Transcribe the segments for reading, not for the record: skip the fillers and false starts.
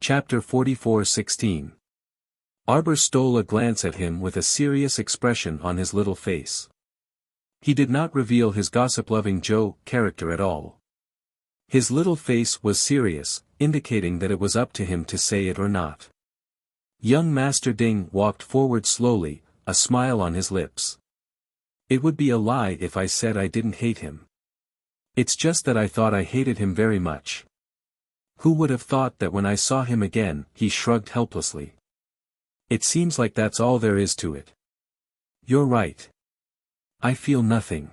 Chapter 44:16. Arbor stole a glance at him with a serious expression on his little face. He did not reveal his gossip-loving Joe character at all. His little face was serious, indicating that it was up to him to say it or not. Young Master Ding walked forward slowly, a smile on his lips. It would be a lie if I said I didn't hate him. It's just that I thought I hated him very much. Who would have thought that when I saw him again? He shrugged helplessly. It seems like that's all there is to it. You're right. I feel nothing.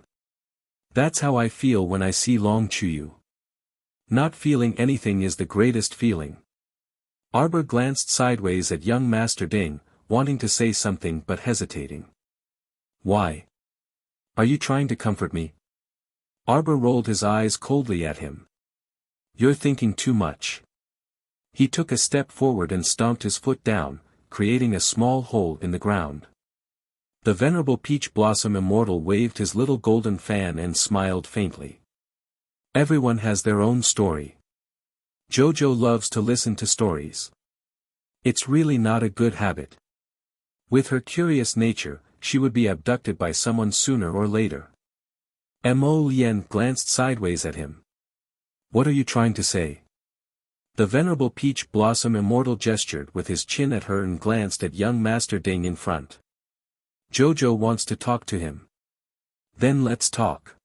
That's how I feel when I see Long Chuyu. Not feeling anything is the greatest feeling. Arbor glanced sideways at young Master Ding, wanting to say something but hesitating. Why? Are you trying to comfort me? Arbor rolled his eyes coldly at him. You're thinking too much. He took a step forward and stomped his foot down, creating a small hole in the ground. The venerable Peach Blossom Immortal waved his little golden fan and smiled faintly. Everyone has their own story. Jojo loves to listen to stories. It's really not a good habit. With her curious nature, she would be abducted by someone sooner or later. Mo Lien glanced sideways at him. What are you trying to say? The venerable Peach Blossom Immortal gestured with his chin at her and glanced at young Master Ding in front. Jojo wants to talk to him. Then let's talk.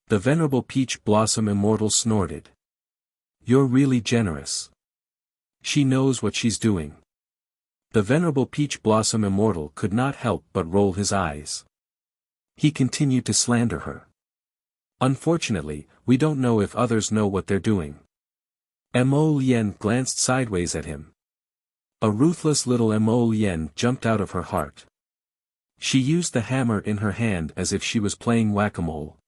The venerable Peach Blossom Immortal snorted. You're really generous. She knows what she's doing. The venerable Peach Blossom Immortal could not help but roll his eyes. He continued to slander her. Unfortunately, we don't know if others know what they're doing. Mo Lien glanced sideways at him. A ruthless little Mo Lien jumped out of her heart. She used the hammer in her hand as if she was playing whack-a-mole.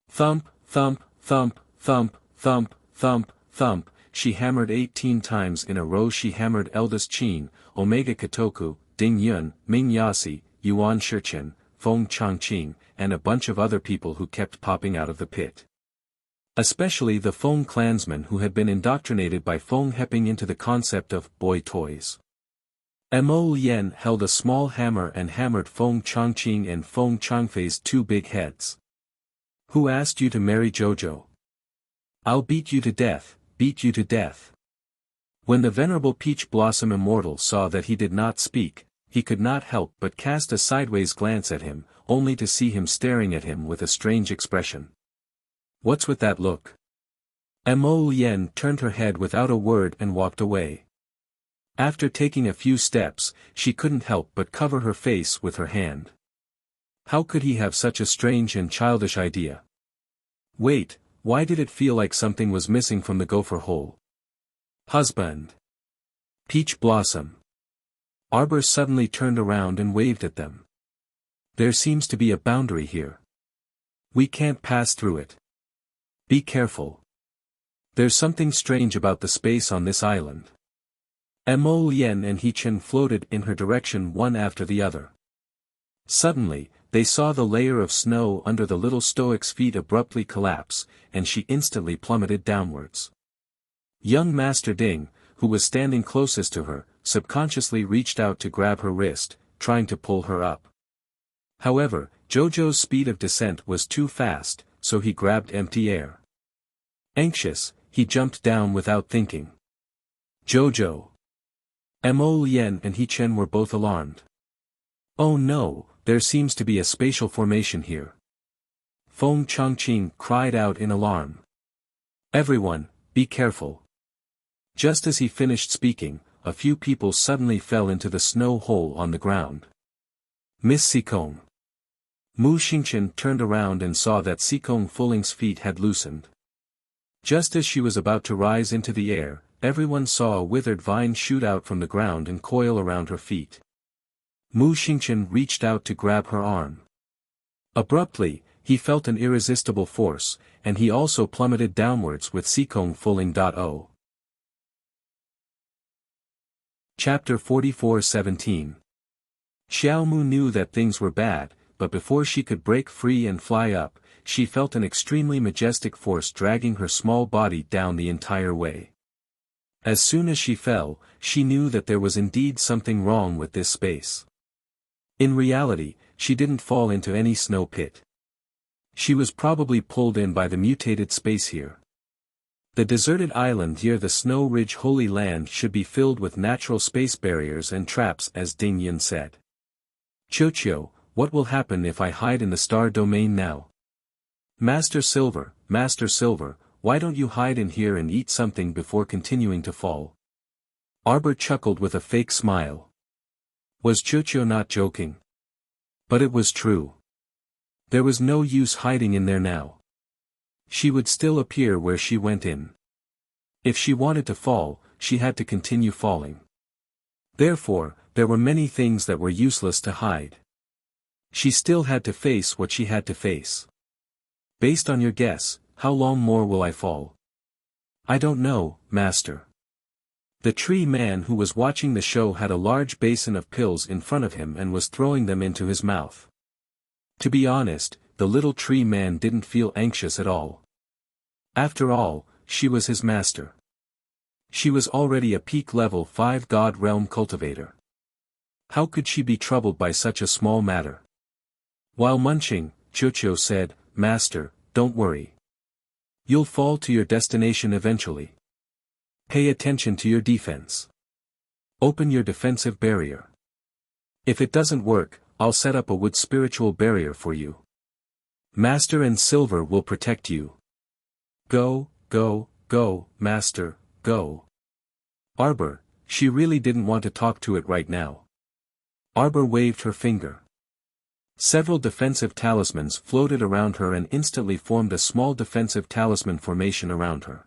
Thump, thump, thump, thump, thump, thump, thump, she hammered 18 times in a row. She hammered eldest Qin, Omega Kotoku, Ding Yun, Ming Yasi, Yuan Shichen, Feng Changqing, and a bunch of other people who kept popping out of the pit. Especially the Feng clansmen who had been indoctrinated by Feng Heping into the concept of boy toys. Mo Lien held a small hammer and hammered Feng Changqing and Feng Changfei's two big heads. Who asked you to marry Jojo? I'll beat you to death, beat you to death. When the venerable Peach Blossom Immortal saw that he did not speak, he could not help but cast a sideways glance at him, only to see him staring at him with a strange expression. What's with that look? Mo Lien turned her head without a word and walked away. After taking a few steps, she couldn't help but cover her face with her hand. How could he have such a strange and childish idea? Wait, why did it feel like something was missing from the gopher hole? Husband. Peach Blossom. Arbor suddenly turned around and waved at them. There seems to be a boundary here. We can't pass through it. Be careful. There's something strange about the space on this island. Mo Lien and He-Chen floated in her direction one after the other. Suddenly, they saw the layer of snow under the little stoic's feet abruptly collapse, and she instantly plummeted downwards. Young Master Ding, who was standing closest to her, subconsciously reached out to grab her wrist, trying to pull her up. However, Jojo's speed of descent was too fast, so he grabbed empty air. Anxious, he jumped down without thinking. Jojo. Mo Lien and He-Chen were both alarmed. Oh no, there seems to be a spatial formation here. Feng Changqing cried out in alarm. Everyone, be careful. Just as he finished speaking, a few people suddenly fell into the snow hole on the ground. Miss Sikong. Mu Xingchen turned around and saw that Sikong Fuling's feet had loosened. Just as she was about to rise into the air, everyone saw a withered vine shoot out from the ground and coil around her feet. Mu Xingchen reached out to grab her arm. Abruptly, he felt an irresistible force, and he also plummeted downwards with Sikong Fuling.0. Chapter 44:17. Xiao Mu knew that things were bad, but before she could break free and fly up, she felt an extremely majestic force dragging her small body down the entire way. As soon as she fell, she knew that there was indeed something wrong with this space. In reality, she didn't fall into any snow pit. She was probably pulled in by the mutated space here. The deserted island near the Snow Ridge Holy Land should be filled with natural space barriers and traps, as Ding Yun said. Chocho, what will happen if I hide in the star domain now? Master Silver, why don't you hide in here and eat something before continuing to fall? Arbor chuckled with a fake smile. Was Chocho not joking? But it was true. There was no use hiding in there now. She would still appear where she went in. If she wanted to fall, she had to continue falling. Therefore, there were many things that were useless to hide. She still had to face what she had to face. Based on your guess, how long more will I fall? I don't know, Master. The tree man who was watching the show had a large basin of pills in front of him and was throwing them into his mouth. To be honest, the little tree man didn't feel anxious at all. After all, she was his master. She was already a peak level 5 God Realm cultivator. How could she be troubled by such a small matter? While munching, Chocho said, Master, don't worry. You'll fall to your destination eventually. Pay attention to your defense. Open your defensive barrier. If it doesn't work, I'll set up a wood spiritual barrier for you. Master and Silver will protect you. Go, Master, go. Arbor, she really didn't want to talk to it right now. Arbor waved her finger. Several defensive talismans floated around her and instantly formed a small defensive talisman formation around her.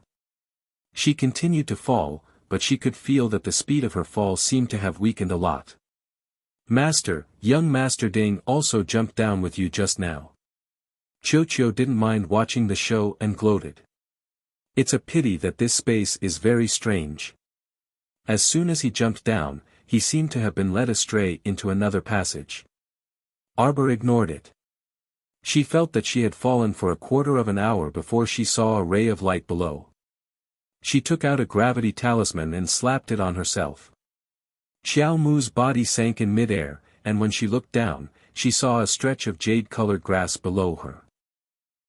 She continued to fall, but she could feel that the speed of her fall seemed to have weakened a lot. Master, young Master Ding also jumped down with you just now. Chocho didn't mind watching the show and gloated. It's a pity that this space is very strange. As soon as he jumped down, he seemed to have been led astray into another passage. Arbor ignored it. She felt that she had fallen for a quarter of an hour before she saw a ray of light below. She took out a gravity talisman and slapped it on herself. Xiao Mu's body sank in midair, and when she looked down, she saw a stretch of jade-colored grass below her.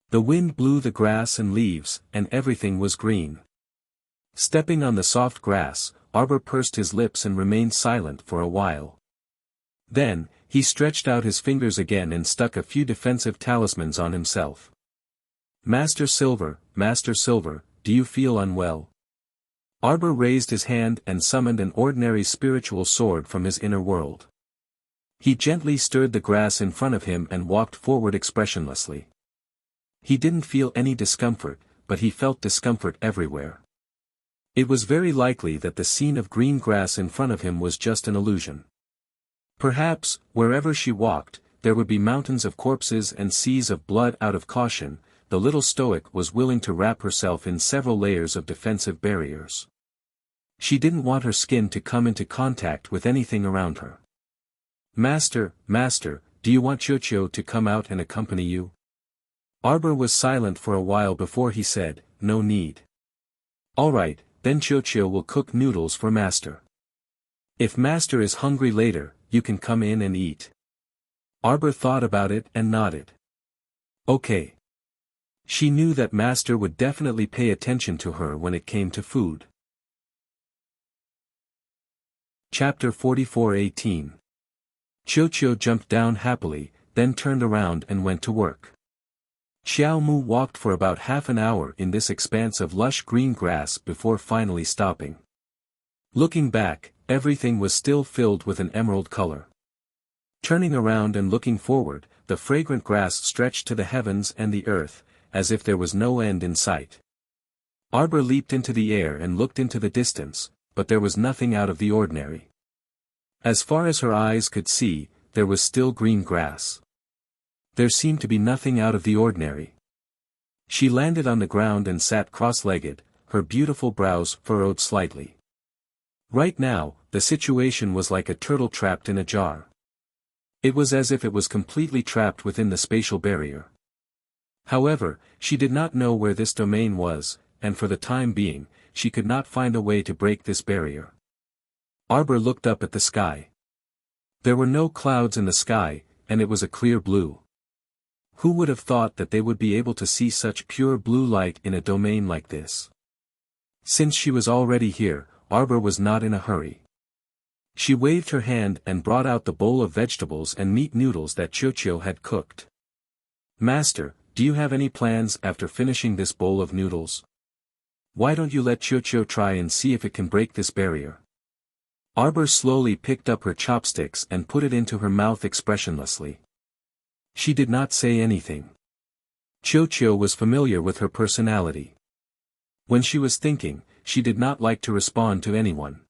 The wind blew the grass and leaves, and everything was green. Stepping on the soft grass, Arbor pursed his lips and remained silent for a while. Then, he stretched out his fingers again and stuck a few defensive talismans on himself. Master Silver, do you feel unwell? Arbor raised his hand and summoned an ordinary spiritual sword from his inner world. He gently stirred the grass in front of him and walked forward expressionlessly. He didn't feel any discomfort, but he felt discomfort everywhere. It was very likely that the scene of green grass in front of him was just an illusion. Perhaps, wherever she walked, there would be mountains of corpses and seas of blood. Out of caution, the little stoic was willing to wrap herself in several layers of defensive barriers. She didn't want her skin to come into contact with anything around her. Master, do you want Chocho to come out and accompany you? Arbor was silent for a while before he said, no need. Alright, then Chocho will cook noodles for Master. If Master is hungry later, you can come in and eat. Arbor thought about it and nodded. Okay. She knew that Master would definitely pay attention to her when it came to food. Chapter 44:18. Chocho jumped down happily, then turned around and went to work. Xiao Mu walked for about half an hour in this expanse of lush green grass before finally stopping. Looking back, everything was still filled with an emerald color. Turning around and looking forward, the fragrant grass stretched to the heavens and the earth, as if there was no end in sight. Arbor leaped into the air and looked into the distance, but there was nothing out of the ordinary. As far as her eyes could see, there was still green grass. There seemed to be nothing out of the ordinary. She landed on the ground and sat cross-legged, her beautiful brows furrowed slightly. Right now, the situation was like a turtle trapped in a jar. It was as if it was completely trapped within the spatial barrier. However, she did not know where this domain was, and for the time being, she could not find a way to break this barrier. Arbor looked up at the sky. There were no clouds in the sky, and it was a clear blue. Who would have thought that they would be able to see such pure blue light in a domain like this? Since she was already here, Arbor was not in a hurry. She waved her hand and brought out the bowl of vegetables and meat noodles that Chocho had cooked. "Master, do you have any plans after finishing this bowl of noodles? Why don't you let Chocho try and see if it can break this barrier?" Arbor slowly picked up her chopsticks and put it into her mouth expressionlessly. She did not say anything. Chocho was familiar with her personality. When she was thinking, she did not like to respond to anyone.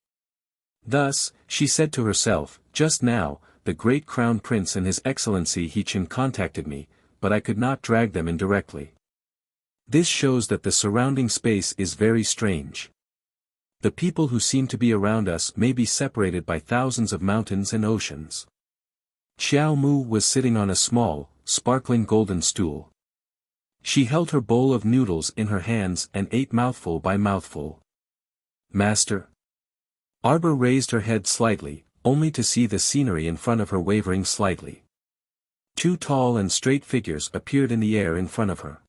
Thus, she said to herself, "Just now, the great crown prince and his excellency Hichin contacted me, but I could not drag them in directly. This shows that the surrounding space is very strange. The people who seem to be around us may be separated by thousands of mountains and oceans." Xiao Mu was sitting on a small, sparkling golden stool. She held her bowl of noodles in her hands and ate mouthful by mouthful. "Master?" Arbor raised her head slightly, only to see the scenery in front of her wavering slightly. Two tall and straight figures appeared in the air in front of her.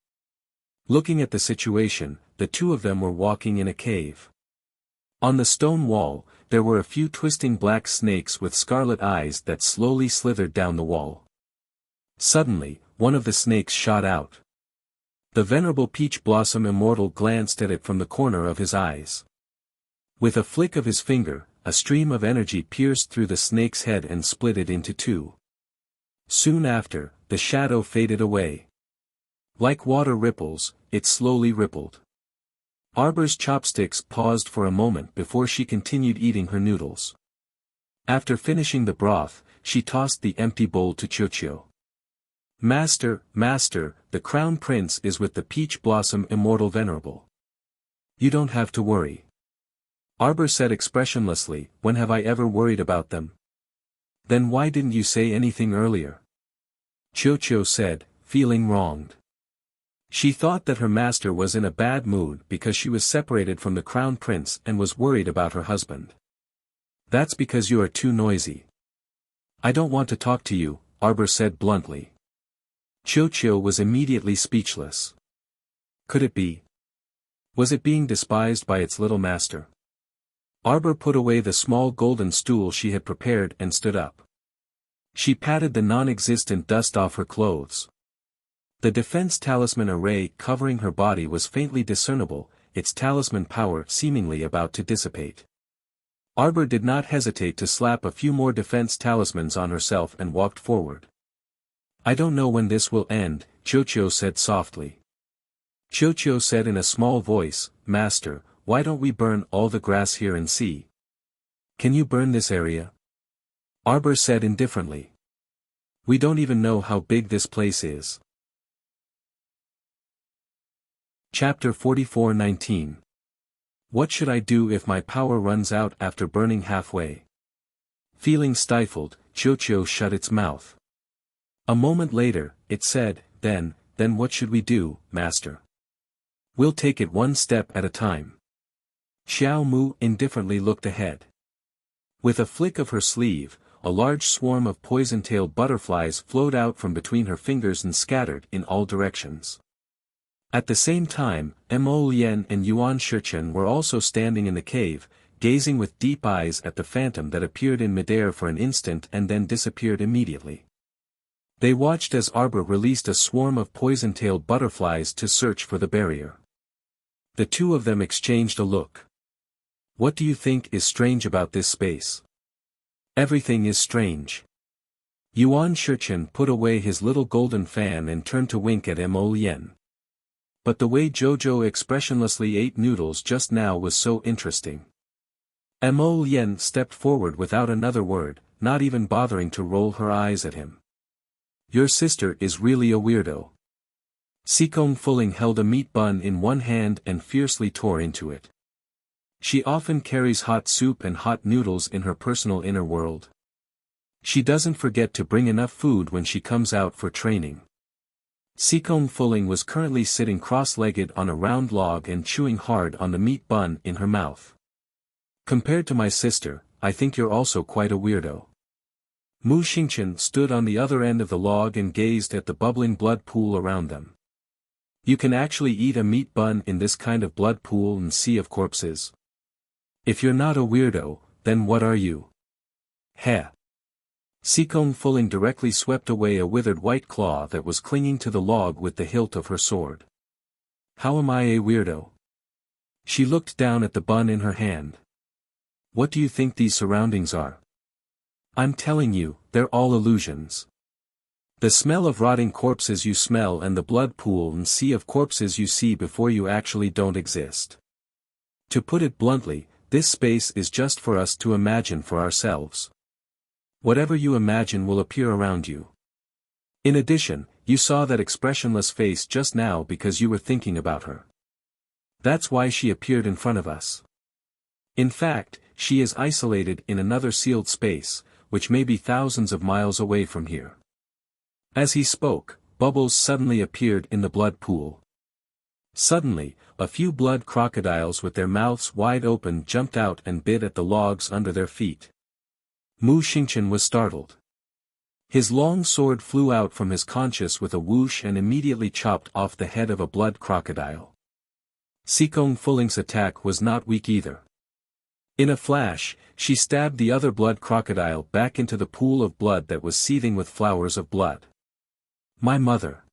Looking at the situation, the two of them were walking in a cave. On the stone wall, there were a few twisting black snakes with scarlet eyes that slowly slithered down the wall. Suddenly, one of the snakes shot out. The venerable Peach Blossom Immortal glanced at it from the corner of his eyes. With a flick of his finger, a stream of energy pierced through the snake's head and split it into two. Soon after, the shadow faded away. Like water ripples, it slowly rippled. Arbor's chopsticks paused for a moment before she continued eating her noodles. After finishing the broth, she tossed the empty bowl to Chocho. "Master, Master, the Crown Prince is with the Peach Blossom Immortal Venerable. You don't have to worry." Arbor said expressionlessly, "When have I ever worried about them?" "Then why didn't you say anything earlier?" Chocho said, feeling wronged. She thought that her master was in a bad mood because she was separated from the Crown Prince and was worried about her husband. "That's because you are too noisy." "I don't want to talk to you," Arbor said bluntly. Chocho was immediately speechless. Could it be? Was it being despised by its little master? Arbor put away the small golden stool she had prepared and stood up. She patted the non-existent dust off her clothes. The defense talisman array covering her body was faintly discernible, its talisman power seemingly about to dissipate. Arbor did not hesitate to slap a few more defense talismans on herself and walked forward. "I don't know when this will end," Chocho said softly. Chocho said in a small voice, "Master, why don't we burn all the grass here and see? Can you burn this area?" Arbor said indifferently. "We don't even know how big this place is." Chapter 44:19. What should I do if my power runs out after burning halfway? Feeling stifled, Chocho shut its mouth. A moment later, it said, Then what should we do, Master? We'll take it one step at a time." Xiao Mu indifferently looked ahead. With a flick of her sleeve, a large swarm of poison-tailed butterflies flowed out from between her fingers and scattered in all directions. At the same time, Mo Lian and Yuan Shichen were also standing in the cave, gazing with deep eyes at the phantom that appeared in midair for an instant and then disappeared immediately. They watched as Arbor released a swarm of poison-tailed butterflies to search for the barrier. The two of them exchanged a look. "What do you think is strange about this space?" "Everything is strange." Yuan Shichen put away his little golden fan and turned to wink at Mo Lian. But the way Jojo expressionlessly ate noodles just now was so interesting. Mo Lian stepped forward without another word, not even bothering to roll her eyes at him. "Your sister is really a weirdo." Sikong Fuling held a meat bun in one hand and fiercely tore into it. She often carries hot soup and hot noodles in her personal inner world. She doesn't forget to bring enough food when she comes out for training. Sikong Fuling was currently sitting cross-legged on a round log and chewing hard on the meat bun in her mouth. Compared to my sister, I think you're also quite a weirdo. Mu Xingchen stood on the other end of the log and gazed at the bubbling blood pool around them. You can actually eat a meat bun in this kind of blood pool and sea of corpses? If you're not a weirdo, then what are you? Heh. Sikong Fuling directly swept away a withered white claw that was clinging to the log with the hilt of her sword. How am I a weirdo? She looked down at the bun in her hand. What do you think these surroundings are? I'm telling you, they're all illusions. The smell of rotting corpses you smell and the blood pool and sea of corpses you see before you actually don't exist. To put it bluntly, this space is just for us to imagine for ourselves. Whatever you imagine will appear around you. In addition, you saw that expressionless face just now because you were thinking about her. That's why she appeared in front of us. In fact, she is isolated in another sealed space, which may be thousands of miles away from here. As he spoke, bubbles suddenly appeared in the blood pool. Suddenly, a few blood crocodiles with their mouths wide open jumped out and bit at the logs under their feet. Mu Xingchen was startled. His long sword flew out from his conscious with a whoosh and immediately chopped off the head of a blood crocodile. Sikong Fuling's attack was not weak either. In a flash, she stabbed the other blood crocodile back into the pool of blood that was seething with flowers of blood. My mother!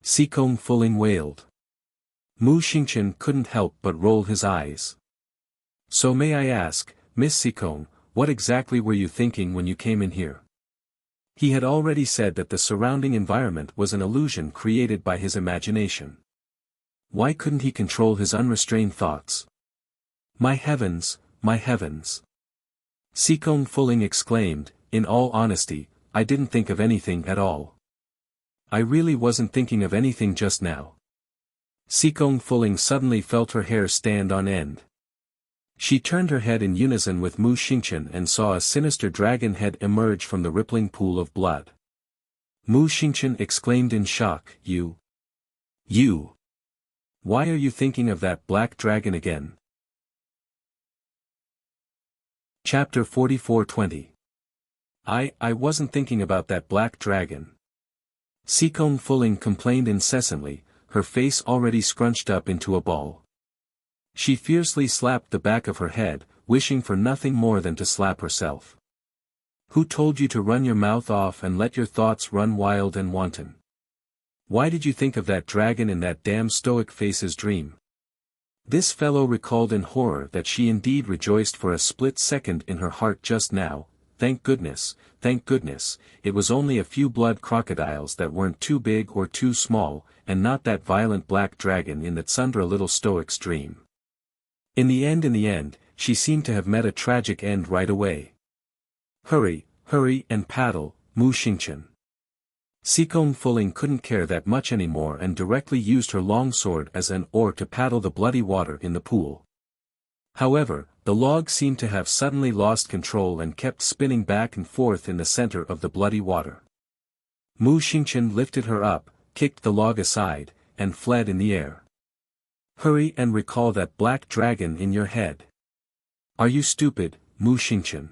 Sikong Fuling wailed. Mu Xingchen couldn't help but roll his eyes. So may I ask, Miss Sikong, what exactly were you thinking when you came in here? He had already said that the surrounding environment was an illusion created by his imagination. Why couldn't he control his unrestrained thoughts? My heavens, my heavens! Sikong Fuling exclaimed, in all honesty, I didn't think of anything at all. I really wasn't thinking of anything just now. Sikong Fuling suddenly felt her hair stand on end. She turned her head in unison with Mu Xingchen and saw a sinister dragon head emerge from the rippling pool of blood. Mu Xingchen exclaimed in shock, You! Why are you thinking of that black dragon again? Chapter 44:20. I wasn't thinking about that black dragon. Sikong Fuling complained incessantly, her face already scrunched up into a ball. She fiercely slapped the back of her head, wishing for nothing more than to slap herself. Who told you to run your mouth off and let your thoughts run wild and wanton? Why did you think of that dragon in that damn stoic face's dream? This fellow recalled in horror that she indeed rejoiced for a split second in her heart just now. Thank goodness, it was only a few blood crocodiles that weren't too big or too small, and not that violent black dragon in that Sundra little stoic's dream. In the end, she seemed to have met a tragic end right away. Hurry and paddle, Mu Xingchen. Sikong Fuling couldn't care that much anymore and directly used her long sword as an oar to paddle the bloody water in the pool. However, the log seemed to have suddenly lost control and kept spinning back and forth in the center of the bloody water. Mu Xingchen lifted her up, kicked the log aside, and fled in the air. Hurry and recall that black dragon in your head. Are you stupid, Mu Xingchen?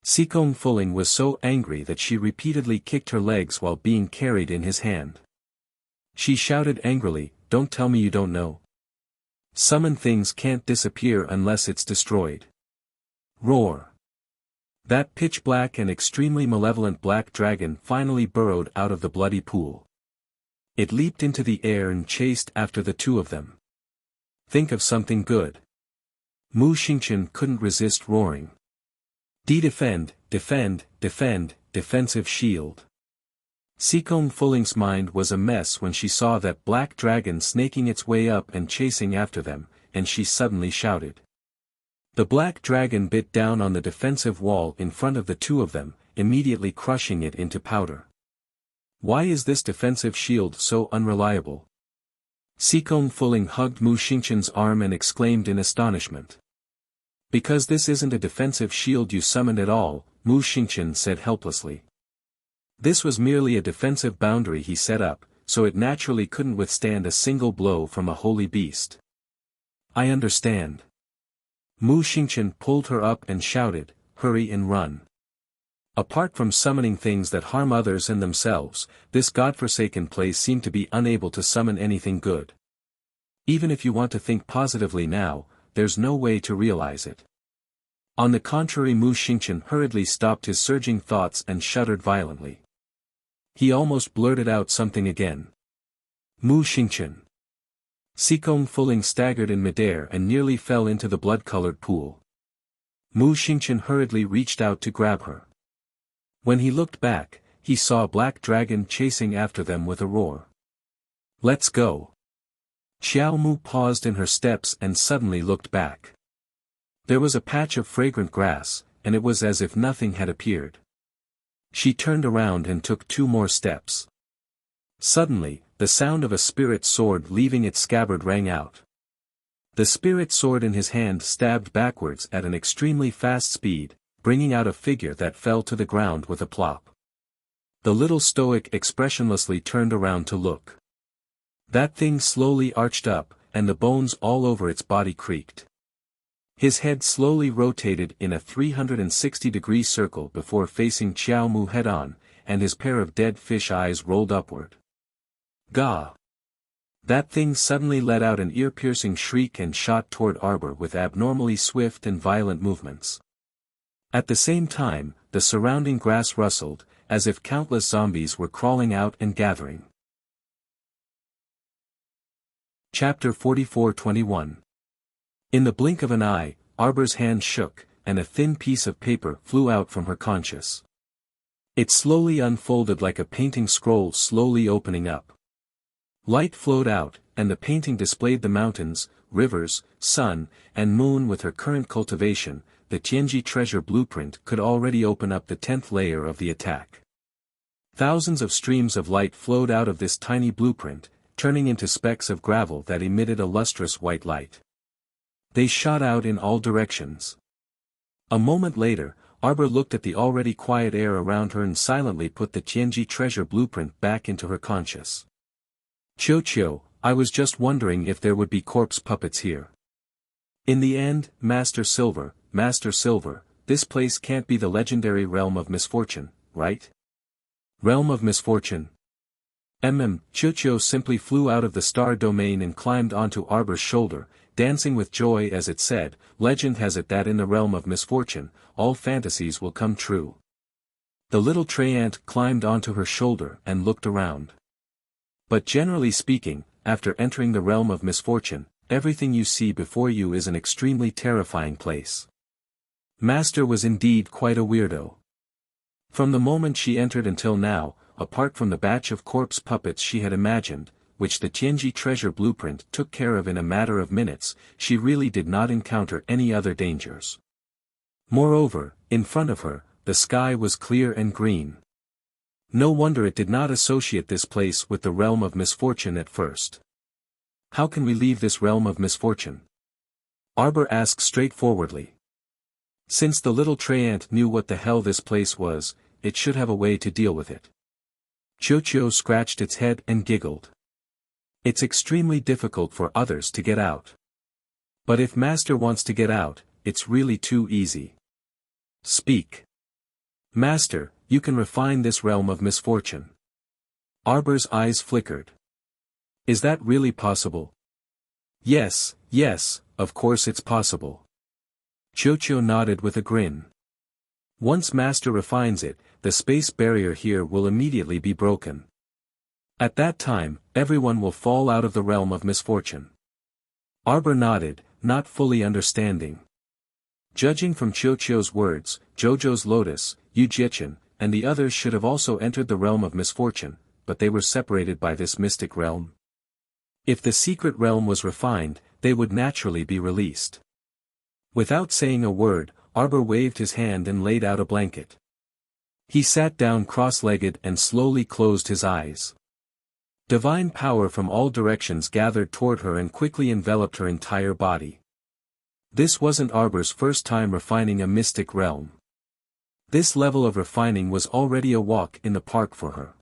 Sikong Fuling was so angry that she repeatedly kicked her legs while being carried in his hand. She shouted angrily, Don't tell me you don't know. Summoned things can't disappear unless it's destroyed. Roar. That pitch-black and extremely malevolent black dragon finally burrowed out of the bloody pool. It leaped into the air and chased after the two of them. Think of something good. Mu Xingchen couldn't resist roaring. Defend, defensive shield. Sikong Fuling's mind was a mess when she saw that black dragon snaking its way up and chasing after them, and she suddenly shouted. The black dragon bit down on the defensive wall in front of the two of them, immediately crushing it into powder. Why is this defensive shield so unreliable? Sikong Fuling hugged Mu Xingchen's arm and exclaimed in astonishment. Because this isn't a defensive shield you summoned at all, Mu Xingchen said helplessly. This was merely a defensive boundary he set up, so it naturally couldn't withstand a single blow from a holy beast. I understand. Mu Xingqian pulled her up and shouted, hurry and run. Apart from summoning things that harm others and themselves, this godforsaken place seemed to be unable to summon anything good. Even if you want to think positively now, there's no way to realize it. On the contrary, Mu Xingqian hurriedly stopped his surging thoughts and shuddered violently. He almost blurted out something again. Mu Xingqian. Xikong Fuling staggered in midair and nearly fell into the blood-colored pool. Mu Xingqian hurriedly reached out to grab her. When he looked back, he saw a black dragon chasing after them with a roar. Let's go. Xiao Mu paused in her steps and suddenly looked back. There was a patch of fragrant grass, and it was as if nothing had appeared. She turned around and took 2 more steps. Suddenly, the sound of a spirit sword leaving its scabbard rang out. The spirit sword in his hand stabbed backwards at an extremely fast speed, bringing out a figure that fell to the ground with a plop. The little stoic expressionlessly turned around to look. That thing slowly arched up, and the bones all over its body creaked. His head slowly rotated in a 360-degree circle before facing Xiao Mu head-on, and his pair of dead fish eyes rolled upward. Gah! That thing suddenly let out an ear-piercing shriek and shot toward Arbor with abnormally swift and violent movements. At the same time, the surrounding grass rustled, as if countless zombies were crawling out and gathering. Chapter 44-21. In the blink of an eye, Arbor's hand shook, and a thin piece of paper flew out from her conscious. It slowly unfolded like a painting scroll slowly opening up. Light flowed out, and the painting displayed the mountains, rivers, sun, and moon with her current cultivation. The Tianji treasure blueprint could already open up the 10th layer of the attack. Thousands of streams of light flowed out of this tiny blueprint, turning into specks of gravel that emitted a lustrous white light. They shot out in all directions. A moment later, Arbor looked at the already quiet air around her and silently put the Tianji treasure blueprint back into her conscious. Qiu, I was just wondering if there would be corpse puppets here. In the end, Master Silver, this place can't be the legendary realm of misfortune, right? Realm of misfortune. Qiu simply flew out of the star domain and climbed onto Arbor's shoulder, dancing with joy as it said, legend has it that in the realm of misfortune, all fantasies will come true. The little tree ant climbed onto her shoulder and looked around. But generally speaking, after entering the realm of misfortune, everything you see before you is an extremely terrifying place. Master was indeed quite a weirdo. From the moment she entered until now, apart from the batch of corpse puppets she had imagined, which the Tianji treasure blueprint took care of in a matter of minutes, she really did not encounter any other dangers. Moreover, in front of her, the sky was clear and green. No wonder it did not associate this place with the realm of misfortune at first. How can we leave this realm of misfortune? Arbor asked straightforwardly. Since the little tree ant knew what the hell this place was, it should have a way to deal with it. Qiu scratched its head and giggled. It's extremely difficult for others to get out. But if Master wants to get out, it's really too easy. Speak. Master, you can refine this realm of misfortune. Arbor's eyes flickered. Is that really possible? Yes, of course it's possible. Qiu nodded with a grin. Once Master refines it, the space barrier here will immediately be broken. At that time, everyone will fall out of the realm of misfortune. Arbor nodded, not fully understanding. Judging from Qiu's words, Jojo's Lotus, Yu Jichen, and the others should have also entered the realm of misfortune, but they were separated by this mystic realm. If the secret realm was refined, they would naturally be released. Without saying a word, Arbor waved his hand and laid out a blanket. He sat down cross-legged and slowly closed his eyes. Divine power from all directions gathered toward her and quickly enveloped her entire body. This wasn't Arbor's first time refining a mystic realm. This level of refining was already a walk in the park for her.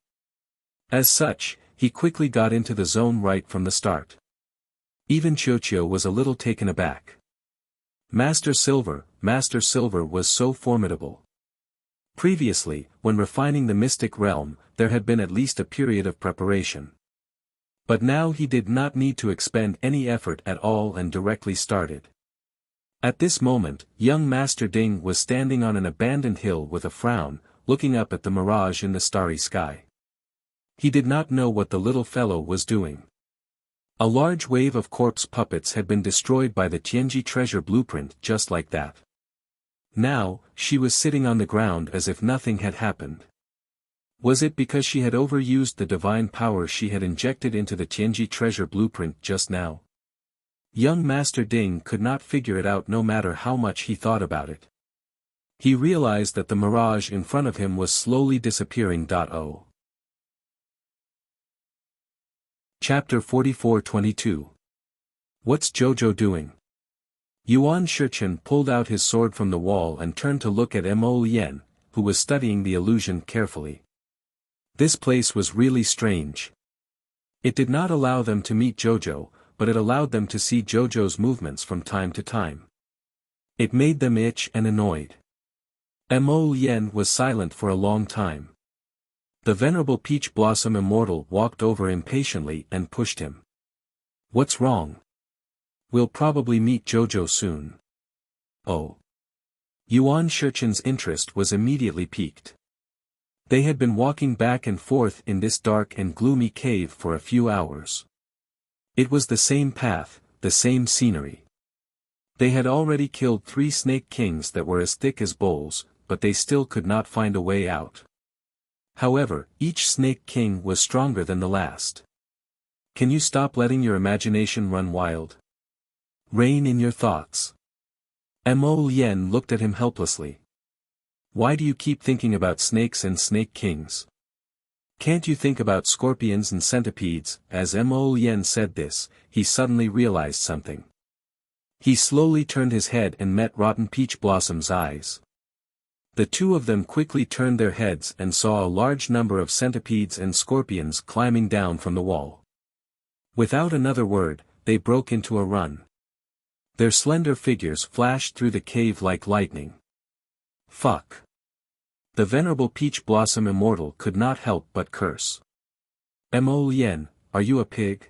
As such, he quickly got into the zone right from the start. Even Qiuqiu was a little taken aback. Master Silver was so formidable. Previously, when refining the mystic realm, there had been at least a period of preparation. But now he did not need to expend any effort at all and directly started. At this moment, young Master Ding was standing on an abandoned hill with a frown, looking up at the mirage in the starry sky. He did not know what the little fellow was doing. A large wave of corpse puppets had been destroyed by the Tianji treasure blueprint just like that. Now, she was sitting on the ground as if nothing had happened. Was it because she had overused the divine power she had injected into the Tianji treasure blueprint just now? Young Master Ding could not figure it out no matter how much he thought about it. He realized that the mirage in front of him was slowly disappearing. Chapter 44-22. What's Jojo doing? Yuan Shichen pulled out his sword from the wall and turned to look at Mo Lien, who was studying the illusion carefully. This place was really strange. It did not allow them to meet Jojo, but it allowed them to see Jojo's movements from time to time. It made them itch and annoyed. Mo Lien was silent for a long time. The venerable Peach Blossom Immortal walked over impatiently and pushed him. What's wrong? We'll probably meet Jojo soon. Oh. Yuan Shichen's interest was immediately piqued. They had been walking back and forth in this dark and gloomy cave for a few hours. It was the same path, the same scenery. They had already killed 3 snake kings that were as thick as bowls, but they still could not find a way out. However, each snake king was stronger than the last. Can you stop letting your imagination run wild? Rein in your thoughts. Mo Lien looked at him helplessly. Why do you keep thinking about snakes and snake kings? Can't you think about scorpions and centipedes? As Mo Lien said this, he suddenly realized something. He slowly turned his head and met Rotten Peach Blossom's eyes. The two of them quickly turned their heads and saw a large number of centipedes and scorpions climbing down from the wall. Without another word, they broke into a run. Their slender figures flashed through the cave like lightning. Fuck. The venerable Peach Blossom Immortal could not help but curse. Mo Lien, are you a pig?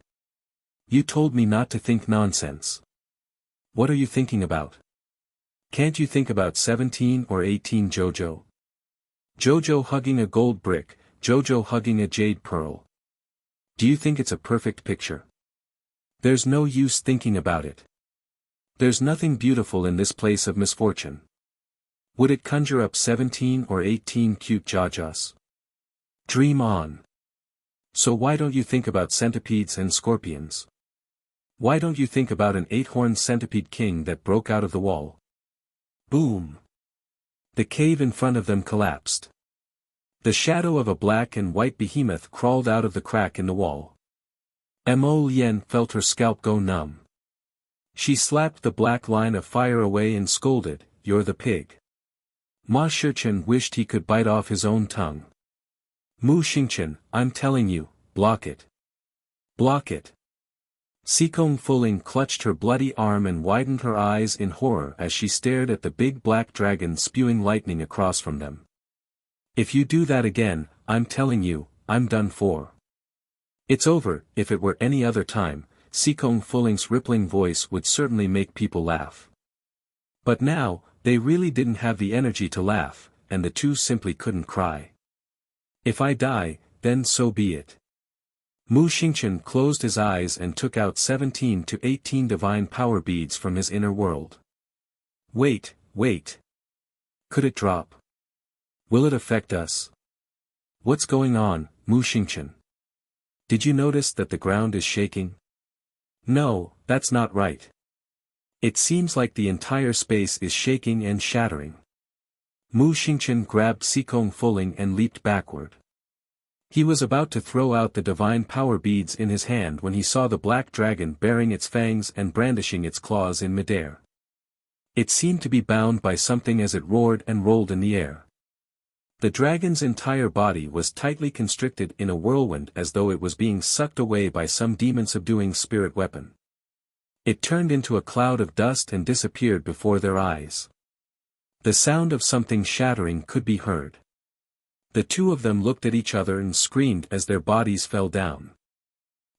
You told me not to think nonsense. What are you thinking about? Can't you think about 17 or 18 Jojo? Jojo hugging a gold brick, Jojo hugging a jade pearl. Do you think it's a perfect picture? There's no use thinking about it. There's nothing beautiful in this place of misfortune. Would it conjure up 17 or 18 cute Jajas? Dream on. So why don't you think about centipedes and scorpions? Why don't you think about an 8-horned centipede king that broke out of the wall? Boom! The cave in front of them collapsed. The shadow of a black and white behemoth crawled out of the crack in the wall. Mo Lien felt her scalp go numb. She slapped the black line of fire away and scolded, "You're the pig." Ma Shichen wished he could bite off his own tongue. Mu Xingchen, I'm telling you, block it. Block it. Sikong Fuling clutched her bloody arm and widened her eyes in horror as she stared at the big black dragon spewing lightning across from them. If you do that again, I'm telling you, I'm done for. It's over. If it were any other time, Sikong Fuling's rippling voice would certainly make people laugh. But now, they really didn't have the energy to laugh, and the two simply couldn't cry. If I die, then so be it. Mu Xingchen closed his eyes and took out 17 to 18 divine power beads from his inner world. Wait. Could it drop? Will it affect us? What's going on, Mu Xingchen? Did you notice that the ground is shaking? No, that's not right. It seems like the entire space is shaking and shattering. Mu Xingchen grabbed Sikong Fuling and leaped backward. He was about to throw out the divine power beads in his hand when he saw the black dragon baring its fangs and brandishing its claws in midair. It seemed to be bound by something as it roared and rolled in the air. The dragon's entire body was tightly constricted in a whirlwind as though it was being sucked away by some demon-subduing spirit weapon. It turned into a cloud of dust and disappeared before their eyes. The sound of something shattering could be heard. The two of them looked at each other and screamed as their bodies fell down.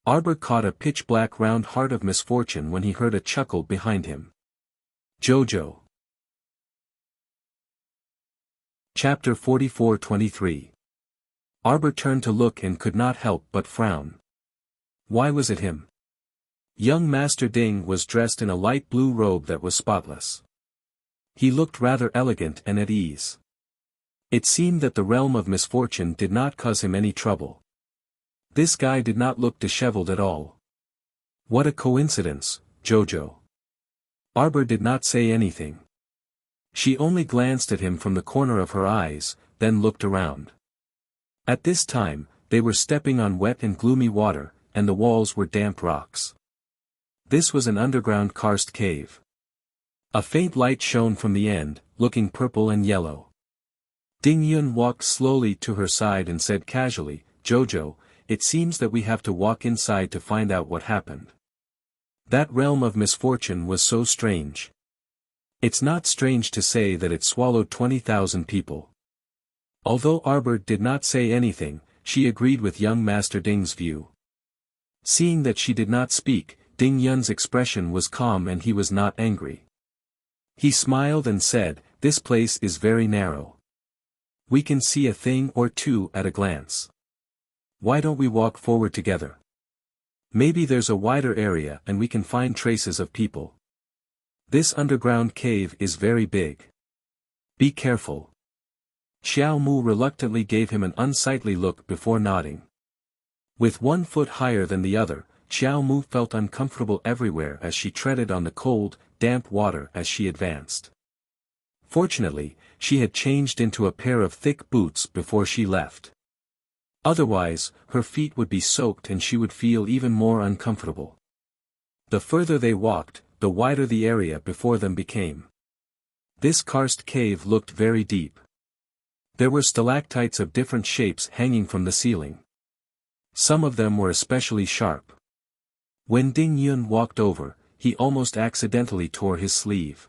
Arbor caught a pitch-black round heart of misfortune when he heard a chuckle behind him. Jojo. Chapter 44-23. Arbor turned to look and could not help but frown. Why was it him? Young Master Ding was dressed in a light blue robe that was spotless. He looked rather elegant and at ease. It seemed that the realm of misfortune did not cause him any trouble. This guy did not look disheveled at all. What a coincidence, Jojo. Arbor did not say anything. She only glanced at him from the corner of her eyes, then looked around. At this time, they were stepping on wet and gloomy water, and the walls were damp rocks. This was an underground karst cave. A faint light shone from the end, looking purple and yellow. Ding Yun walked slowly to her side and said casually, Jojo, it seems that we have to walk inside to find out what happened. That realm of misfortune was so strange. It's not strange to say that it swallowed 20,000 people. Although Arbor did not say anything, she agreed with young Master Ding's view. Seeing that she did not speak, Ding Yun's expression was calm and he was not angry. He smiled and said, this place is very narrow. We can see a thing or two at a glance. Why don't we walk forward together? Maybe there's a wider area and we can find traces of people. This underground cave is very big. Be careful. Xiao Mu reluctantly gave him an unsightly look before nodding. With 1 foot higher than the other, Xiao Mu felt uncomfortable everywhere as she treaded on the cold, damp water as she advanced. Fortunately, she had changed into a pair of thick boots before she left. Otherwise, her feet would be soaked and she would feel even more uncomfortable. The further they walked, the wider the area before them became. This karst cave looked very deep. There were stalactites of different shapes hanging from the ceiling. Some of them were especially sharp. When Ding Yun walked over, he almost accidentally tore his sleeve.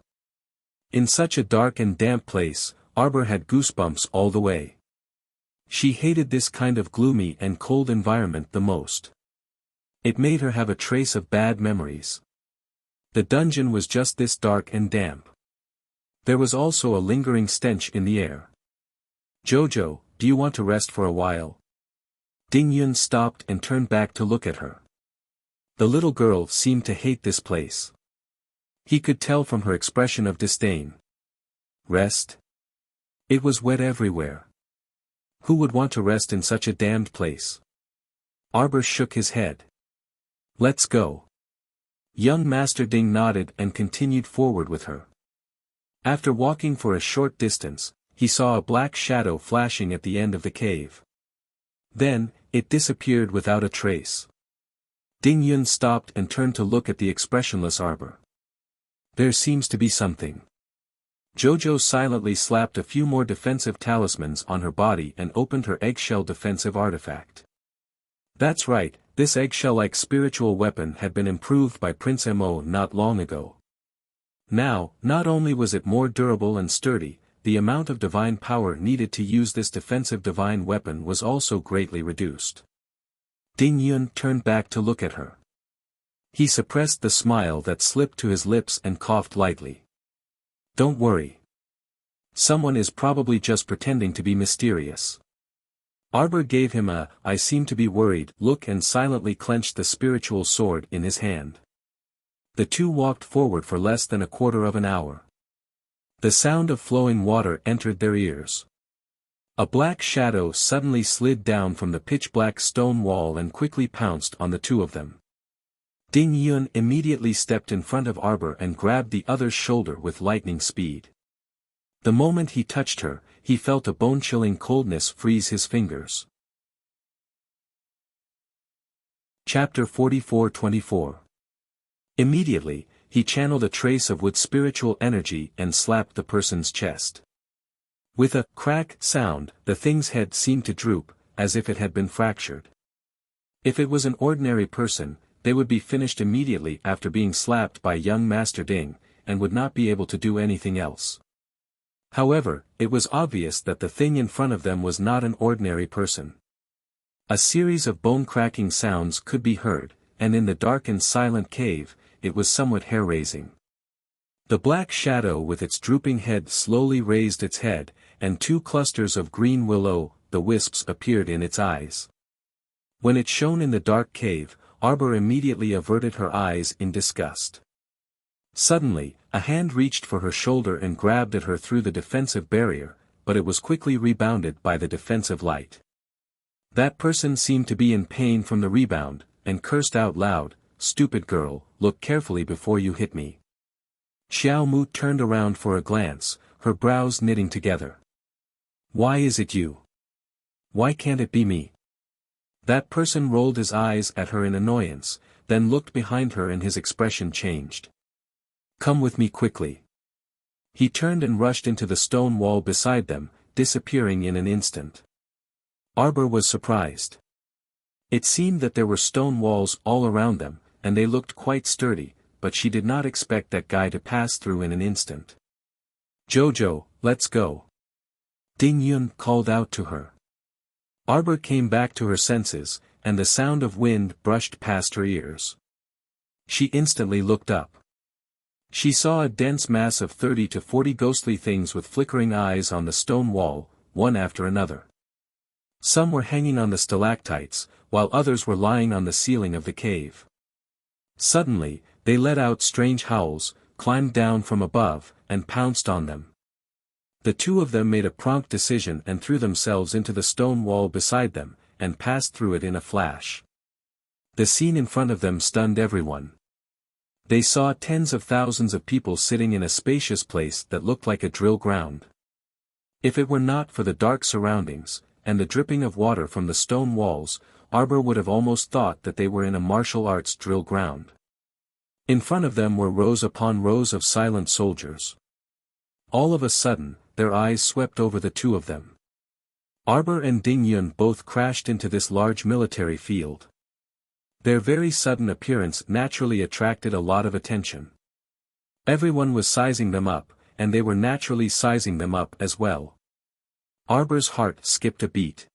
In such a dark and damp place, Arbor had goosebumps all the way. She hated this kind of gloomy and cold environment the most. It made her have a trace of bad memories. The dungeon was just this dark and damp. There was also a lingering stench in the air. Jojo, do you want to rest for a while? Ding Yun stopped and turned back to look at her. The little girl seemed to hate this place. He could tell from her expression of disdain. Rest? It was wet everywhere. Who would want to rest in such a damned place? Arbor shook his head. Let's go. Young Master Ding nodded and continued forward with her. After walking for a short distance, he saw a black shadow flashing at the end of the cave. Then, it disappeared without a trace. Ding Yun stopped and turned to look at the expressionless Arbor. There seems to be something. Jojo silently slapped a few more defensive talismans on her body and opened her eggshell defensive artifact. That's right, this eggshell-like spiritual weapon had been improved by Prince Mo not long ago. Now, not only was it more durable and sturdy, the amount of divine power needed to use this defensive divine weapon was also greatly reduced. Ding Yun turned back to look at her. He suppressed the smile that slipped to his lips and coughed lightly. Don't worry. Someone is probably just pretending to be mysterious. Arbor gave him a, I seem to be worried, look and silently clenched the spiritual sword in his hand. The two walked forward for less than a quarter of an hour. The sound of flowing water entered their ears. A black shadow suddenly slid down from the pitch-black stone wall and quickly pounced on the two of them. Ding Yun immediately stepped in front of Arbor and grabbed the other's shoulder with lightning speed. The moment he touched her, he felt a bone-chilling coldness freeze his fingers. Chapter 44-24. Immediately, he channeled a trace of wood spiritual energy and slapped the person's chest. With a crack sound, the thing's head seemed to droop, as if it had been fractured. If it was an ordinary person, they would be finished immediately after being slapped by young Master Ding, and would not be able to do anything else. However, it was obvious that the thing in front of them was not an ordinary person. A series of bone-cracking sounds could be heard, and in the dark and silent cave, it was somewhat hair-raising. The black shadow with its drooping head slowly raised its head, and 2 clusters of green will-o'-the-wisps appeared in its eyes. When it shone in the dark cave, Arbor immediately averted her eyes in disgust. Suddenly, a hand reached for her shoulder and grabbed at her through the defensive barrier, but it was quickly rebounded by the defensive light. That person seemed to be in pain from the rebound, and cursed out loud, "Stupid girl, look carefully before you hit me." Xiao Mu turned around for a glance, her brows knitting together. "Why is it you? Why can't it be me?" That person rolled his eyes at her in annoyance, then looked behind her and his expression changed. "Come with me quickly." He turned and rushed into the stone wall beside them, disappearing in an instant. Arbor was surprised. It seemed that there were stone walls all around them, and they looked quite sturdy, but she did not expect that guy to pass through in an instant. "Jojo, let's go." Ding Yun called out to her. Arbor came back to her senses, and the sound of wind brushed past her ears. She instantly looked up. She saw a dense mass of 30 to 40 ghostly things with flickering eyes on the stone wall, one after another. Some were hanging on the stalactites, while others were lying on the ceiling of the cave. Suddenly, they let out strange howls, climbed down from above, and pounced on them. The 2 of them made a prompt decision and threw themselves into the stone wall beside them, and passed through it in a flash. The scene in front of them stunned everyone. They saw tens of thousands of people sitting in a spacious place that looked like a drill ground. If it were not for the dark surroundings, and the dripping of water from the stone walls, Arbor would have almost thought that they were in a martial arts drill ground. In front of them were rows upon rows of silent soldiers. All of a sudden, their eyes swept over the 2 of them. Arbor and Ding Yun both crashed into this large military field. Their very sudden appearance naturally attracted a lot of attention. Everyone was sizing them up, and they were naturally sizing them up as well. Arbor's heart skipped a beat.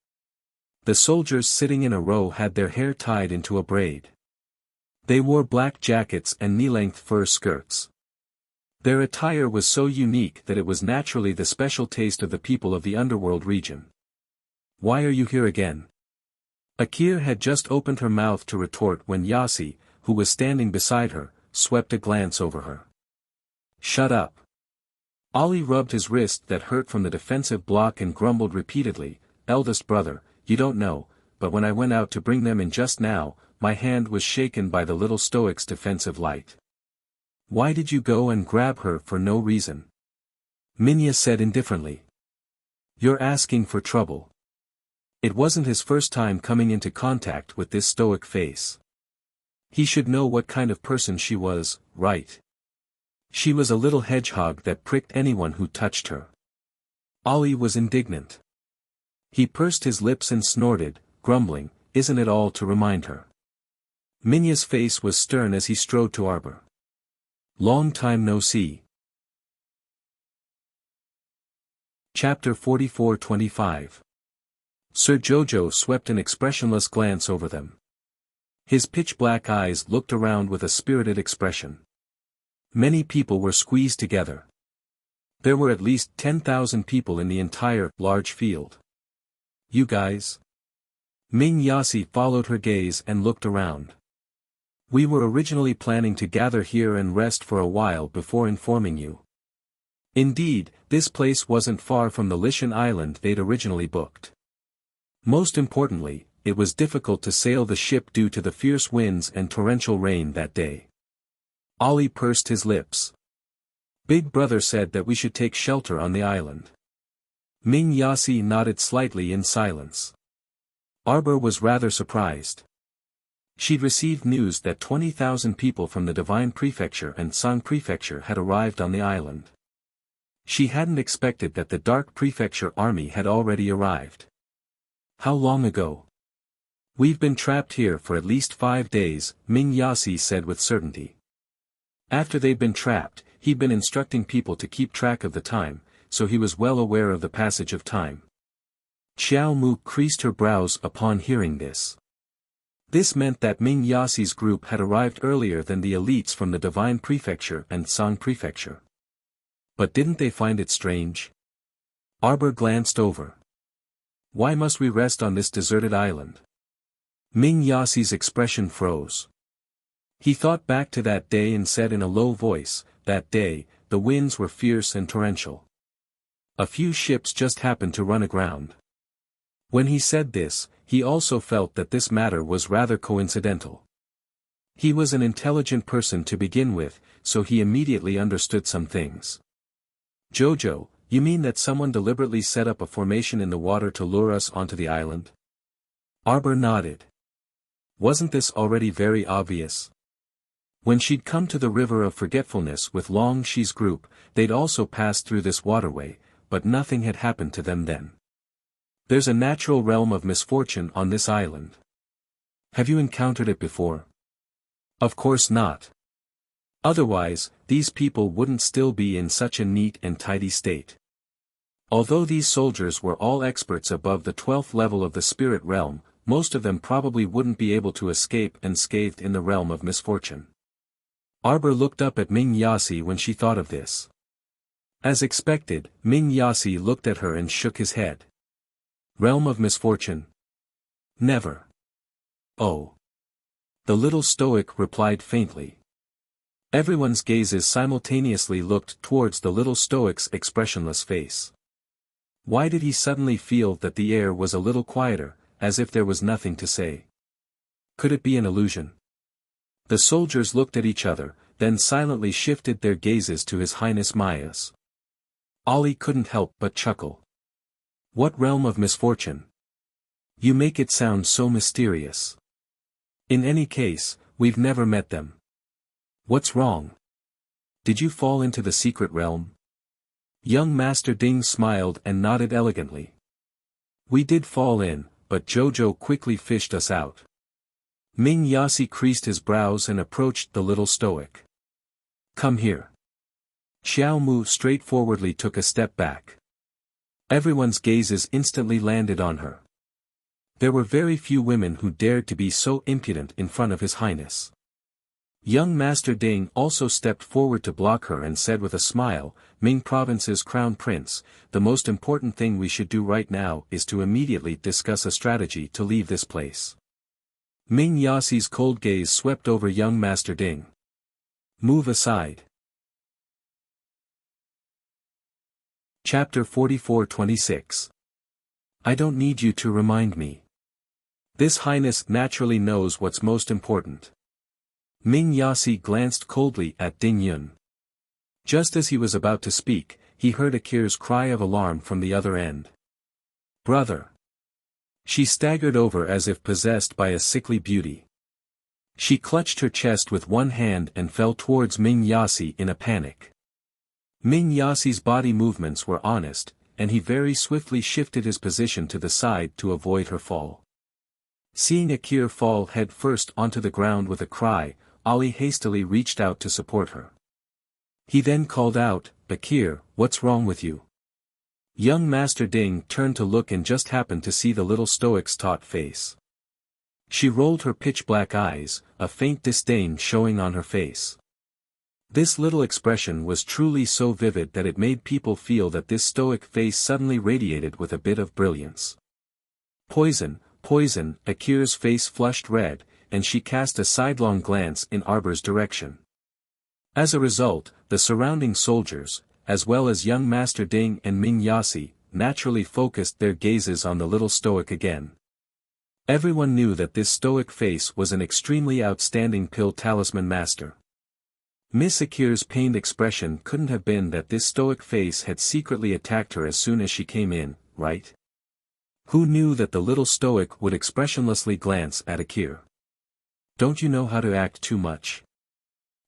The soldiers sitting in a row had their hair tied into a braid. They wore black jackets and knee-length fur skirts. Their attire was so unique that it was naturally the special taste of the people of the underworld region. "Why are you here again?" Akir had just opened her mouth to retort when Yasi, who was standing beside her, swept a glance over her. "Shut up." Ali rubbed his wrist that hurt from the defensive block and grumbled repeatedly, "Eldest brother, you don't know, but when I went out to bring them in just now, my hand was shaken by the little stoic's defensive light." "Why did you go and grab her for no reason?" Minya said indifferently. "You're asking for trouble." It wasn't his first time coming into contact with this stoic face. He should know what kind of person she was, right? She was a little hedgehog that pricked anyone who touched her. Ali was indignant. He pursed his lips and snorted, grumbling, "Isn't it all to remind her?" Minya's face was stern as he strode to Arbor. "Long time no see." Chapter 44-25. Sir Jojo swept an expressionless glance over them. His pitch-black eyes looked around with a spirited expression. Many people were squeezed together. There were at least 10,000 people in the entire, large field. "You guys?" Ming Yasi followed her gaze and looked around. "We were originally planning to gather here and rest for a while before informing you. Indeed, this place wasn't far from the Lishan Island they'd originally booked. Most importantly, it was difficult to sail the ship due to the fierce winds and torrential rain that day." Ali pursed his lips. "Big Brother said that we should take shelter on the island." Ming Yasi nodded slightly in silence. Arbor was rather surprised. She'd received news that 20,000 people from the Divine Prefecture and Song Prefecture had arrived on the island. She hadn't expected that the Dark Prefecture army had already arrived. How long ago? We've been trapped here for at least 5 days, Ming Yasi said with certainty. After they'd been trapped, he'd been instructing people to keep track of the time, so he was well aware of the passage of time. Xiao Mu creased her brows upon hearing this. This meant that Ming Yasi's group had arrived earlier than the elites from the Divine Prefecture and Song Prefecture. But didn't they find it strange? Arbor glanced over. Why must we rest on this deserted island? Ming Yasi's expression froze. He thought back to that day and said in a low voice, that day, the winds were fierce and torrential. A few ships just happened to run aground. When he said this, he also felt that this matter was rather coincidental. He was an intelligent person to begin with, so he immediately understood some things. Jojo, you mean that someone deliberately set up a formation in the water to lure us onto the island? Arbor nodded. Wasn't this already very obvious? When she'd come to the River of Forgetfulness with Long Shi's group, they'd also passed through this waterway, but nothing had happened to them then. There's a natural realm of misfortune on this island. Have you encountered it before? Of course not. Otherwise, these people wouldn't still be in such a neat and tidy state. Although these soldiers were all experts above the 12th level of the spirit realm, most of them probably wouldn't be able to escape unscathed in the realm of misfortune. Arbor looked up at Ming Yasi when she thought of this. As expected, Ming Yasi looked at her and shook his head. Realm of misfortune? Never. Oh. The little stoic replied faintly. Everyone's gazes simultaneously looked towards the little stoic's expressionless face. Why did he suddenly feel that the air was a little quieter, as if there was nothing to say? Could it be an illusion? The soldiers looked at each other, then silently shifted their gazes to His Highness Maya's. Ollie couldn't help but chuckle. What realm of misfortune? You make it sound so mysterious. In any case, we've never met them. What's wrong? Did you fall into the secret realm? Young Master Ding smiled and nodded elegantly. We did fall in, but Jojo quickly fished us out. Ming Yasi creased his brows and approached the little stoic. Come here. Xiao Mu straightforwardly took a step back. Everyone's gazes instantly landed on her. There were very few women who dared to be so impudent in front of His Highness. Young Master Ding also stepped forward to block her and said with a smile, Ming Province's Crown Prince, the most important thing we should do right now is to immediately discuss a strategy to leave this place. Ming Yasi's cold gaze swept over young Master Ding. Move aside. Chapter 44-26. I don't need you to remind me. This Highness naturally knows what's most important. Ming Yasi glanced coldly at Ding Yun. Just as he was about to speak, he heard Akir's cry of alarm from the other end. Brother! She staggered over as if possessed by a sickly beauty. She clutched her chest with one hand and fell towards Ming Yasi in a panic. Ming Yasi's body movements were honest, and he very swiftly shifted his position to the side to avoid her fall. Seeing Akir fall head first onto the ground with a cry, Ali hastily reached out to support her. He then called out, Akir, what's wrong with you? Young Master Ding turned to look and just happened to see the little stoic's taut face. She rolled her pitch-black eyes, a faint disdain showing on her face. This little expression was truly so vivid that it made people feel that this stoic face suddenly radiated with a bit of brilliance. Poison, poison, Akir's face flushed red, and she cast a sidelong glance in Arbor's direction. As a result, the surrounding soldiers, as well as young Master Ding and Ming Yasi, naturally focused their gazes on the little stoic again. Everyone knew that this stoic face was an extremely outstanding pill talisman master. Miss Akir's pained expression couldn't have been that this stoic face had secretly attacked her as soon as she came in, right? Who knew that the little stoic would expressionlessly glance at Akir? Don't you know how to act too much?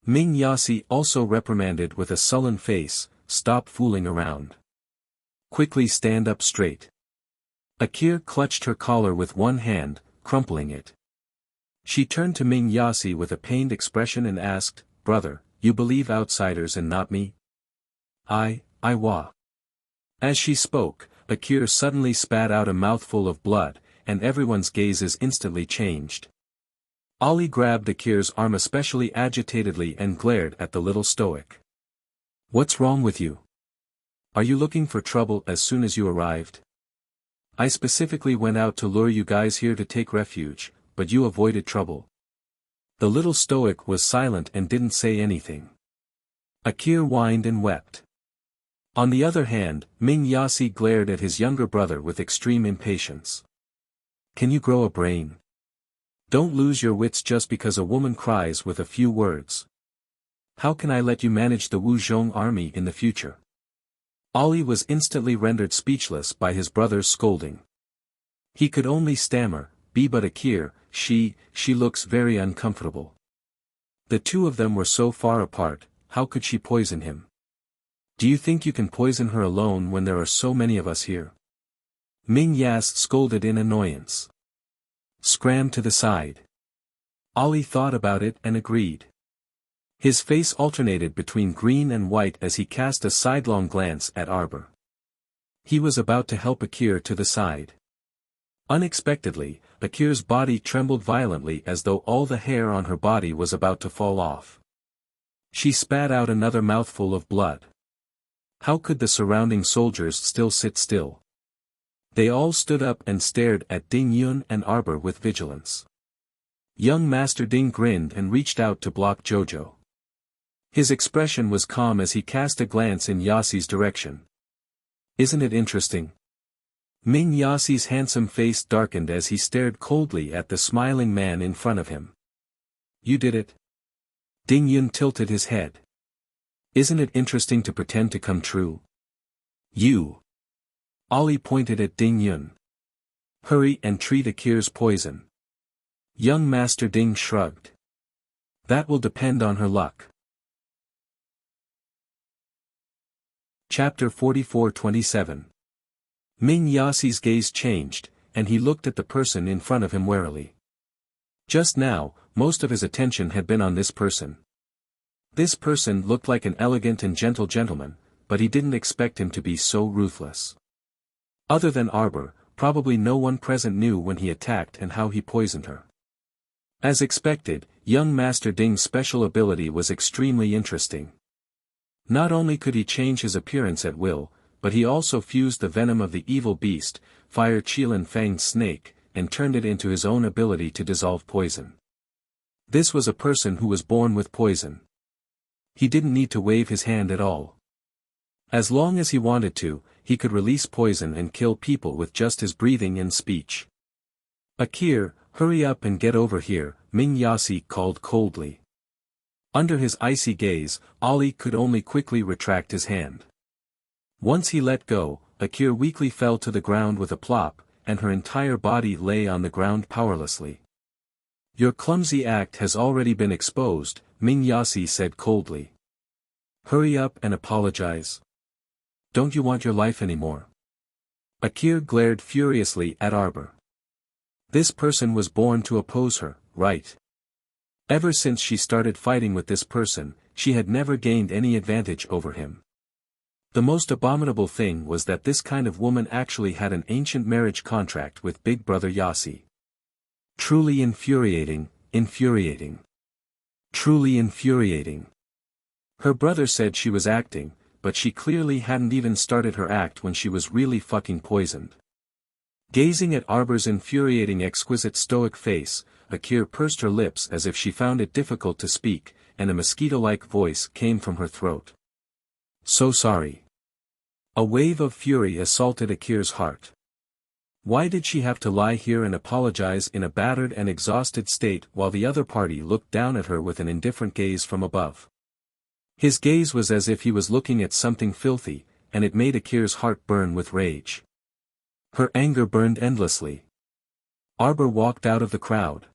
Ming Yasi also reprimanded with a sullen face, stop fooling around. Quickly stand up straight. Akir clutched her collar with one hand, crumpling it. She turned to Ming Yasi with a pained expression and asked, "Brother, you believe outsiders and not me?" I wa. As she spoke, Akir suddenly spat out a mouthful of blood, and everyone's gazes instantly changed. Ali grabbed Akir's arm especially agitatedly and glared at the little stoic. "What's wrong with you? Are you looking for trouble as soon as you arrived? I specifically went out to lure you guys here to take refuge, but you avoided trouble." The little stoic was silent and didn't say anything. Akir whined and wept. On the other hand, Ming Yasi glared at his younger brother with extreme impatience. "Can you grow a brain? Don't lose your wits just because a woman cries with a few words. How can I let you manage the Wu Zhong army in the future?" Ali was instantly rendered speechless by his brother's scolding. He could only stammer, "But Akir, she looks very uncomfortable. The two of them were so far apart, how could she poison him? Do you think you can poison her alone when there are so many of us here?" Ming Yas scolded in annoyance. "Scram to the side." Ali thought about it and agreed. His face alternated between green and white as he cast a sidelong glance at Arbor. He was about to help Akir to the side. Unexpectedly, Akir's body trembled violently as though all the hair on her body was about to fall off. She spat out another mouthful of blood. How could the surrounding soldiers still sit still? They all stood up and stared at Ding Yun and Arbor with vigilance. Young Master Ding grinned and reached out to block Jojo. His expression was calm as he cast a glance in Yassi's direction. "Isn't it interesting?" Ming Yassi's handsome face darkened as he stared coldly at the smiling man in front of him. "You did it?" Ding Yun tilted his head. "Isn't it interesting to pretend to come true?" "You." Ali pointed at Ding Yun. "Hurry and treat Akir's poison." Young Master Ding shrugged. "That will depend on her luck." Chapter 44-27. Ming Yassi's gaze changed, and he looked at the person in front of him warily. Just now, most of his attention had been on this person. This person looked like an elegant and gentle gentleman, but he didn't expect him to be so ruthless. Other than Arbor, probably no one present knew when he attacked and how he poisoned her. As expected, young Master Ding's special ability was extremely interesting. Not only could he change his appearance at will, but he also fused the venom of the evil beast, Fire Qilan Fang's snake, and turned it into his own ability to dissolve poison. This was a person who was born with poison. He didn't need to wave his hand at all. As long as he wanted to, he could release poison and kill people with just his breathing and speech. "Akir, hurry up and get over here," Ming Yassi called coldly. Under his icy gaze, Ali could only quickly retract his hand. Once he let go, Akir weakly fell to the ground with a plop, and her entire body lay on the ground powerlessly. "Your clumsy act has already been exposed," Ming Yassi said coldly. "Hurry up and apologize. Don't you want your life anymore?" Akir glared furiously at Arbor. This person was born to oppose her, right? Ever since she started fighting with this person, she had never gained any advantage over him. The most abominable thing was that this kind of woman actually had an ancient marriage contract with Big Brother Yassi. Truly infuriating, infuriating. Truly infuriating. Her brother said she was acting, but she clearly hadn't even started her act when she was really fucking poisoned. Gazing at Arbor's infuriating exquisite stoic face, Akir pursed her lips as if she found it difficult to speak, and a mosquito-like voice came from her throat. "So sorry." A wave of fury assaulted Akir's heart. Why did she have to lie here and apologize in a battered and exhausted state while the other party looked down at her with an indifferent gaze from above? His gaze was as if he was looking at something filthy, and it made Akir's heart burn with rage. Her anger burned endlessly. Arbor walked out of the crowd.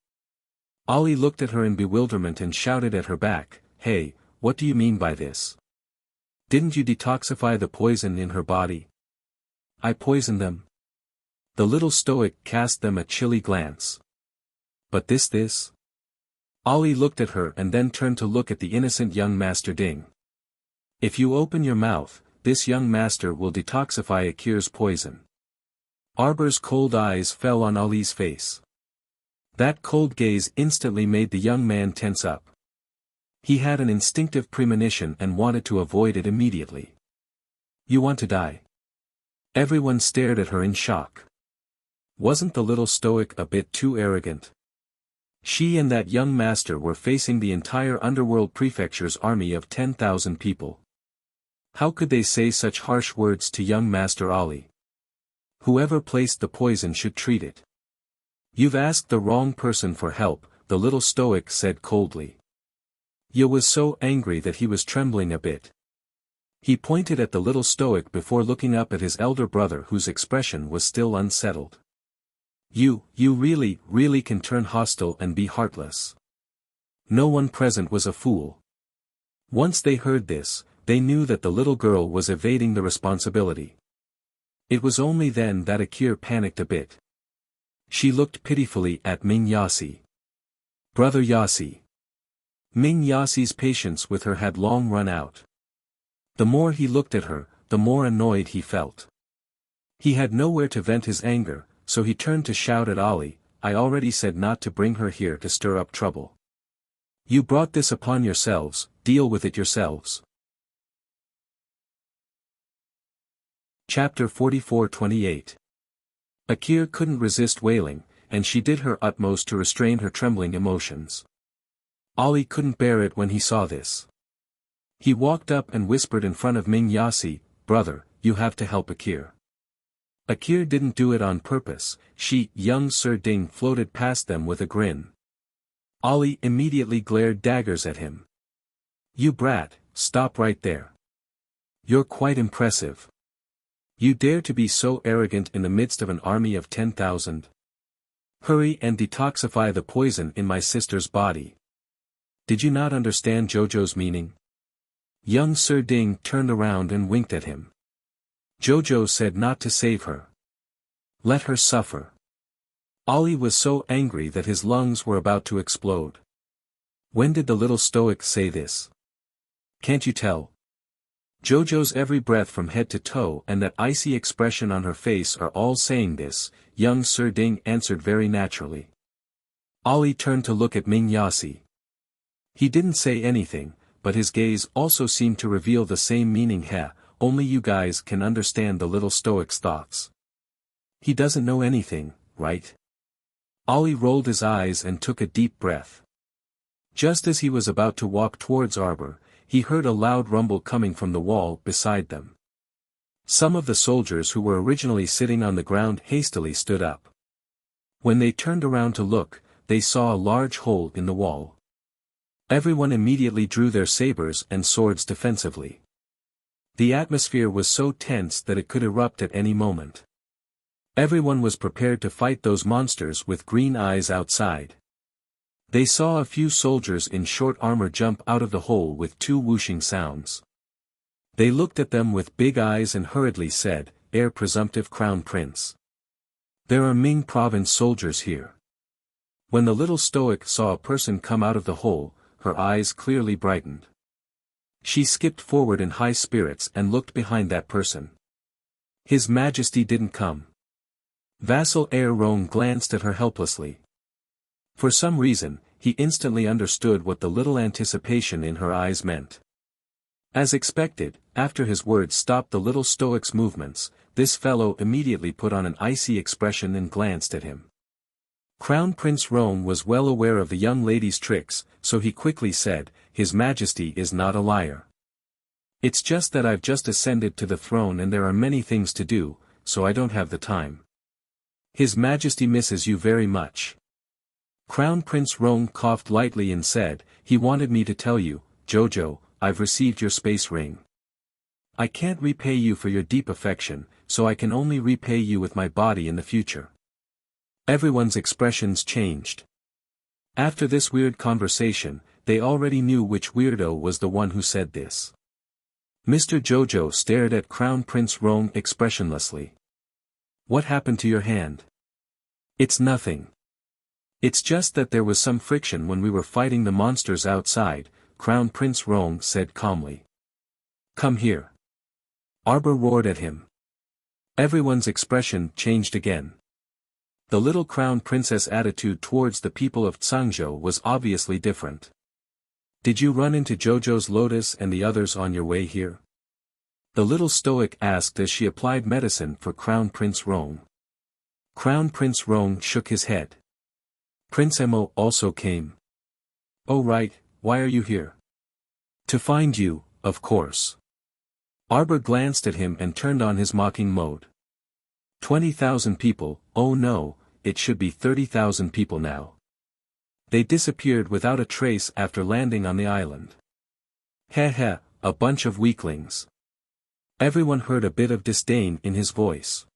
Ali looked at her in bewilderment and shouted at her back, "Hey, what do you mean by this? Didn't you detoxify the poison in her body? I poisoned them. The little stoic cast them a chilly glance. But this? Ollie looked at her and then turned to look at the innocent young Master Ding. If you open your mouth, this young master will detoxify Akir's poison. Arbor's cold eyes fell on Ollie's face. That cold gaze instantly made the young man tense up. He had an instinctive premonition and wanted to avoid it immediately. You want to die? Everyone stared at her in shock. Wasn't the little stoic a bit too arrogant? She and that young master were facing the entire underworld prefecture's army of 10,000 people. How could they say such harsh words to young Master Ollie? Whoever placed the poison should treat it. You've asked the wrong person for help, the little stoic said coldly. Yo was so angry that he was trembling a bit. He pointed at the little stoic before looking up at his elder brother whose expression was still unsettled. You really can turn hostile and be heartless. No one present was a fool. Once they heard this, they knew that the little girl was evading the responsibility. It was only then that Akir panicked a bit. She looked pitifully at Ming Yasi. Brother Yasi. Ming Yasi's patience with her had long run out. The more he looked at her, the more annoyed he felt. He had nowhere to vent his anger, so he turned to shout at Ollie, I already said not to bring her here to stir up trouble. You brought this upon yourselves, deal with it yourselves. Chapter 44-28. Akir couldn't resist wailing, and she did her utmost to restrain her trembling emotions. Ollie couldn't bear it when he saw this. He walked up and whispered in front of Ming Yasi, Brother, you have to help Akir. Akir didn't do it on purpose, young Sir Ding floated past them with a grin. Ollie immediately glared daggers at him. You brat, stop right there. You're quite impressive. You dare to be so arrogant in the midst of an army of 10,000? Hurry and detoxify the poison in my sister's body. Did you not understand Jojo's meaning? Young Sir Ding turned around and winked at him. Jojo said not to save her. Let her suffer. Ollie was so angry that his lungs were about to explode. When did the little stoic say this? Can't you tell? Jojo's every breath from head to toe and that icy expression on her face are all saying this, young Sir Ding answered very naturally. Ollie turned to look at Ming Yasi. He didn't say anything, but his gaze also seemed to reveal the same meaning. Only you guys can understand the little stoic's thoughts. He doesn't know anything, right? Ollie rolled his eyes and took a deep breath. Just as he was about to walk towards Arbor, he heard a loud rumble coming from the wall beside them. Some of the soldiers who were originally sitting on the ground hastily stood up. When they turned around to look, they saw a large hole in the wall. Everyone immediately drew their sabers and swords defensively. The atmosphere was so tense that it could erupt at any moment. Everyone was prepared to fight those monsters with green eyes outside. They saw a few soldiers in short armor jump out of the hole with two whooshing sounds. They looked at them with big eyes and hurriedly said, Heir presumptive Crown Prince. There are Ming Province soldiers here. When the little stoic saw a person come out of the hole, her eyes clearly brightened. She skipped forward in high spirits and looked behind that person. His Majesty didn't come. Vassal Heir Rong glanced at her helplessly. For some reason, he instantly understood what the little anticipation in her eyes meant. As expected, after his words stopped the little stoic's movements, this fellow immediately put on an icy expression and glanced at him. Crown Prince Rong was well aware of the young lady's tricks, so he quickly said, His Majesty is not a liar. It's just that I've just ascended to the throne and there are many things to do, so I don't have the time. His Majesty misses you very much. Crown Prince Rong coughed lightly and said, He wanted me to tell you, Jojo, I've received your space ring. I can't repay you for your deep affection, so I can only repay you with my body in the future. Everyone's expressions changed. After this weird conversation, they already knew which weirdo was the one who said this. Mr. Jojo stared at Crown Prince Rong expressionlessly. What happened to your hand? It's nothing. It's just that there was some friction when we were fighting the monsters outside, Crown Prince Rong said calmly. Come here. Arbor roared at him. Everyone's expression changed again. The little Crown Princess' attitude towards the people of Tsangzhou was obviously different. Did you run into Jojo's Lotus and the others on your way here? The little stoic asked as she applied medicine for Crown Prince Rong. Crown Prince Rong shook his head. Prince Emo also came. Oh right, why are you here? To find you, of course. Arbor glanced at him and turned on his mocking mode. 20,000 people, oh no, it should be 30,000 people now. They disappeared without a trace after landing on the island. Heh heh, a bunch of weaklings. Everyone heard a bit of disdain in his voice.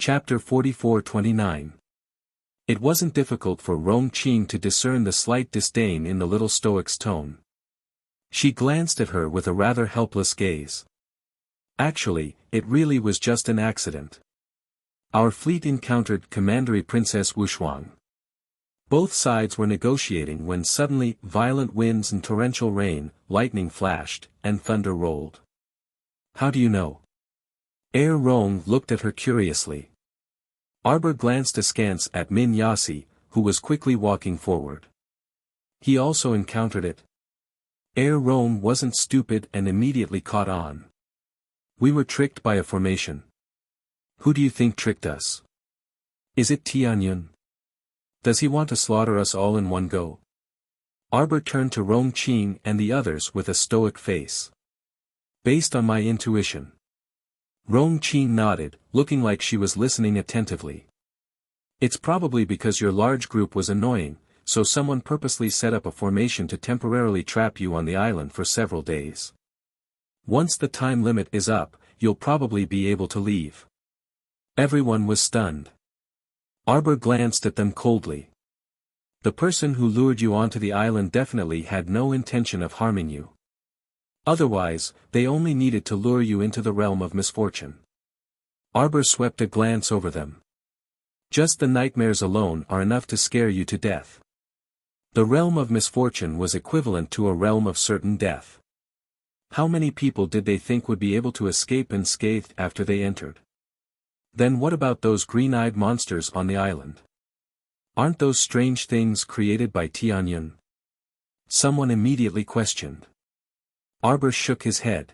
Chapter 44-29. It wasn't difficult for Rong Qing to discern the slight disdain in the little stoic's tone. She glanced at her with a rather helpless gaze. Actually, it really was just an accident. Our fleet encountered Commandery Princess Wushuang. Both sides were negotiating when suddenly violent winds and torrential rain, lightning flashed, and thunder rolled. How do you know? Air Rong looked at her curiously. Arbor glanced askance at Min Yasi, who was quickly walking forward. He also encountered it. Air Rong wasn't stupid and immediately caught on. We were tricked by a formation. Who do you think tricked us? Is it Tianyun? Does he want to slaughter us all in one go? Arbor turned to Rong Qing and the others with a stoic face. Based on my intuition. Rong Qing nodded, looking like she was listening attentively. It's probably because your large group was annoying, so someone purposely set up a formation to temporarily trap you on the island for several days. Once the time limit is up, you'll probably be able to leave. Everyone was stunned. Arbor glanced at them coldly. The person who lured you onto the island definitely had no intention of harming you. Otherwise, they only needed to lure you into the realm of misfortune. Arbor swept a glance over them. Just the nightmares alone are enough to scare you to death. The realm of misfortune was equivalent to a realm of certain death. How many people did they think would be able to escape unscathed after they entered? Then what about those green-eyed monsters on the island? Aren't those strange things created by Tianyun? Someone immediately questioned. Arbor shook his head.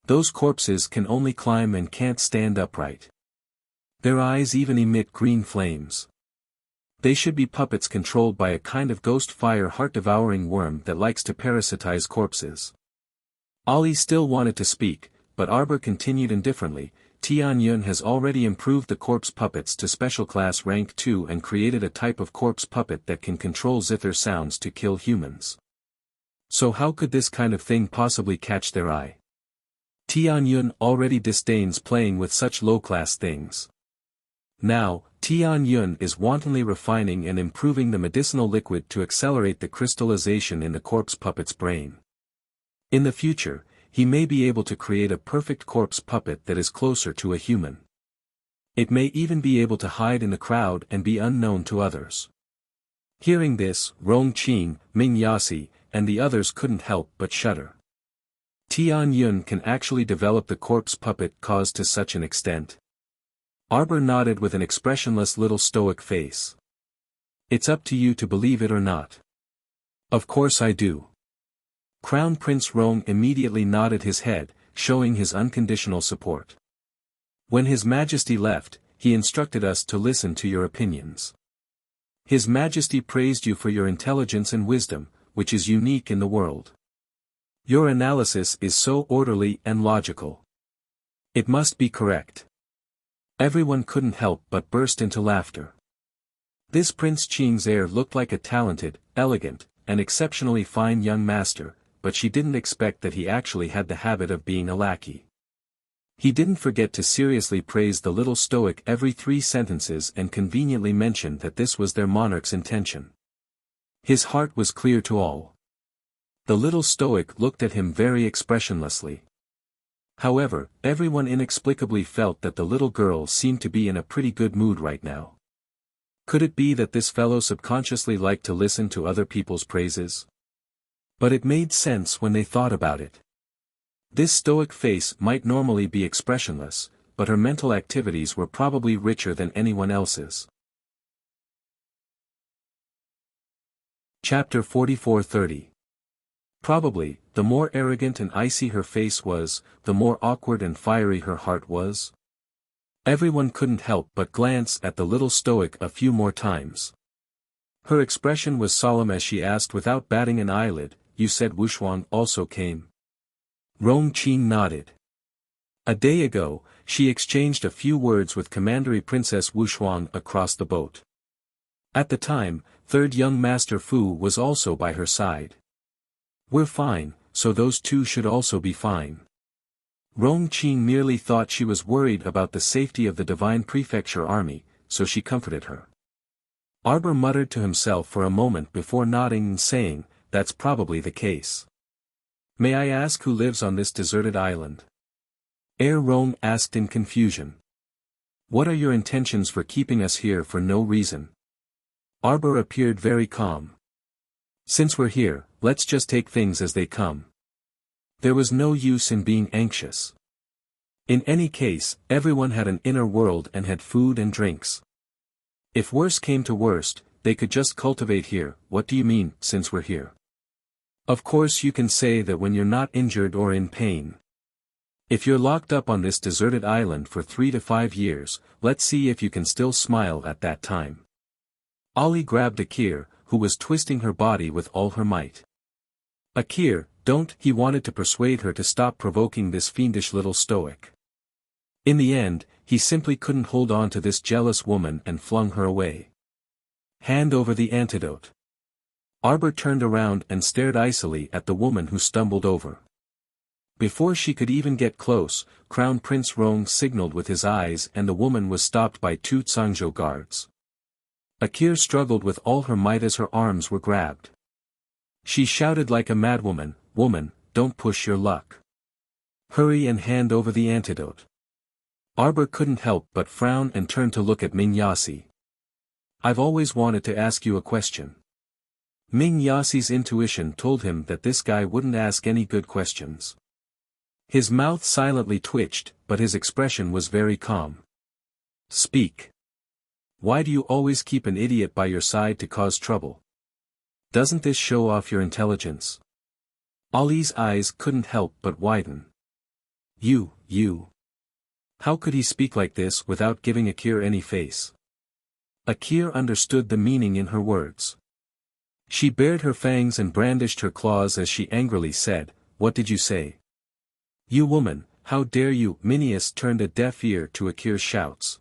Those corpses can only climb and can't stand upright. Their eyes even emit green flames. They should be puppets controlled by a kind of ghost fire heart-devouring worm that likes to parasitize corpses. Ali still wanted to speak, but Arbor continued indifferently. Tianyun has already improved the corpse puppets to special class rank 2 and created a type of corpse puppet that can control zither sounds to kill humans. So how could this kind of thing possibly catch their eye? Tianyun already disdains playing with such low-class things. Now, Tianyun is wantonly refining and improving the medicinal liquid to accelerate the crystallization in the corpse puppet's brain. In the future, he may be able to create a perfect corpse puppet that is closer to a human. It may even be able to hide in the crowd and be unknown to others. Hearing this, Rong Qing, Ming Yasi, and the others couldn't help but shudder. Tianyun can actually develop the corpse puppet caused to such an extent. Arbor nodded with an expressionless little stoic face. It's up to you to believe it or not. Of course I do. Crown Prince Rong immediately nodded his head, showing his unconditional support. When His Majesty left, he instructed us to listen to your opinions. His Majesty praised you for your intelligence and wisdom, which is unique in the world. Your analysis is so orderly and logical. It must be correct. Everyone couldn't help but burst into laughter. This Prince Qing's heir looked like a talented, elegant, and exceptionally fine young master, but she didn't expect that he actually had the habit of being a lackey. He didn't forget to seriously praise the little stoic every 3 sentences and conveniently mentioned that this was their monarch's intention. His heart was clear to all. The little stoic looked at him very expressionlessly. However, everyone inexplicably felt that the little girl seemed to be in a pretty good mood right now. Could it be that this fellow subconsciously liked to listen to other people's praises? But it made sense when they thought about it. This stoic face might normally be expressionless, but her mental activities were probably richer than anyone else's. Chapter 44:30. Probably, the more arrogant and icy her face was, the more awkward and fiery her heart was. Everyone couldn't help but glance at the little stoic a few more times. Her expression was solemn as she asked without batting an eyelid, "You said Wuxia also came?" Rong Qin nodded. A day ago, she exchanged a few words with Commandery Princess Wuxia across the boat. At the time, third young Master Fu was also by her side. "We're fine, so those two should also be fine." Rong Qin merely thought she was worried about the safety of the Divine Prefecture army, so she comforted her. Arbor muttered to himself for a moment before nodding and saying, "That's probably the case." "May I ask who lives on this deserted island?" Rong asked in confusion. "What are your intentions for keeping us here for no reason?" Arbor appeared very calm. "Since we're here, let's just take things as they come." There was no use in being anxious. In any case, everyone had an inner world and had food and drinks. If worse came to worst, they could just cultivate here. "What do you mean, since we're here?" "Of course you can say that when you're not injured or in pain. If you're locked up on this deserted island for 3 to 5 years, let's see if you can still smile at that time." Ali grabbed Akir, who was twisting her body with all her might. "Akir, don't," he wanted to persuade her to stop provoking this fiendish little stoic. In the end, he simply couldn't hold on to this jealous woman and flung her away. "Hand over the antidote." Arbor turned around and stared icily at the woman who stumbled over. Before she could even get close, Crown Prince Rong signaled with his eyes and the woman was stopped by 2 Zhangzhou guards. Akir struggled with all her might as her arms were grabbed. She shouted like a madwoman, "Woman, don't push your luck. Hurry and hand over the antidote." Arbor couldn't help but frown and turn to look at Ming Yasi. "I've always wanted to ask you a question." Ming Yasi's intuition told him that this guy wouldn't ask any good questions. His mouth silently twitched, but his expression was very calm. "Speak. Why do you always keep an idiot by your side to cause trouble? Doesn't this show off your intelligence?" Ali's eyes couldn't help but widen. You. How could he speak like this without giving Akir any face? Akir understood the meaning in her words. She bared her fangs and brandished her claws as she angrily said, "What did you say? You woman, how dare you?" Minius turned a deaf ear to Akir's shouts.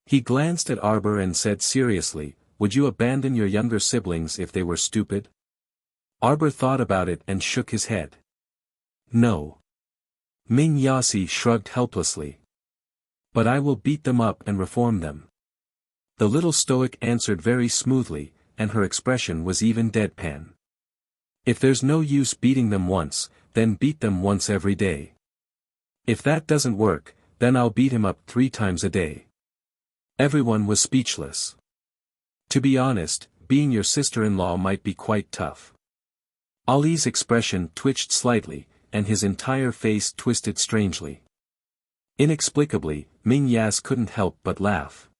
He glanced at Arbor and said seriously, "Would you abandon your younger siblings if they were stupid?" Arbor thought about it and shook his head. "No." Ming Yasi shrugged helplessly. "But I will beat them up and reform them." The little stoic answered very smoothly, and her expression was even deadpan. "If there's no use beating them once, then beat them once every day. If that doesn't work, then I'll beat him up 3 times a day." Everyone was speechless. To be honest, being your sister-in-law might be quite tough. Ali's expression twitched slightly, and his entire face twisted strangely. Inexplicably, Ming Yas couldn't help but laugh.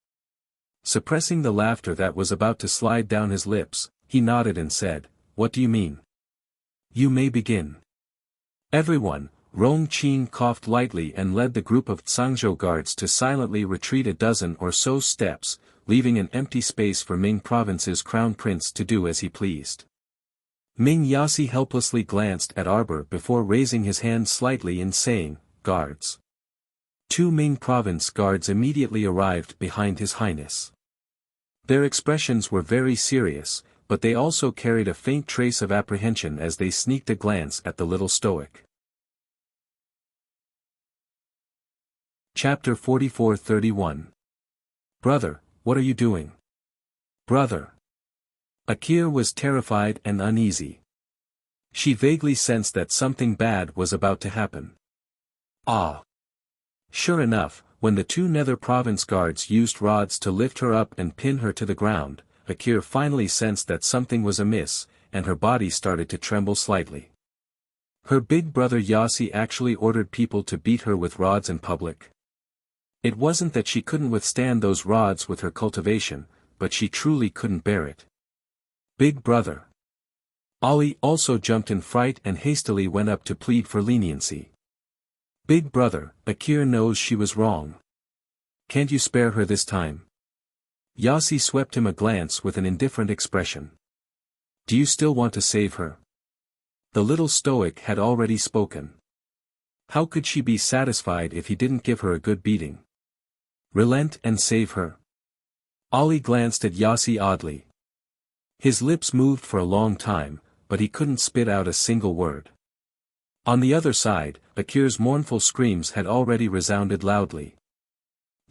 Suppressing the laughter that was about to slide down his lips, he nodded and said, "What do you mean?" "You may begin." Everyone, Rong Qin coughed lightly and led the group of Zhangzhou guards to silently retreat a dozen or so steps, leaving an empty space for Ming Province's crown prince to do as he pleased. Ming Yasi helplessly glanced at Arbor before raising his hand slightly and saying, "Guards." 2 Ming Province guards immediately arrived behind His Highness. Their expressions were very serious, but they also carried a faint trace of apprehension as they sneaked a glance at the little stoic. Chapter 44:31. "Brother, what are you doing?" "Brother." Akir was terrified and uneasy. She vaguely sensed that something bad was about to happen. Ah! Sure enough, when the two Nether Province guards used rods to lift her up and pin her to the ground, Akir finally sensed that something was amiss, and her body started to tremble slightly. Her big brother Yassi actually ordered people to beat her with rods in public. It wasn't that she couldn't withstand those rods with her cultivation, but she truly couldn't bear it. Big brother. Ali also jumped in fright and hastily went up to plead for leniency. Big brother, Akir knows she was wrong. Can't you spare her this time? Yassi swept him a glance with an indifferent expression. Do you still want to save her? The little stoic had already spoken. How could she be satisfied if he didn't give her a good beating? Relent and save her. Ali glanced at Yassi oddly. His lips moved for a long time, but he couldn't spit out a single word. On the other side, Akir's mournful screams had already resounded loudly.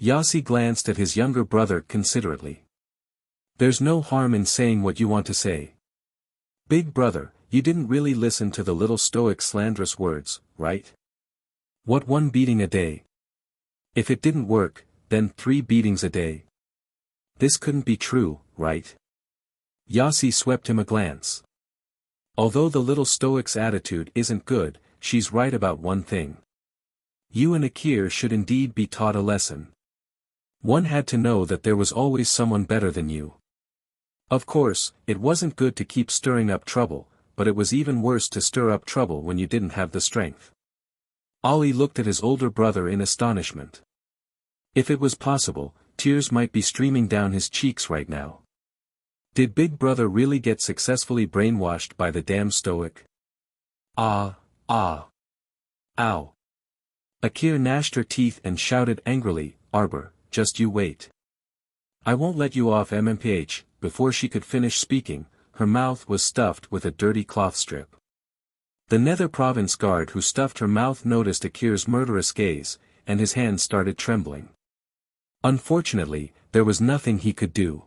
Yassi glanced at his younger brother considerately. There's no harm in saying what you want to say. Big brother, you didn't really listen to the little stoic's slanderous words, right? What, 1 beating a day? If it didn't work, then 3 beatings a day. This couldn't be true, right? Yassi swept him a glance. Although the little stoic's attitude isn't good, she's right about one thing. You and Akir should indeed be taught a lesson. One had to know that there was always someone better than you. Of course, it wasn't good to keep stirring up trouble, but it was even worse to stir up trouble when you didn't have the strength. Ali looked at his older brother in astonishment. If it was possible, tears might be streaming down his cheeks right now. Did Big Brother really get successfully brainwashed by the damn stoic? Ah! Ow! Akir gnashed her teeth and shouted angrily, Arbor, just you wait. I won't let you off MMPH. Before she could finish speaking, her mouth was stuffed with a dirty cloth strip. The Nether Province guard who stuffed her mouth noticed Akir's murderous gaze, and his hands started trembling. Unfortunately, there was nothing he could do.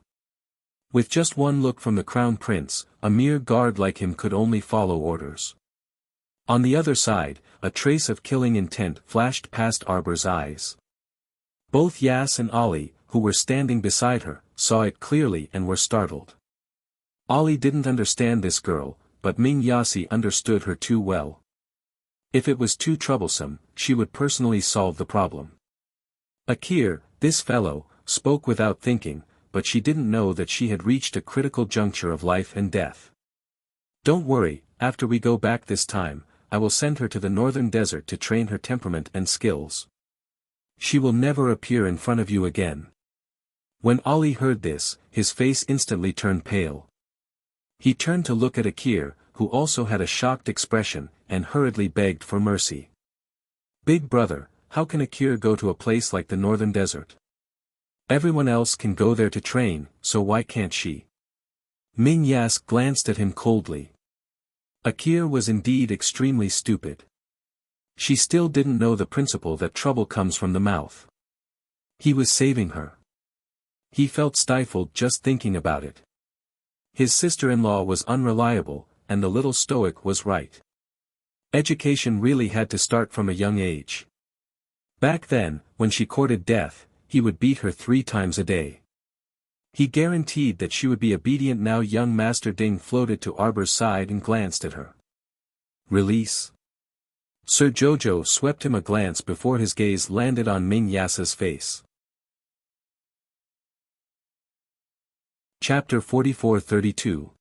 With just one look from the Crown Prince, a mere guard like him could only follow orders. On the other side, a trace of killing intent flashed past Arbor's eyes. Both Yas and Ali, who were standing beside her, saw it clearly and were startled. Ali didn't understand this girl, but Ming Yassi understood her too well. If it was too troublesome, she would personally solve the problem. Akir, this fellow, spoke without thinking, but she didn't know that she had reached a critical juncture of life and death. Don't worry, after we go back this time, I will send her to the northern desert to train her temperament and skills. She will never appear in front of you again. When Ali heard this, his face instantly turned pale. He turned to look at Akir, who also had a shocked expression, and hurriedly begged for mercy. Big brother, how can Akir go to a place like the northern desert? Everyone else can go there to train, so why can't she? Ming Yas glanced at him coldly. Akir was indeed extremely stupid. She still didn't know the principle that trouble comes from the mouth. He was saving her. He felt stifled just thinking about it. His sister-in-law was unreliable, and the little stoic was right. Education really had to start from a young age. Back then, when she courted death, he would beat her 3 times a day. He guaranteed that she would be obedient. Now young Master Ding floated to Arbor's side and glanced at her. Release. Sir Jojo swept him a glance before his gaze landed on Ming Yas's face. Chapter 44-32.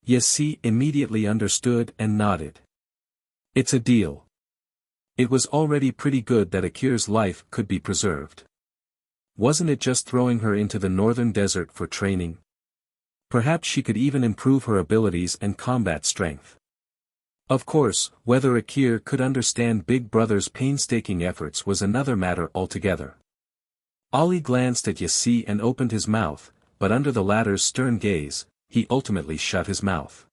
Yassi immediately understood and nodded. It's a deal. It was already pretty good that Akir's life could be preserved. Wasn't it just throwing her into the northern desert for training? Perhaps she could even improve her abilities and combat strength. Of course, whether Akir could understand Big Brother's painstaking efforts was another matter altogether. Ali glanced at Yassi and opened his mouth, but under the latter's stern gaze, he ultimately shut his mouth.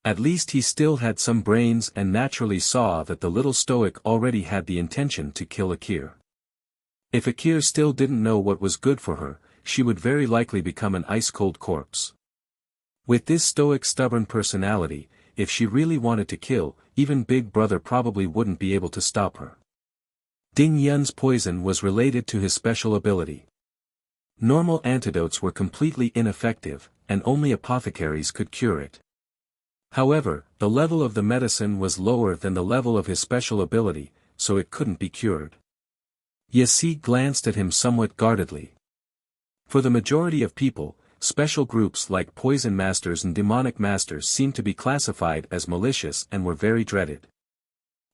At least he still had some brains and naturally saw that the little stoic already had the intention to kill Akir. If Akir still didn't know what was good for her, she would very likely become an ice-cold corpse. With this stoic stubborn personality, if she really wanted to kill, even Big Brother probably wouldn't be able to stop her. Ding Yun's poison was related to his special ability. Normal antidotes were completely ineffective, and only apothecaries could cure it. However, the level of the medicine was lower than the level of his special ability, so it couldn't be cured. Yasi glanced at him somewhat guardedly. For the majority of people, special groups like poison masters and demonic masters seemed to be classified as malicious and were very dreaded.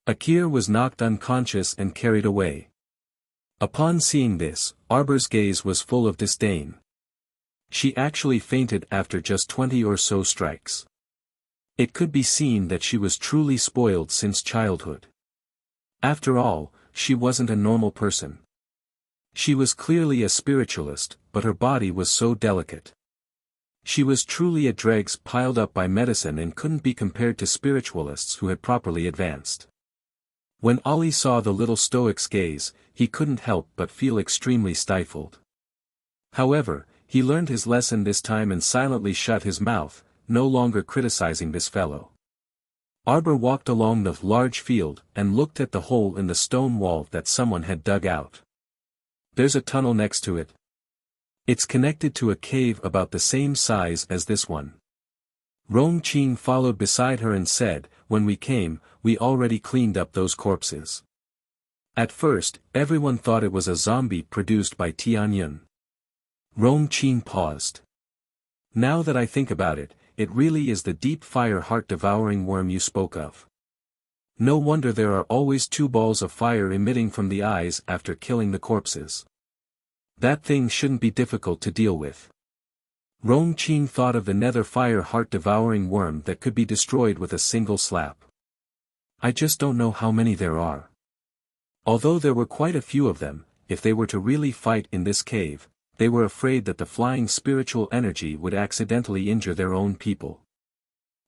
Akir was knocked unconscious and carried away. Upon seeing this, Arbor's gaze was full of disdain. She actually fainted after just 20 or so strikes. It could be seen that she was truly spoiled since childhood. After all, she wasn't a normal person. She was clearly a spiritualist, but her body was so delicate. She was truly a dregs piled up by medicine and couldn't be compared to spiritualists who had properly advanced. When Ali saw the little stoic's gaze, he couldn't help but feel extremely stifled. However, he learned his lesson this time and silently shut his mouth, no longer criticizing this fellow. Arbor walked along the large field and looked at the hole in the stone wall that someone had dug out. There's a tunnel next to it. It's connected to a cave about the same size as this one. Rong Qing followed beside her and said, "When we came, we already cleaned up those corpses." At first, everyone thought it was a zombie produced by Tianyun. Rong Qing paused. "Now that I think about it, it really is the deep fire heart-devouring worm you spoke of. No wonder there are always two balls of fire emitting from the eyes after killing the corpses. That thing shouldn't be difficult to deal with." Rong Qing thought of the nether fire heart-devouring worm that could be destroyed with a single slap. "I just don't know how many there are. Although there were quite a few of them, if they were to really fight in this cave, they were afraid that the flying spiritual energy would accidentally injure their own people.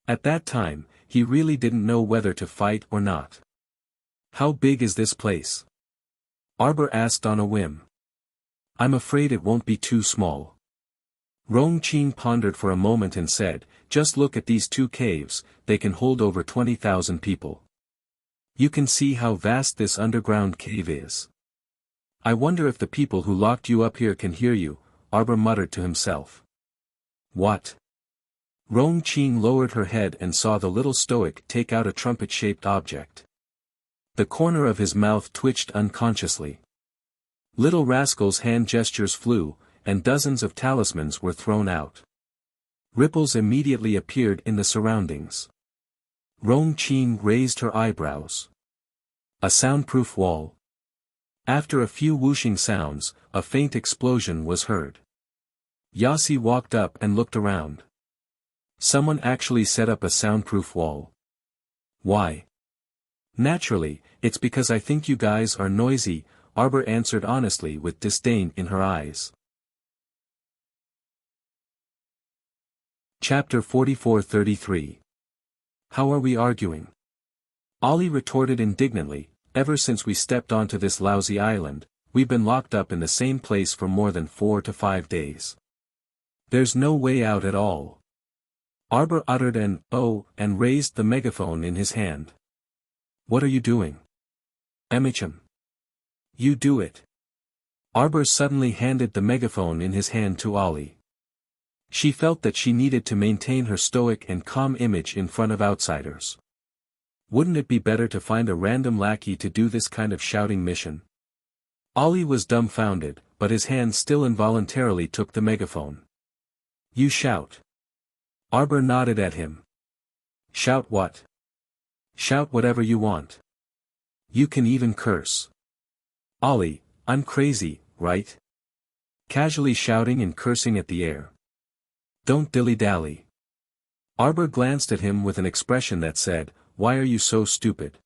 At that time, he really didn't know whether to fight or not." "How big is this place?" Arbor asked on a whim. "I'm afraid it won't be too small." Rong Qing pondered for a moment and said, "Just look at these two caves, they can hold over 20,000 people. You can see how vast this underground cave is. I wonder if the people who locked you up here can hear you," Arbor muttered to himself. "What?" Rong Qing lowered her head and saw the little stoic take out a trumpet-shaped object. The corner of his mouth twitched unconsciously. Little rascal's hand gestures flew, and dozens of talismans were thrown out. Ripples immediately appeared in the surroundings. Rong Qing raised her eyebrows. "A soundproof wall?" After a few whooshing sounds, a faint explosion was heard. Yasi walked up and looked around. Someone actually set up a soundproof wall. "Why?" "Naturally, it's because I think you guys are noisy," Arbor answered honestly with disdain in her eyes. Chapter 44-33. How are we arguing? Ali retorted indignantly, "Ever since we stepped onto this lousy island, we've been locked up in the same place for more than 4 to 5 days. There's no way out at all." Arbor uttered an "oh" and raised the megaphone in his hand. "What are you doing?" "Emicham. You do it." Arbor suddenly handed the megaphone in his hand to Ali. She felt that she needed to maintain her stoic and calm image in front of outsiders. Wouldn't it be better to find a random lackey to do this kind of shouting mission? Ali was dumbfounded, but his hand still involuntarily took the megaphone. "You shout." Arbor nodded at him. "Shout what?" "Shout whatever you want. You can even curse." "Ali, I'm crazy, right? Casually shouting and cursing at the air. Don't dilly-dally." Arbor glanced at him with an expression that said, "Why are you so stupid?"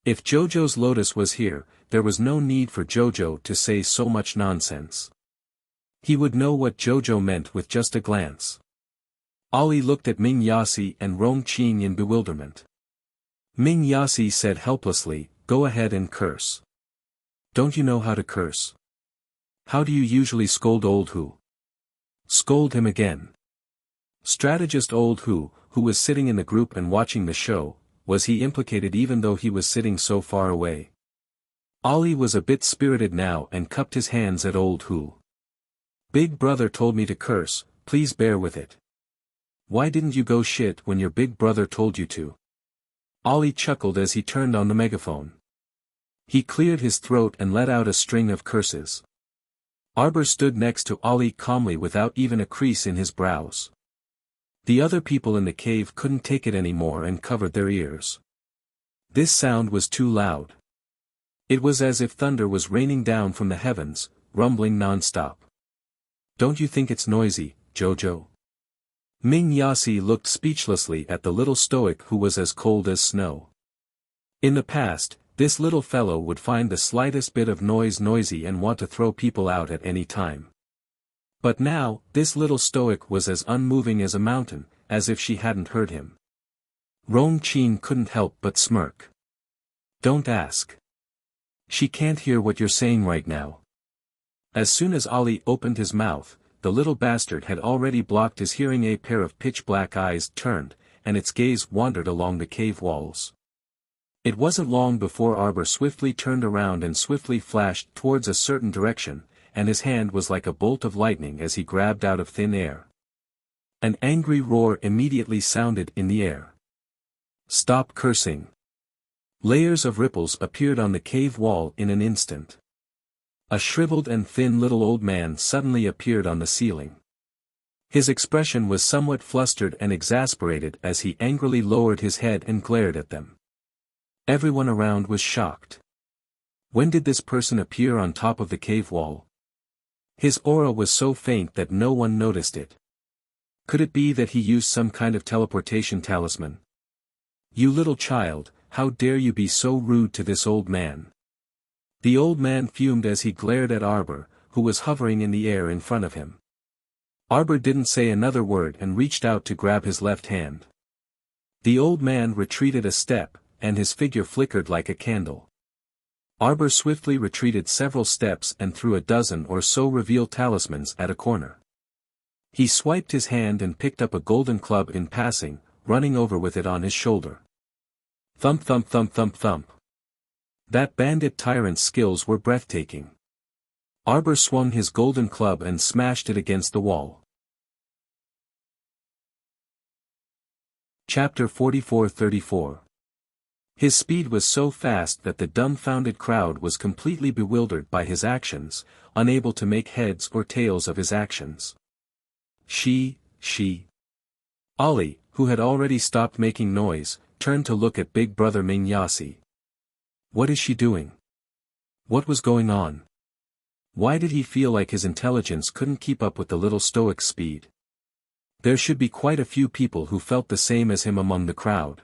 If Jojo's Lotus was here, there was no need for Jojo to say so much nonsense. He would know what Jojo meant with just a glance. Ali looked at Ming Yasi and Rong Qing in bewilderment. Ming Yasi said helplessly, "Go ahead and curse." "Don't you know how to curse? How do you usually scold old Hu?" "Scold him again." Strategist old who was sitting in the group and watching the show, was he implicated even though he was sitting so far away? Ollie was a bit spirited now and cupped his hands at old who. Big brother told me to curse, please bear with it. Why didn't you go shit when your big brother told you to? Ollie chuckled as he turned on the megaphone. He cleared his throat and let out a string of curses. Arbor stood next to Ollie calmly without even a crease in his brows. The other people in the cave couldn't take it anymore and covered their ears. This sound was too loud. It was as if thunder was raining down from the heavens, rumbling non-stop. Don't you think it's noisy, Jojo? Ming Yasi looked speechlessly at the little stoic who was as cold as snow. In the past, this little fellow would find the slightest bit of noise noisy and want to throw people out at any time. But now, this little stoic was as unmoving as a mountain, as if she hadn't heard him. Rong Qin couldn't help but smirk. Don't ask. She can't hear what you're saying right now. As soon as Ollie opened his mouth, the little bastard had already blocked his hearing. A pair of pitch-black eyes turned, and its gaze wandered along the cave walls. It wasn't long before Arbor swiftly turned around and swiftly flashed towards a certain direction, and his hand was like a bolt of lightning as he grabbed out of thin air. An angry roar immediately sounded in the air. Stop cursing. Layers of ripples appeared on the cave wall in an instant. A shriveled and thin little old man suddenly appeared on the ceiling. His expression was somewhat flustered and exasperated as he angrily lowered his head and glared at them. Everyone around was shocked. When did this person appear on top of the cave wall? His aura was so faint that no one noticed it. Could it be that he used some kind of teleportation talisman? You little child, how dare you be so rude to this old man? The old man fumed as he glared at Arbor, who was hovering in the air in front of him. Arbor didn't say another word and reached out to grab his left hand. The old man retreated a step, and his figure flickered like a candle. Arbor swiftly retreated several steps and threw a dozen or so reveal talismans at a corner. He swiped his hand and picked up a golden club in passing, running over with it on his shoulder. Thump thump thump thump thump. That bandit tyrant's skills were breathtaking. Arbor swung his golden club and smashed it against the wall. Chapter 44-34. His speed was so fast that the dumbfounded crowd was completely bewildered by his actions, unable to make heads or tails of his actions. She. Ollie, who had already stopped making noise, turned to look at big brother Ming Yasi. What is she doing? What was going on? Why did he feel like his intelligence couldn't keep up with the little stoic's speed? There should be quite a few people who felt the same as him among the crowd.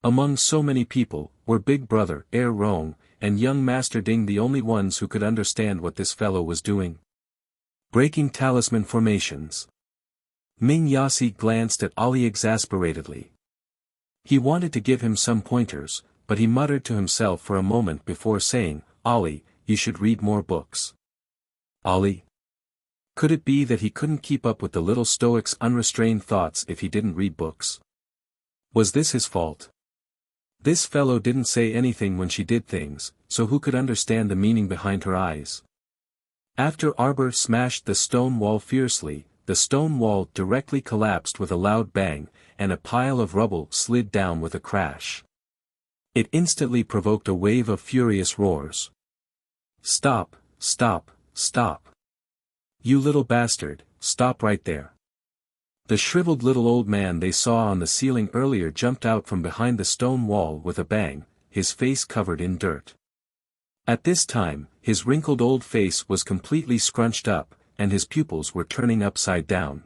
Among so many people, were Big Brother, Rong, and young Master Ding the only ones who could understand what this fellow was doing? Breaking talisman formations. Ming Yasi glanced at Ollie exasperatedly. He wanted to give him some pointers, but he muttered to himself for a moment before saying, Ollie, you should read more books. Ollie? Could it be that he couldn't keep up with the little stoic's unrestrained thoughts if he didn't read books? Was this his fault? This fellow didn't say anything when she did things, so who could understand the meaning behind her eyes? After Arbor smashed the stone wall fiercely, the stone wall directly collapsed with a loud bang, and a pile of rubble slid down with a crash. It instantly provoked a wave of furious roars. Stop, stop, stop. You little bastard, stop right there. The shriveled little old man they saw on the ceiling earlier jumped out from behind the stone wall with a bang, his face covered in dirt. At this time, his wrinkled old face was completely scrunched up, and his pupils were turning upside down.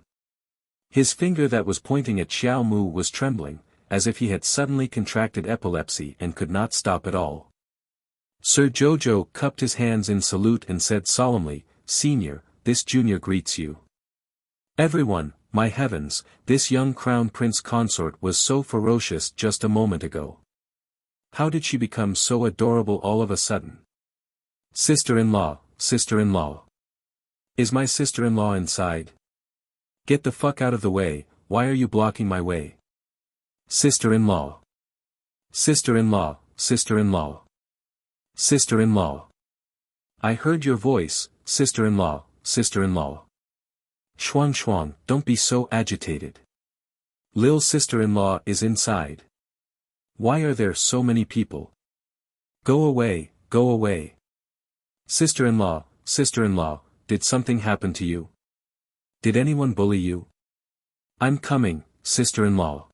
His finger that was pointing at Xiao Mu was trembling, as if he had suddenly contracted epilepsy and could not stop at all. Sir Jojo cupped his hands in salute and said solemnly, Senior, this junior greets you. Everyone, my heavens, this young crown prince consort was so ferocious just a moment ago. How did she become so adorable all of a sudden? Sister-in-law, sister-in-law. Is my sister-in-law inside? Get the fuck out of the way, why are you blocking my way? Sister-in-law. Sister-in-law, sister-in-law. Sister-in-law. I heard your voice, sister-in-law, sister-in-law. Shuang, don't be so agitated. Lil sister-in-law is inside. Why are there so many people? Go away, go away. Sister-in-law, sister-in-law, did something happen to you? Did anyone bully you? I'm coming, sister-in-law.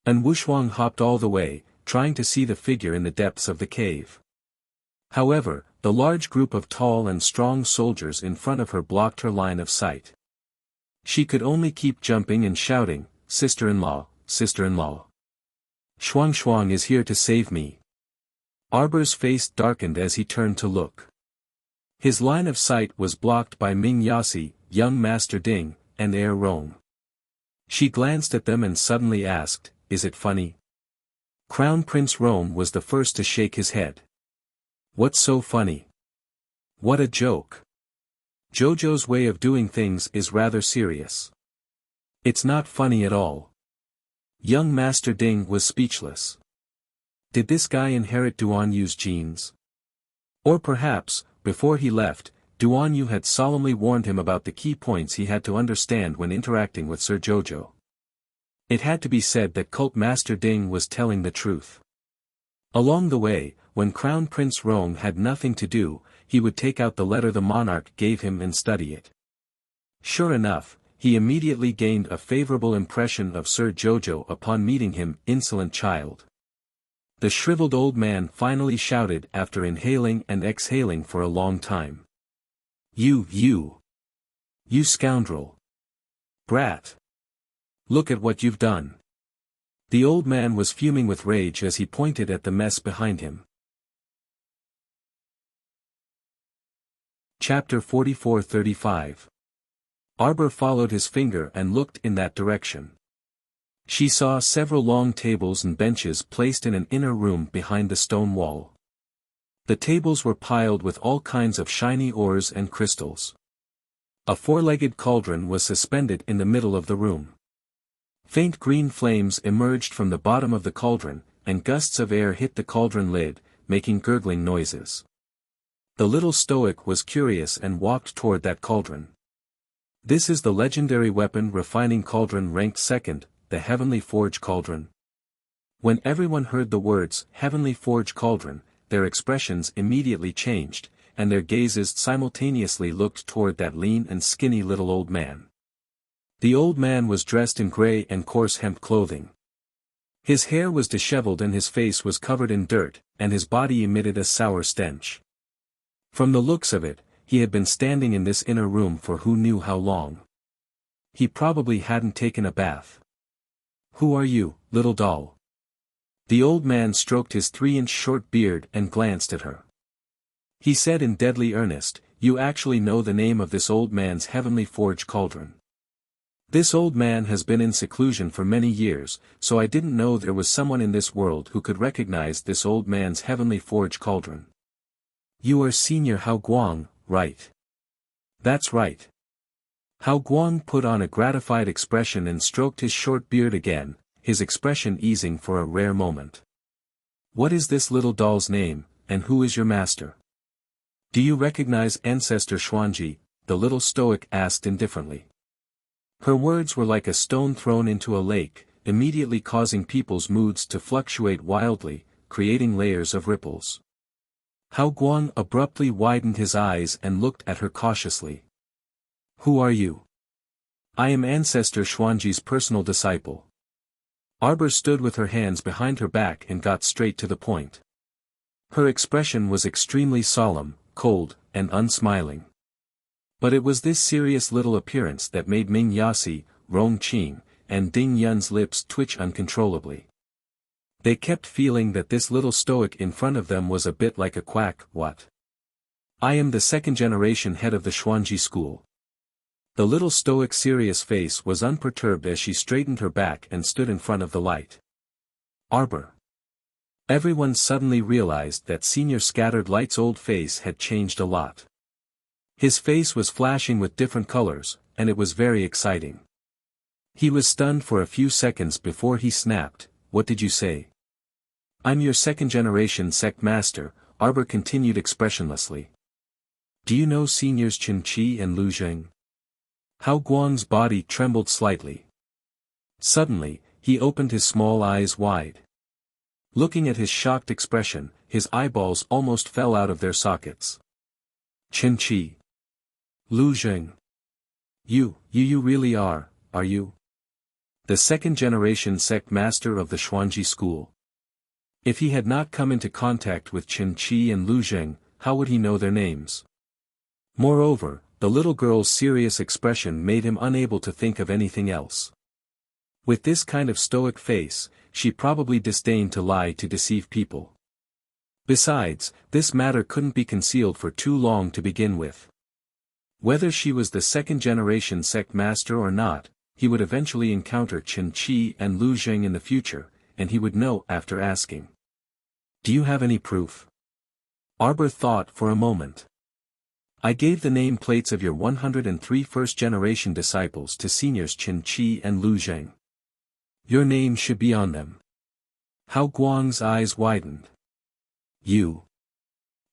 And Wushuang hopped all the way, trying to see the figure in the depths of the cave. However, the large group of tall and strong soldiers in front of her blocked her line of sight. She could only keep jumping and shouting, sister-in-law, sister-in-law. Shuang is here to save me. Arbor's face darkened as he turned to look. His line of sight was blocked by Ming Yasi, young Master Ding, and Air Rong. She glanced at them and suddenly asked, is it funny? Crown Prince Rome was the first to shake his head. What's so funny? What a joke. Jojo's way of doing things is rather serious. It's not funny at all. Young Master Ding was speechless. Did this guy inherit Duan Yu's genes? Or perhaps, before he left, Duan Yu had solemnly warned him about the key points he had to understand when interacting with Sir Jojo. It had to be said that Cult Master Ding was telling the truth. Along the way, when Crown Prince Rong had nothing to do, he would take out the letter the monarch gave him and study it. Sure enough, he immediately gained a favorable impression of Sir Jojo upon meeting him, insolent child. The shriveled old man finally shouted after inhaling and exhaling for a long time. You scoundrel. Brat. Look at what you've done. The old man was fuming with rage as he pointed at the mess behind him. Chapter 44-35. Arbor followed his finger and looked in that direction. She saw several long tables and benches placed in an inner room behind the stone wall. The tables were piled with all kinds of shiny ores and crystals. A four-legged cauldron was suspended in the middle of the room. Faint green flames emerged from the bottom of the cauldron, and gusts of air hit the cauldron lid, making gurgling noises. The little stoic was curious and walked toward that cauldron. This is the legendary weapon refining cauldron ranked second, the Heavenly Forge Cauldron. When everyone heard the words, Heavenly Forge Cauldron, their expressions immediately changed, and their gazes simultaneously looked toward that lean and skinny little old man. The old man was dressed in gray and coarse hemp clothing. His hair was disheveled and his face was covered in dirt, and his body emitted a sour stench. From the looks of it, he had been standing in this inner room for who knew how long. He probably hadn't taken a bath. Who are you, little doll? The old man stroked his 3-inch short beard and glanced at her. He said in deadly earnest, you actually know the name of this old man's Heavenly Forge Cauldron. This old man has been in seclusion for many years, so I didn't know there was someone in this world who could recognize this old man's Heavenly Forge Cauldron. You are Senior Hao Guang, right? That's right. Hao Guang put on a gratified expression and stroked his short beard again, his expression easing for a rare moment. What is this little doll's name, and who is your master? Do you recognize Ancestor Xuanji? The little stoic asked indifferently. Her words were like a stone thrown into a lake, immediately causing people's moods to fluctuate wildly, creating layers of ripples. Hao Guang abruptly widened his eyes and looked at her cautiously. Who are you? I am Ancestor Xuanji's personal disciple. Arbor stood with her hands behind her back and got straight to the point. Her expression was extremely solemn, cold, and unsmiling. But it was this serious little appearance that made Ming Yasi, Rong Qing, and Ding Yun's lips twitch uncontrollably. They kept feeling that this little stoic in front of them was a bit like a quack. What? I am the second-generation head of the Xuanji school. The little stoic's serious face was unperturbed as she straightened her back and stood in front of the light. Arbor. Everyone suddenly realized that Senior Scattered Light's old face had changed a lot. His face was flashing with different colors, and it was very exciting. He was stunned for a few seconds before he snapped, "What did you say?" "I'm your second-generation sect master," Arbor continued expressionlessly. "Do you know seniors Chen Qi and Lu Zheng?" Hao Guang's body trembled slightly. Suddenly, he opened his small eyes wide. Looking at his shocked expression, his eyeballs almost fell out of their sockets. "Chen Qi. Lu Zheng. You really are you? The second-generation sect master of the Xuanji school?" If he had not come into contact with Chen Qi and Lu Zheng, how would he know their names? Moreover, the little girl's serious expression made him unable to think of anything else. With this kind of stoic face, she probably disdained to lie to deceive people. Besides, this matter couldn't be concealed for too long to begin with. Whether she was the second-generation sect master or not, he would eventually encounter Chen Qi and Lu Zheng in the future, and he would know after asking. "Do you have any proof?" Arbor thought for a moment. "I gave the name plates of your 103 first-generation disciples to seniors Chen Qi and Lu Zheng. Your name should be on them." Hao Guang's eyes widened. "You.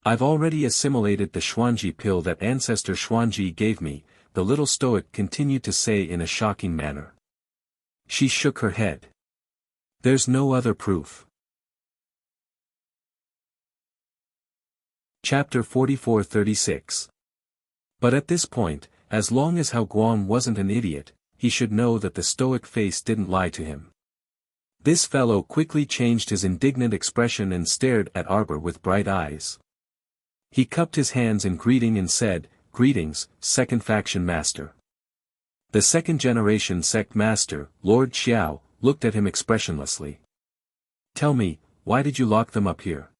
I've already assimilated the Xuanji pill that ancestor Xuanji gave me," the little stoic continued to say in a shocking manner. She shook her head. "There's no other proof." Chapter 44-36. But at this point, as long as Hao Guang wasn't an idiot, he should know that the stoic face didn't lie to him. This fellow quickly changed his indignant expression and stared at Arbor with bright eyes. He cupped his hands in greeting and said, "Greetings, second faction master." The second-generation sect master, Lord Xiao, looked at him expressionlessly. "Tell me, why did you lock them up here?"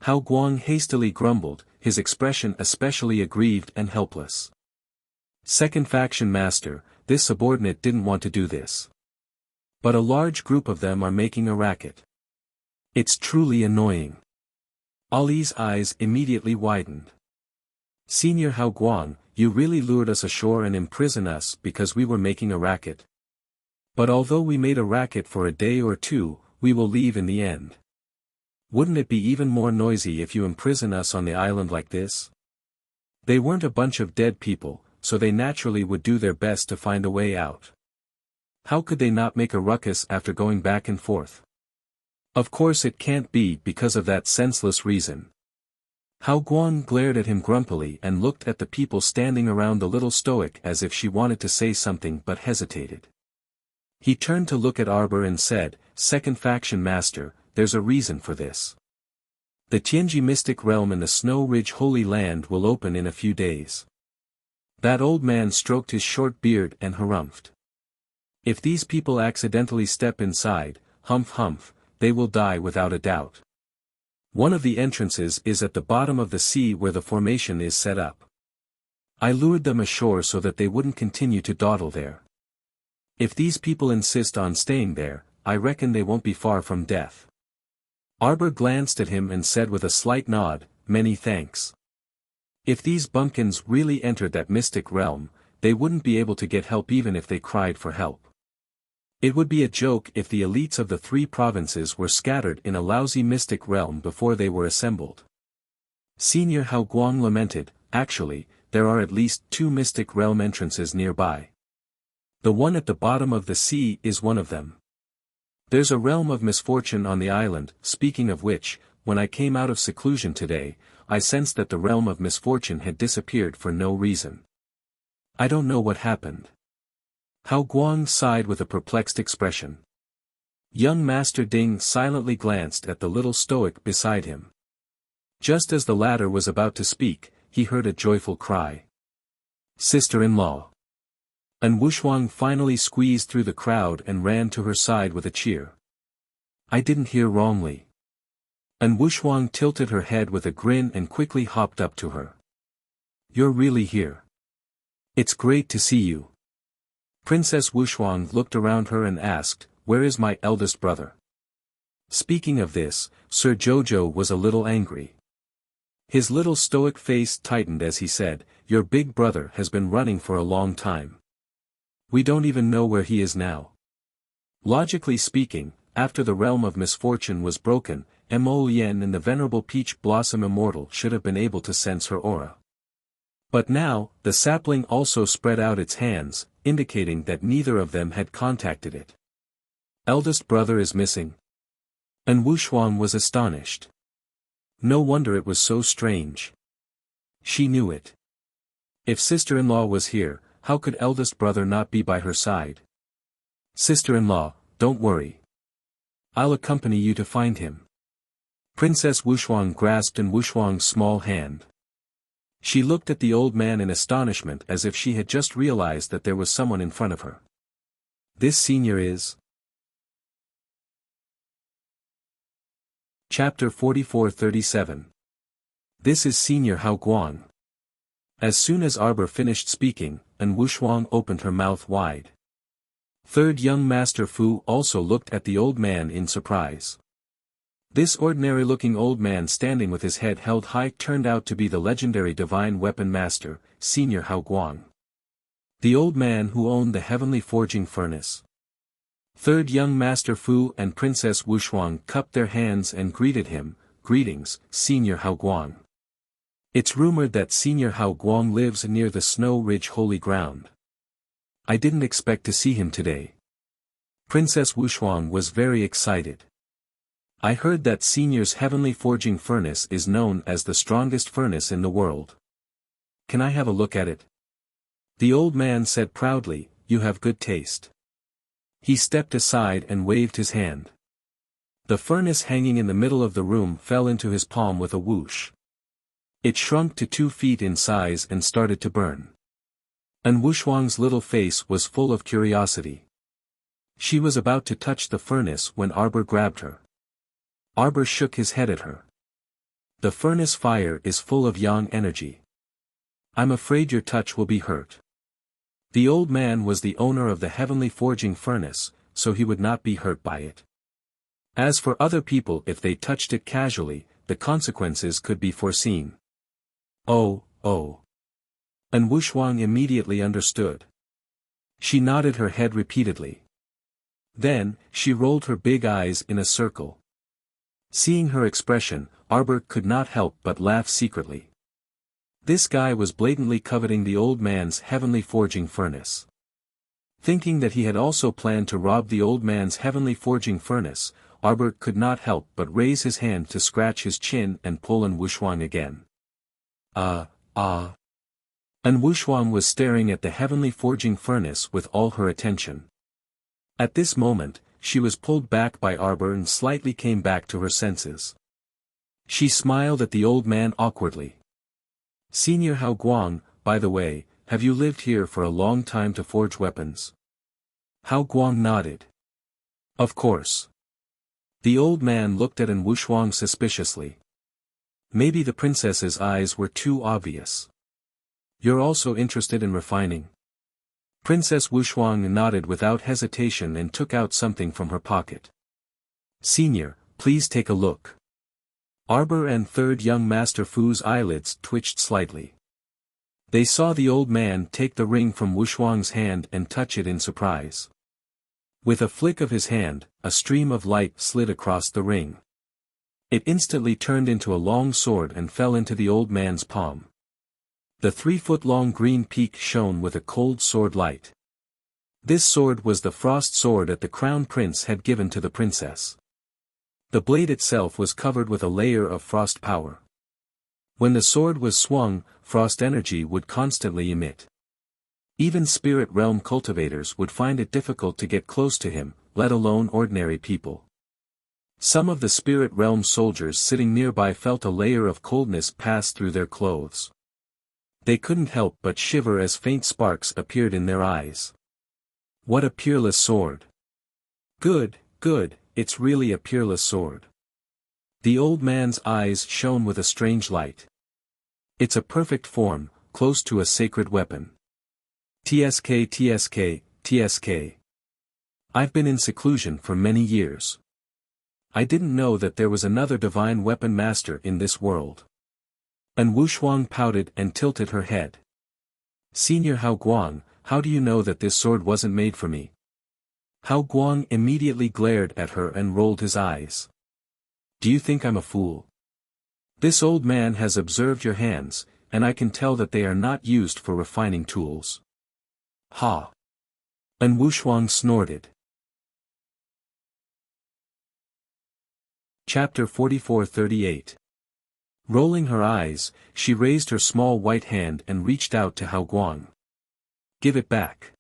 Hao Guang hastily grumbled, his expression especially aggrieved and helpless. "Second faction master, this subordinate didn't want to do this. But a large group of them are making a racket. It's truly annoying." Ali's eyes immediately widened. "Senior Hao Guang, you really lured us ashore and imprisoned us because we were making a racket. But although we made a racket for a day or two, we will leave in the end. Wouldn't it be even more noisy if you imprison us on the island like this?" They weren't a bunch of dead people, so they naturally would do their best to find a way out. How could they not make a ruckus after going back and forth? Of course it can't be because of that senseless reason. Hao Guang glared at him grumpily and looked at the people standing around the little stoic as if she wanted to say something but hesitated. He turned to look at Arbor and said, "Second faction master, there's a reason for this. The Tianji mystic realm in the Snow Ridge Holy Land will open in a few days." That old man stroked his short beard and harumphed. "If these people accidentally step inside, humph, they will die without a doubt. One of the entrances is at the bottom of the sea where the formation is set up. I lured them ashore so that they wouldn't continue to dawdle there. If these people insist on staying there, I reckon they won't be far from death." Arbor glanced at him and said with a slight nod, "Many thanks. If these bumpkins really entered that mystic realm, they wouldn't be able to get help even if they cried for help. It would be a joke if the elites of the 3 provinces were scattered in a lousy mystic realm before they were assembled." Senior Hao Guang lamented, "Actually, there are at least 2 mystic realm entrances nearby. The one at the bottom of the sea is one of them. There's a realm of misfortune on the island, speaking of which, when I came out of seclusion today, I sensed that the realm of misfortune had disappeared for no reason. I don't know what happened." Hao Guang sighed with a perplexed expression. Young Master Ding silently glanced at the little stoic beside him. Just as the latter was about to speak, he heard a joyful cry. "Sister-in-law!" And Wuxia finally squeezed through the crowd and ran to her side with a cheer. "I didn't hear wrongly." And Wuxia tilted her head with a grin and quickly hopped up to her. "You're really here. It's great to see you." Princess Wuxia looked around her and asked, "Where is my eldest brother?" Speaking of this, Sir Jojo was a little angry. His little stoic face tightened as he said, "Your big brother has been running for a long time. We don't even know where he is now. Logically speaking, after the realm of misfortune was broken, Mo Yen and the venerable Peach Blossom Immortal should have been able to sense her aura. But now, the sapling also spread out its hands, indicating that neither of them had contacted it. Eldest brother is missing. And Wuxia was astonished. No wonder it was so strange. She knew it. If sister-in-law was here, how could eldest brother not be by her side? Sister-in-law, don't worry. I'll accompany you to find him. Princess Wuxia grasped in Wuxia's small hand. She looked at the old man in astonishment as if she had just realized that there was someone in front of her. This senior is... Chapter 44-37. This is Senior Hao Guang. As soon as Arbor finished speaking, and Wuxia opened her mouth wide. Third young Master Fu also looked at the old man in surprise. This ordinary-looking old man standing with his head held high turned out to be the legendary Divine Weapon Master, Senior Hao Guang. The old man who owned the Heavenly Forging Furnace. Third young Master Fu and Princess Wuxia cupped their hands and greeted him. Greetings, Senior Hao Guang. It's rumored that Senior Hao Guang lives near the Snow Ridge Holy Ground. I didn't expect to see him today. Princess Wuxia was very excited. I heard that Senior's Heavenly Forging Furnace is known as the strongest furnace in the world. Can I have a look at it? The old man said proudly, you have good taste. He stepped aside and waved his hand. The furnace hanging in the middle of the room fell into his palm with a whoosh. It shrunk to 2 feet in size and started to burn. And Wuxia's little face was full of curiosity. She was about to touch the furnace when Arbor grabbed her. Arbor shook his head at her. The furnace fire is full of yang energy. I'm afraid your touch will be hurt. The old man was the owner of the Heavenly Forging Furnace, so he would not be hurt by it. As for other people, if they touched it casually, the consequences could be foreseen. Oh. And Wuxia immediately understood. She nodded her head repeatedly. Then, she rolled her big eyes in a circle. Seeing her expression, Arbor could not help but laugh secretly. This guy was blatantly coveting the old man's Heavenly Forging Furnace. Thinking that he had also planned to rob the old man's Heavenly Forging Furnace, Arbor could not help but raise his hand to scratch his chin and pull on Wuxia again. And Wuxia was staring at the Heavenly Forging Furnace with all her attention. At this moment, she was pulled back by Arbor and slightly came back to her senses. She smiled at the old man awkwardly. Senior Hao Guang, by the way, have you lived here for a long time to forge weapons? Hao Guang nodded. Of course. The old man looked at Wuxia suspiciously. Maybe the princess's eyes were too obvious. You're also interested in refining? Princess Wuxia nodded without hesitation and took out something from her pocket. Senior, please take a look. Arbor and third young Master Fu's eyelids twitched slightly. They saw the old man take the ring from Wuxia's hand and touch it in surprise. With a flick of his hand, a stream of light slid across the ring. It instantly turned into a long sword and fell into the old man's palm. The 3-foot-long green peak shone with a cold sword light. This sword was the frost sword that the crown prince had given to the princess. The blade itself was covered with a layer of frost power. When the sword was swung, frost energy would constantly emit. Even spirit realm cultivators would find it difficult to get close to him, let alone ordinary people. Some of the spirit realm soldiers sitting nearby felt a layer of coldness pass through their clothes. They couldn't help but shiver as faint sparks appeared in their eyes. What a peerless sword! Good, it's really a peerless sword. The old man's eyes shone with a strange light. It's a perfect form, close to a sacred weapon. TSK. I've been in seclusion for many years. I didn't know that there was another divine weapon master in this world. And Wuxia pouted and tilted her head. Senior Hao Guang, how do you know that this sword wasn't made for me? Hao Guang immediately glared at her and rolled his eyes. Do you think I'm a fool? This old man has observed your hands, and I can tell that they are not used for refining tools. Ha! And Wushuang snorted. Chapter 44:38. Rolling her eyes, she raised her small white hand and reached out to Hao Guang. Give it back.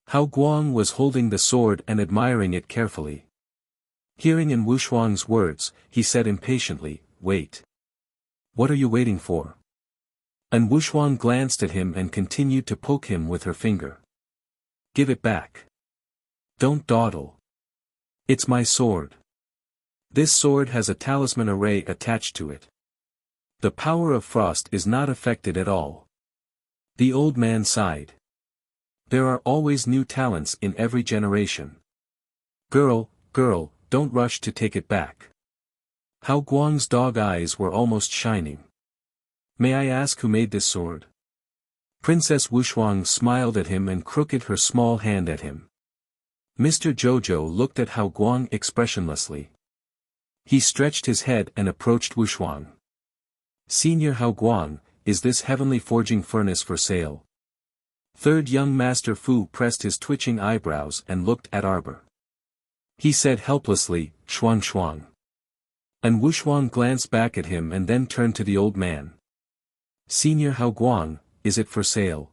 Hao Guang was holding the sword and admiring it carefully. Hearing in Wushuang's words, he said impatiently, Wait. What are you waiting for? And Wushuang glanced at him and continued to poke him with her finger. Give it back. Don't dawdle. It's my sword. This sword has a talisman array attached to it. The power of frost is not affected at all. The old man sighed. There are always new talents in every generation. Girl, don't rush to take it back. Hao Guang's dog eyes were almost shining. May I ask who made this sword? Princess Wushuang smiled at him and crooked her small hand at him. Mr. Jojo looked at Hao Guang expressionlessly. He stretched his head and approached Wushuang. Senior Hao Guang, is this heavenly forging furnace for sale? Third young Master Fu pressed his twitching eyebrows and looked at Arbor. He said helplessly, Shuang Shuang. And Wushuang glanced back at him and then turned to the old man. Senior Hao Guang, is it for sale?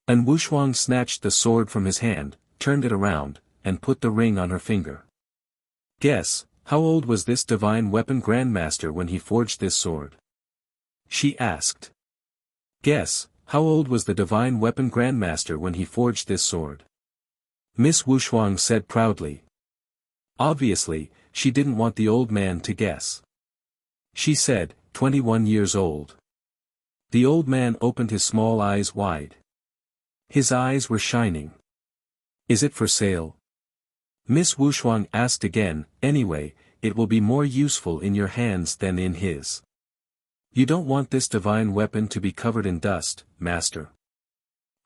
And Wushuang snatched the sword from his hand, turned it around, and put the ring on her finger. Guess, how old was this divine weapon grandmaster when he forged this sword? She asked. Guess, how old was the divine weapon grandmaster when he forged this sword? Miss Wushuang said proudly. Obviously, she didn't want the old man to guess. She said, 21 years old. The old man opened his small eyes wide. His eyes were shining. Is it for sale? Miss Wushuang asked again, anyway, it will be more useful in your hands than in his. You don't want this divine weapon to be covered in dust, master.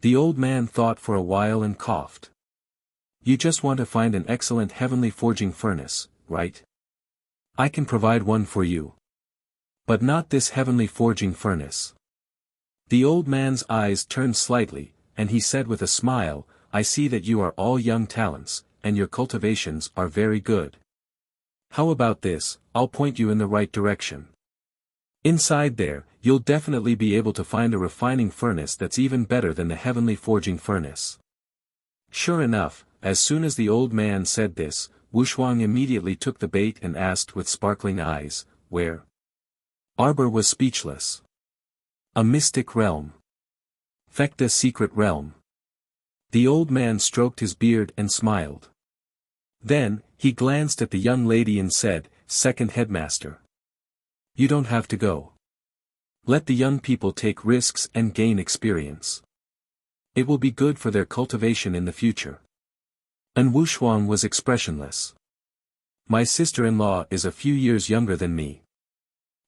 The old man thought for a while and coughed. You just want to find an excellent heavenly forging furnace, right? I can provide one for you. But not this heavenly forging furnace. The old man's eyes turned slightly, and he said with a smile, I see that you are all young talents, and your cultivations are very good. How about this, I'll point you in the right direction. Inside there, you'll definitely be able to find a refining furnace that's even better than the heavenly forging furnace. Sure enough, as soon as the old man said this, Wushuang immediately took the bait and asked with sparkling eyes, where? Arbor was speechless. A mystic realm. Fecta secret realm. The old man stroked his beard and smiled. Then, he glanced at the young lady and said, Second headmaster. You don't have to go. Let the young people take risks and gain experience. It will be good for their cultivation in the future. And Wushuang was expressionless. My sister-in-law is a few years younger than me.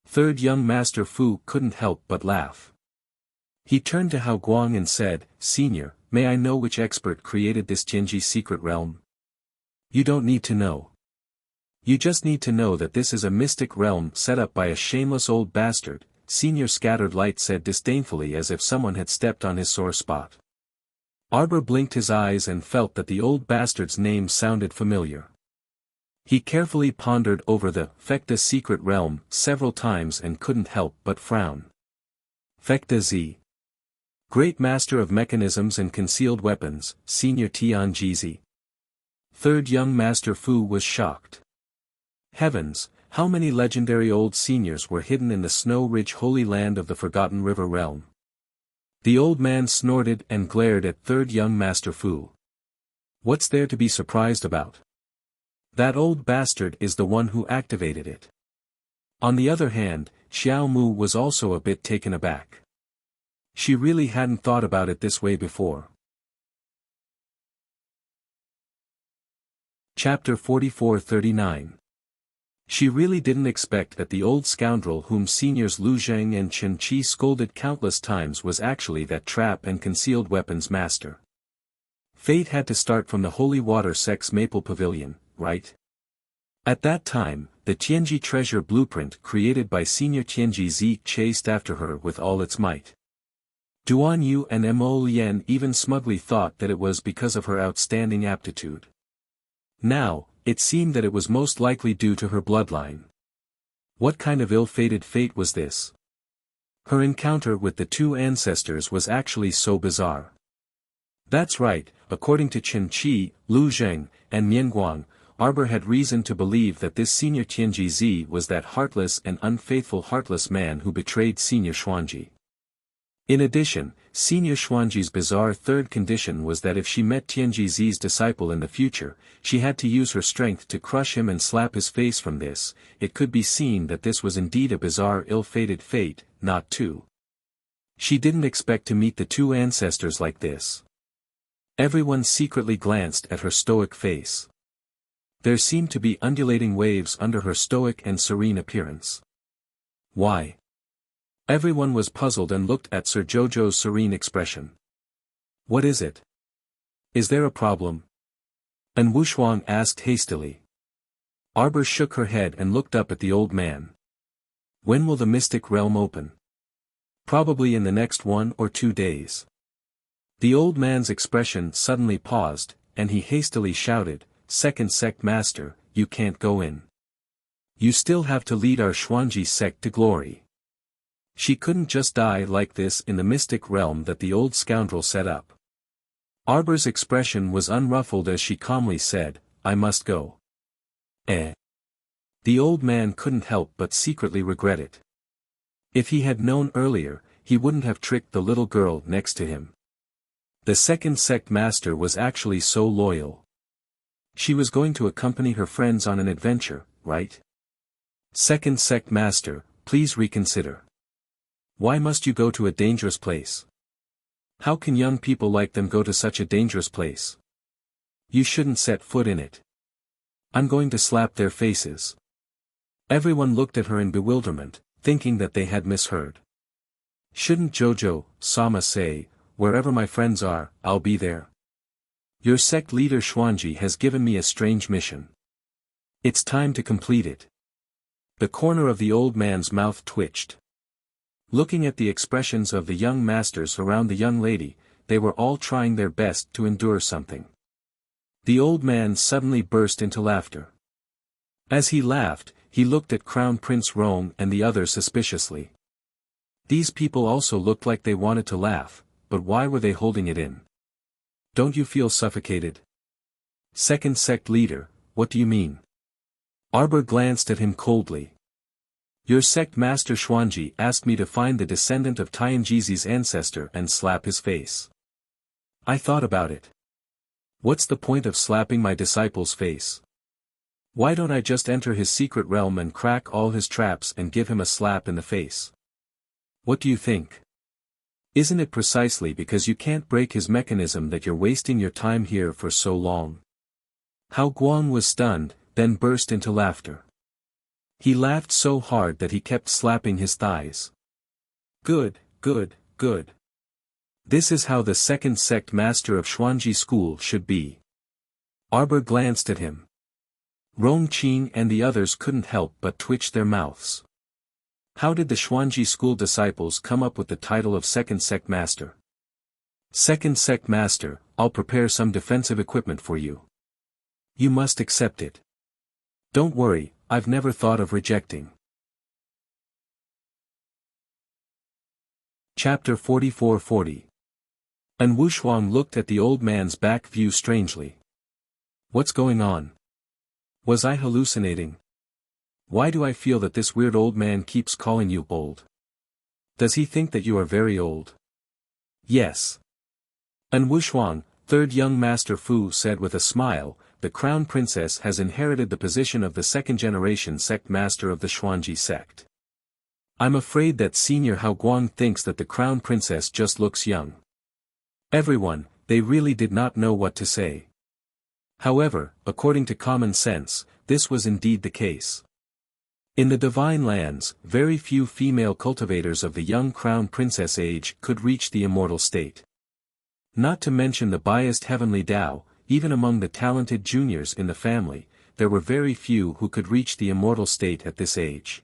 Third young Master Fu couldn't help but laugh. He turned to Hao Guang and said, Senior, may I know which expert created this Tianji secret realm? You don't need to know. You just need to know that this is a mystic realm set up by a shameless old bastard, Senior Scattered Light said disdainfully as if someone had stepped on his sore spot. Arbor blinked his eyes and felt that the old bastard's name sounded familiar. He carefully pondered over the Fecta secret realm several times and couldn't help but frown. Fecta Z. Great Master of Mechanisms and Concealed Weapons, Senior Tianji. Third young Master Fu was shocked. Heavens, how many legendary old seniors were hidden in the Snow Ridge Holy Land of the Forgotten River realm? The old man snorted and glared at third young Master Fu. What's there to be surprised about? That old bastard is the one who activated it. On the other hand, Xiao Mu was also a bit taken aback. She really hadn't thought about it this way before. Chapter 44:39. She really didn't expect that the old scoundrel whom seniors Lu Zheng and Chen Qi scolded countless times was actually that trap and concealed weapons master. Fate had to start from the Holy Water Sect's Maple Pavilion, right? At that time, the Tianji treasure blueprint created by Senior Tianji Zi chased after her with all its might. Duan Yu and Mo Lian even smugly thought that it was because of her outstanding aptitude. Now, it seemed that it was most likely due to her bloodline. What kind of ill-fated fate was this? Her encounter with the two ancestors was actually so bizarre. That's right, according to Chen Qi, Lu Zheng, and Mian Guang, Arbor had reason to believe that this Senior Tianji Zi was that heartless and unfaithful heartless man who betrayed Senior Xuanji. In addition, Senior Xuanji's bizarre third condition was that if she met Tianji Zi's disciple in the future, she had to use her strength to crush him and slap his face. From this, it could be seen that this was indeed a bizarre ill-fated fate, not two. She didn't expect to meet the two ancestors like this. Everyone secretly glanced at her stoic face. There seemed to be undulating waves under her stoic and serene appearance. Why? Everyone was puzzled and looked at Sir Jojo's serene expression. What is it? Is there a problem? And Wushuang asked hastily. Arbor shook her head and looked up at the old man. When will the mystic realm open? Probably in the next 1 or 2 days. The old man's expression suddenly paused, and he hastily shouted, Second sect master, you can't go in. You still have to lead our Xuanji sect to glory. She couldn't just die like this in the mystic realm that the old scoundrel set up. Arbor's expression was unruffled as she calmly said, I must go. Eh? The old man couldn't help but secretly regret it. If he had known earlier, he wouldn't have tricked the little girl next to him. The second sect master was actually so loyal. She was going to accompany her friends on an adventure, right? Second sect master, please reconsider. Why must you go to a dangerous place? How can young people like them go to such a dangerous place? You shouldn't set foot in it. I'm going to slap their faces. Everyone looked at her in bewilderment, thinking that they had misheard. Shouldn't Jojo-sama say, wherever my friends are, I'll be there? Your sect leader Xuanji has given me a strange mission. It's time to complete it. The corner of the old man's mouth twitched. Looking at the expressions of the young masters around the young lady, they were all trying their best to endure something. The old man suddenly burst into laughter. As he laughed, he looked at Crown Prince Rong and the others suspiciously. These people also looked like they wanted to laugh, but why were they holding it in? Don't you feel suffocated? Second sect leader, what do you mean? Arbor glanced at him coldly. Your sect master Xuanji asked me to find the descendant of Tianjizi's ancestor and slap his face. I thought about it. What's the point of slapping my disciple's face? Why don't I just enter his secret realm and crack all his traps and give him a slap in the face? What do you think? Isn't it precisely because you can't break his mechanism that you're wasting your time here for so long? Hao Guang was stunned, then burst into laughter. He laughed so hard that he kept slapping his thighs. Good, good, good. This is how the second sect master of Xuanji school should be. Arbor glanced at him. Rong Qing and the others couldn't help but twitch their mouths. How did the Xuanji school disciples come up with the title of second sect master? Second sect master, I'll prepare some defensive equipment for you. You must accept it. Don't worry, I've never thought of rejecting. Chapter 44-40. And Wushuang looked at the old man's back view strangely. What's going on? Was I hallucinating? Why do I feel that this weird old man keeps calling you old? Does he think that you are very old? Yes. And Wushuang, third young master Fu said with a smile, the crown princess has inherited the position of the second-generation sect master of the Xuanji sect. I'm afraid that senior Hao Guang thinks that the crown princess just looks young. Everyone, they really did not know what to say. However, according to common sense, this was indeed the case. In the divine lands, very few female cultivators of the young crown princess age could reach the immortal state. Not to mention the biased heavenly Tao, even among the talented juniors in the family, there were very few who could reach the immortal state at this age.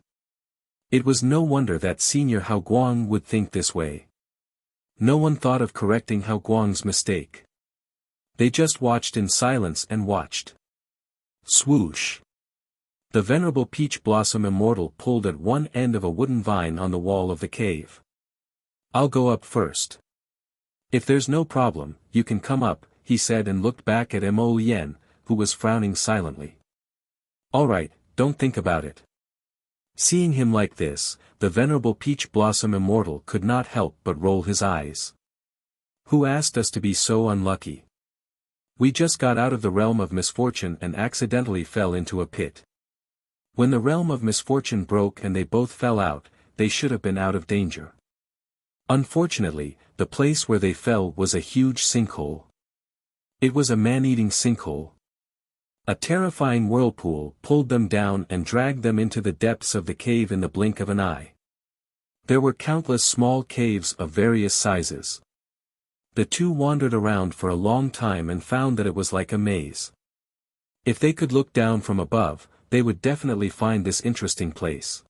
It was no wonder that Senior Hao Guang would think this way. No one thought of correcting Hao Guang's mistake. They just watched in silence and watched. Swoosh! The venerable peach blossom immortal pulled at one end of a wooden vine on the wall of the cave. "I'll go up first. If there's no problem, you can come up," he said and looked back at Mo Lien, who was frowning silently. "All right, don't think about it." Seeing him like this, the venerable peach blossom immortal could not help but roll his eyes. "Who asked us to be so unlucky? We just got out of the realm of misfortune and accidentally fell into a pit. When the realm of misfortune broke and they both fell out, they should have been out of danger. Unfortunately, the place where they fell was a huge sinkhole. It was a man-eating sinkhole. A terrifying whirlpool pulled them down and dragged them into the depths of the cave in the blink of an eye. There were countless small caves of various sizes. The two wandered around for a long time and found that it was like a maze. If they could look down from above, they would definitely find this interesting place.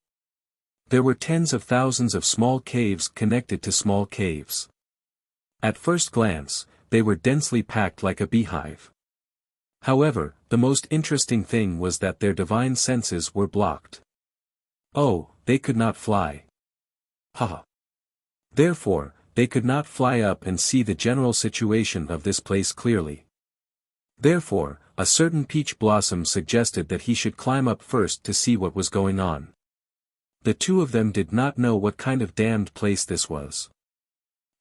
There were tens of thousands of small caves connected to small caves. At first glance, they were densely packed like a beehive. However, the most interesting thing was that their divine senses were blocked. Oh, they could not fly. Haha. Therefore, they could not fly up and see the general situation of this place clearly. Therefore, a certain peach blossom suggested that he should climb up first to see what was going on. The two of them did not know what kind of damned place this was.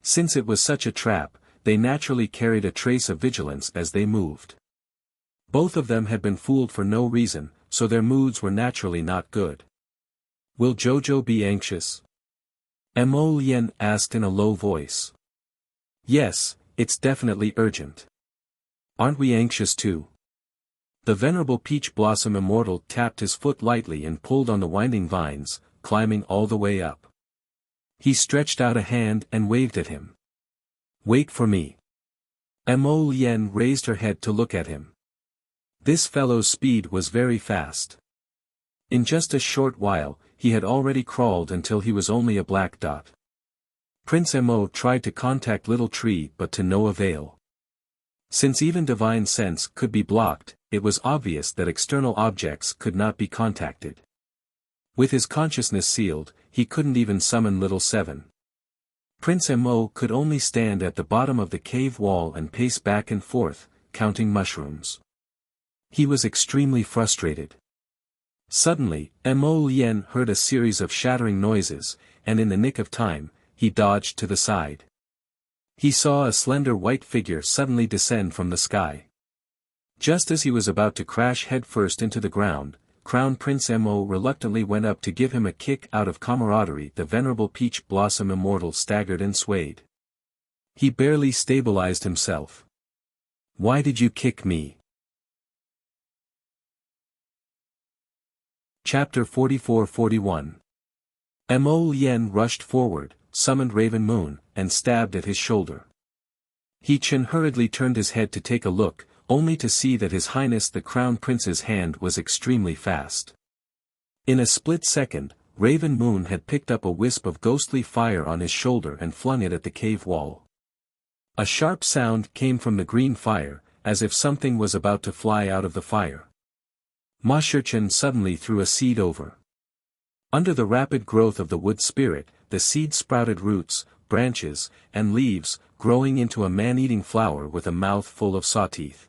Since it was such a trap, they naturally carried a trace of vigilance as they moved. Both of them had been fooled for no reason, so their moods were naturally not good. "Will Jojo be anxious?" Mo Lien asked in a low voice. "Yes, it's definitely urgent. Aren't we anxious too?" The venerable peach blossom immortal tapped his foot lightly and pulled on the winding vines, climbing all the way up. He stretched out a hand and waved at him. "Wait for me." Mo Lien raised her head to look at him. This fellow's speed was very fast. In just a short while, he had already crawled until he was only a black dot. Prince Mo tried to contact Little Tree but to no avail. Since even divine sense could be blocked, it was obvious that external objects could not be contacted. With his consciousness sealed, he couldn't even summon Little Seven. Prince Mo could only stand at the bottom of the cave wall and pace back and forth, counting mushrooms. He was extremely frustrated. Suddenly, Mo Lien heard a series of shattering noises, and in the nick of time, he dodged to the side. He saw a slender white figure suddenly descend from the sky. Just as he was about to crash headfirst into the ground, Crown Prince Mo reluctantly went up to give him a kick out of camaraderie. The venerable peach blossom immortal staggered and swayed. He barely stabilized himself. "Why did you kick me?" Chapter 44-41. Mo Lien rushed forward, summoned Raven Moon, and stabbed at his shoulder. He hurriedly turned his head to take a look, only to see that His Highness the Crown Prince's hand was extremely fast. In a split second, Raven Moon had picked up a wisp of ghostly fire on his shoulder and flung it at the cave wall. A sharp sound came from the green fire, as if something was about to fly out of the fire. Ma Shichen suddenly threw a seed over. Under the rapid growth of the wood spirit, the seed sprouted roots, branches, and leaves, growing into a man-eating flower with a mouth full of sawteeth.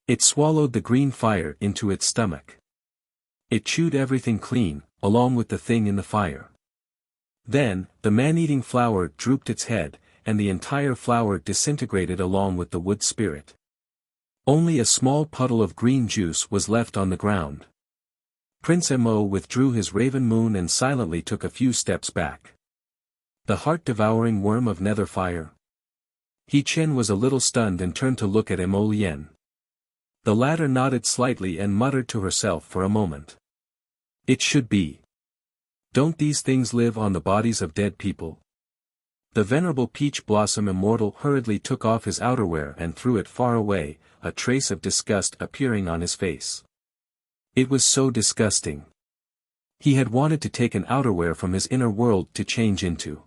It swallowed the green fire into its stomach. It chewed everything clean, along with the thing in the fire. Then, the man-eating flower drooped its head, and the entire flower disintegrated along with the wood spirit. Only a small puddle of green juice was left on the ground. Prince Mo withdrew his Raven Moon and silently took a few steps back. The heart-devouring worm of nether fire. He Chen was a little stunned and turned to look at Mo Lien. The latter nodded slightly and muttered to herself for a moment. It should be. Don't these things live on the bodies of dead people? The venerable Peach Blossom Immortal hurriedly took off his outerwear and threw it far away, a trace of disgust appearing on his face. It was so disgusting. He had wanted to take an outerwear from his inner world to change into.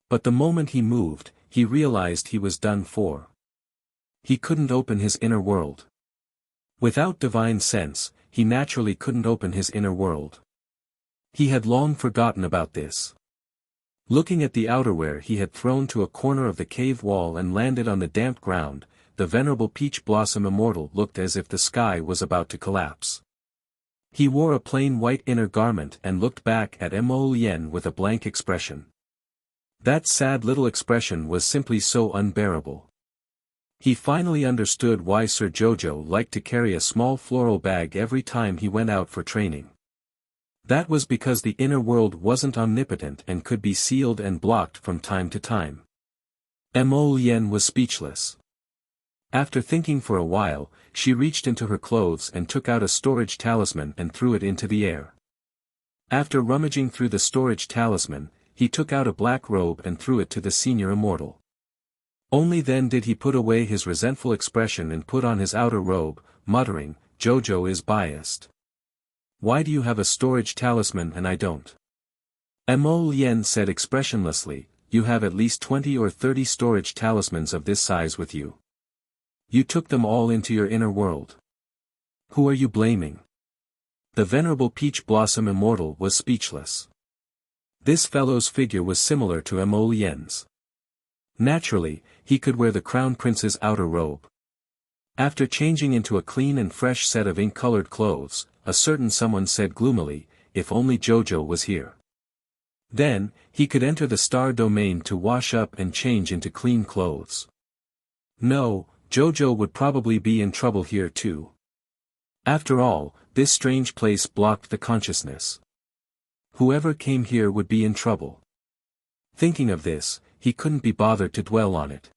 But the moment he moved, he realized he was done for. He couldn't open his inner world. Without divine sense, he naturally couldn't open his inner world. He had long forgotten about this. Looking at the outerwear he had thrown to a corner of the cave wall and landed on the damp ground, the venerable Peach Blossom Immortal looked as if the sky was about to collapse. He wore a plain white inner garment and looked back at Mo Lien with a blank expression. That sad little expression was simply so unbearable. He finally understood why Sir Jojo liked to carry a small floral bag every time he went out for training. That was because the inner world wasn't omnipotent and could be sealed and blocked from time to time. Mo Lien was speechless. After thinking for a while, she reached into her clothes and took out a storage talisman and threw it into the air. After rummaging through the storage talisman, he took out a black robe and threw it to the senior immortal. Only then did he put away his resentful expression and put on his outer robe, muttering, "Jojo is biased. Why do you have a storage talisman and I don't?" Mo Lien said expressionlessly, "You have at least 20 or 30 storage talismans of this size with you. You took them all into your inner world. Who are you blaming?" The venerable Peach Blossom Immortal was speechless. This fellow's figure was similar to Mo Lien's. Naturally, he could wear the Crown Prince's outer robe. After changing into a clean and fresh set of ink-colored clothes, a certain someone said gloomily, "If only Jojo was here. Then, he could enter the star domain to wash up and change into clean clothes." No, Jojo would probably be in trouble here too. After all, this strange place blocked the consciousness. Whoever came here would be in trouble. Thinking of this, he couldn't be bothered to dwell on it.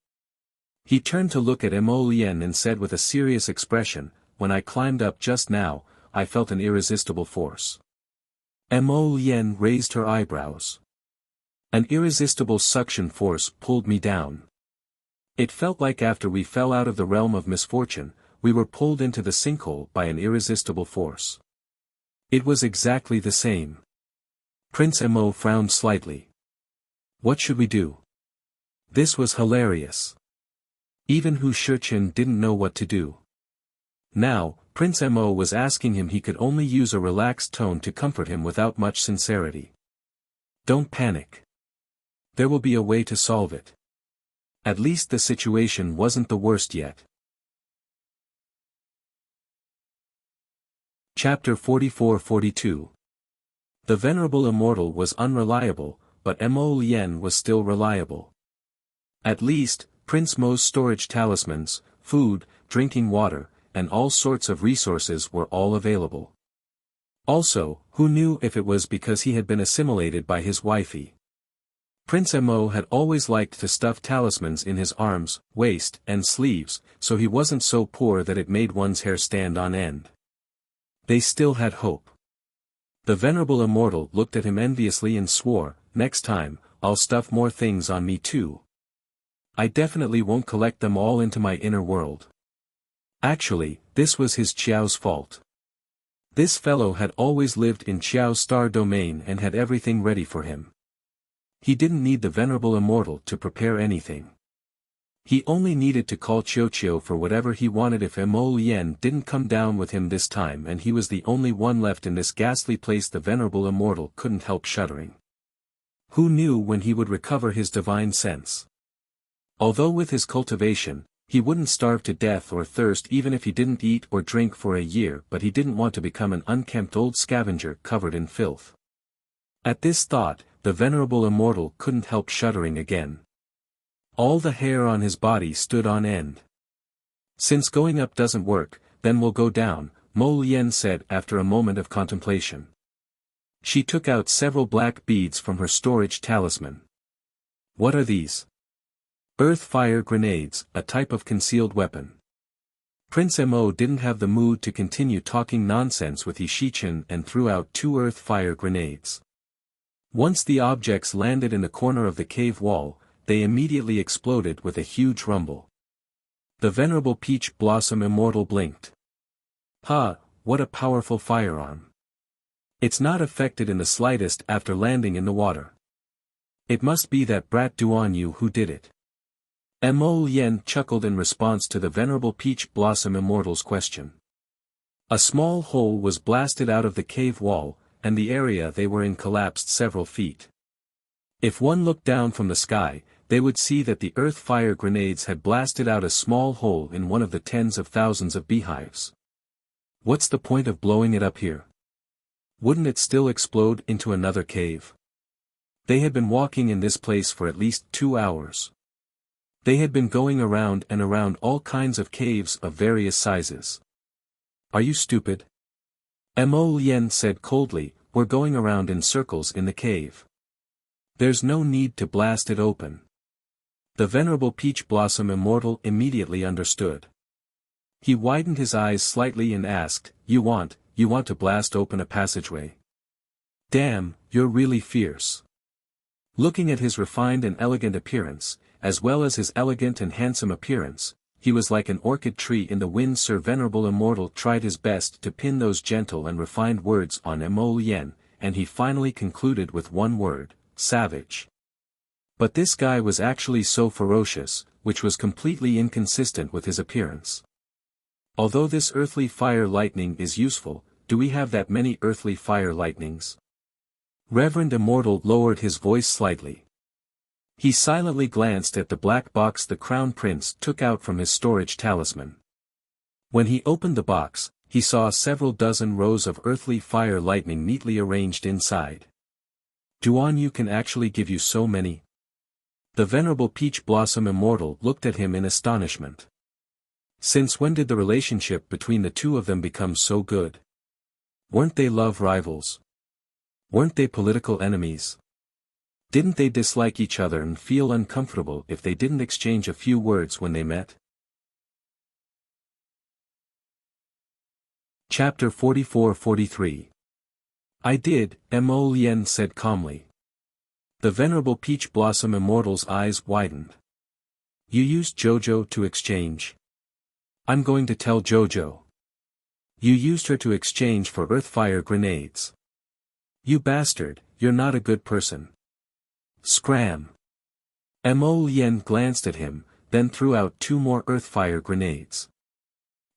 He turned to look at Mo Lien and said with a serious expression, "When I climbed up just now, I felt an irresistible force." Mo Lien raised her eyebrows. "An irresistible suction force pulled me down. It felt like after we fell out of the realm of misfortune, we were pulled into the sinkhole by an irresistible force." It was exactly the same. Prince Mo frowned slightly. "What should we do?" This was hilarious. Even Hu Shiqin didn't know what to do. Now, Prince Mo was asking him. He could only use a relaxed tone to comfort him without much sincerity. "Don't panic. There will be a way to solve it. At least the situation wasn't the worst yet." Chapter 44-42. The Venerable Immortal was unreliable, but Mo Lien was still reliable. At least, Prince Mo's storage talismans, food, drinking water, and all sorts of resources were all available. Also, who knew if it was because he had been assimilated by his wifey? Prince Mo had always liked to stuff talismans in his arms, waist, and sleeves, so he wasn't so poor that it made one's hair stand on end. They still had hope. The Venerable Immortal looked at him enviously and swore, "Next time, I'll stuff more things on me too. I definitely won't collect them all into my inner world." Actually, this was his Qiao's fault. This fellow had always lived in Qiao's star domain and had everything ready for him. He didn't need the Venerable Immortal to prepare anything. He only needed to call Qiao for whatever he wanted. If Mo Lien didn't come down with him this time and he was the only one left in this ghastly place, the Venerable Immortal couldn't help shuddering. Who knew when he would recover his divine sense? Although with his cultivation, he wouldn't starve to death or thirst even if he didn't eat or drink for a year, but he didn't want to become an unkempt old scavenger covered in filth. At this thought, the Venerable Immortal couldn't help shuddering again. All the hair on his body stood on end. "Since going up doesn't work, then we'll go down," Mo Lien said after a moment of contemplation. She took out several black beads from her storage talisman. "What are these?" "Earth fire grenades, a type of concealed weapon." Prince Mo didn't have the mood to continue talking nonsense with Ishichin and threw out 2 earth fire grenades. Once the objects landed in the corner of the cave wall, they immediately exploded with a huge rumble. The venerable Peach Blossom Immortal blinked. Ha, what a powerful firearm. It's not affected in the slightest after landing in the water. It must be that brat Duan Yu who did it. Mo Yen chuckled in response to the venerable Peach Blossom Immortal's question. A small hole was blasted out of the cave wall, and the area they were in collapsed several feet. If one looked down from the sky, they would see that the earth fire grenades had blasted out a small hole in one of the tens of thousands of beehives. What's the point of blowing it up here? Wouldn't it still explode into another cave? They had been walking in this place for at least 2 hours. They had been going around and around all kinds of caves of various sizes. Are you stupid? Mo Yen said coldly, we're going around in circles in the cave. There's no need to blast it open. The venerable Peach Blossom Immortal immediately understood. He widened his eyes slightly and asked, you want to blast open a passageway? Damn, you're really fierce. Looking at his refined and elegant appearance, as well as his elegant and handsome appearance, he was like an orchid tree in the wind. Sir Venerable Immortal tried his best to pin those gentle and refined words on Mo Yen, and he finally concluded with one word, savage. But this guy was actually so ferocious, which was completely inconsistent with his appearance. Although this earthly fire lightning is useful, do we have that many earthly fire lightnings? Reverend Immortal lowered his voice slightly. He silently glanced at the black box the Crown Prince took out from his storage talisman. When he opened the box, he saw several dozen rows of earthly fire lightning neatly arranged inside. Duan Yu can actually give you so many? The venerable Peach Blossom Immortal looked at him in astonishment. Since when did the relationship between the two of them become so good? Weren't they love rivals? Weren't they political enemies? Didn't they dislike each other and feel uncomfortable if they didn't exchange a few words when they met? Chapter 44-43. I did, Mo Yen said calmly. The venerable Peach Blossom Immortal's eyes widened. You used Jojo to exchange. I'm going to tell Jojo. You used her to exchange for earthfire grenades. You bastard, you're not a good person. Scram. Mo Yen glanced at him, then threw out 2 more earthfire grenades.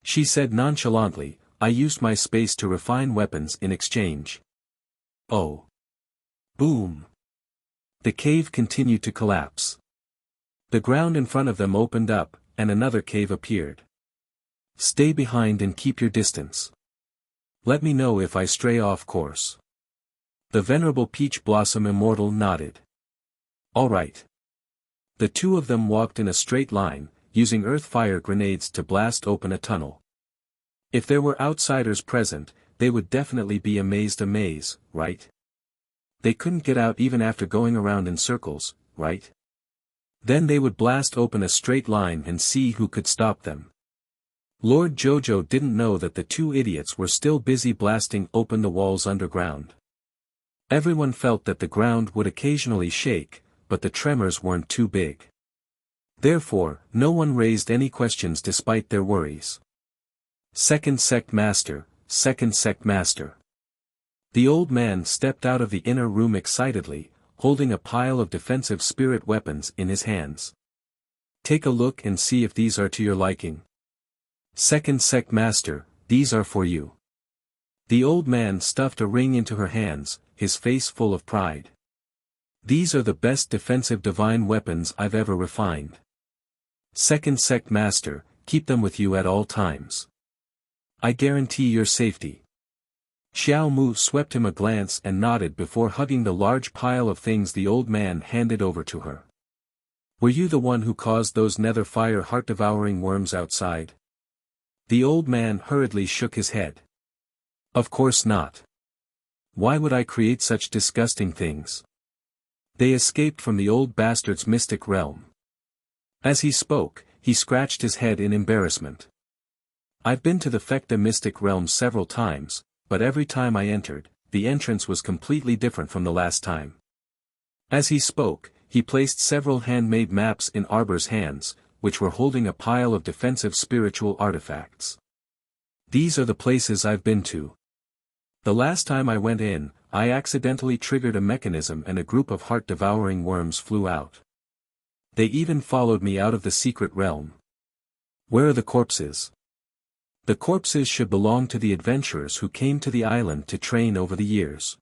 She said nonchalantly, I used my space to refine weapons in exchange. Oh. Boom. The cave continued to collapse. The ground in front of them opened up, and another cave appeared. Stay behind and keep your distance. Let me know if I stray off course. The venerable Peach Blossom Immortal nodded. All right. The two of them walked in a straight line, using earth-fire grenades to blast open a tunnel. If there were outsiders present, they would definitely be amazed, right? They couldn't get out even after going around in circles, right? Then they would blast open a straight line and see who could stop them. Lord Jojo didn't know that the 2 idiots were still busy blasting open the walls underground. Everyone felt that the ground would occasionally shake, but the tremors weren't too big. Therefore, no one raised any questions despite their worries. Second Sect Master, Second Sect Master. The old man stepped out of the inner room excitedly, holding a pile of defensive spirit weapons in his hands. Take a look and see if these are to your liking. Second Sect Master, these are for you. The old man stuffed a ring into her hands, his face full of pride. These are the best defensive divine weapons I've ever refined. Second Sect Master, keep them with you at all times. I guarantee your safety. Xiao Mu swept him a glance and nodded before hugging the large pile of things the old man handed over to her. Were you the one who caused those nether fire heart-devouring worms outside? The old man hurriedly shook his head. Of course not. Why would I create such disgusting things? They escaped from the old bastard's mystic realm. As he spoke, he scratched his head in embarrassment. I've been to the Fekta mystic realm several times, but every time I entered, the entrance was completely different from the last time. As he spoke, he placed several handmade maps in Arbor's hands, which were holding a pile of defensive spiritual artifacts. These are the places I've been to. The last time I went in, I accidentally triggered a mechanism and a group of heart-devouring worms flew out. They even followed me out of the secret realm. Where are the corpses? The corpses should belong to the adventurers who came to the island to train over the years.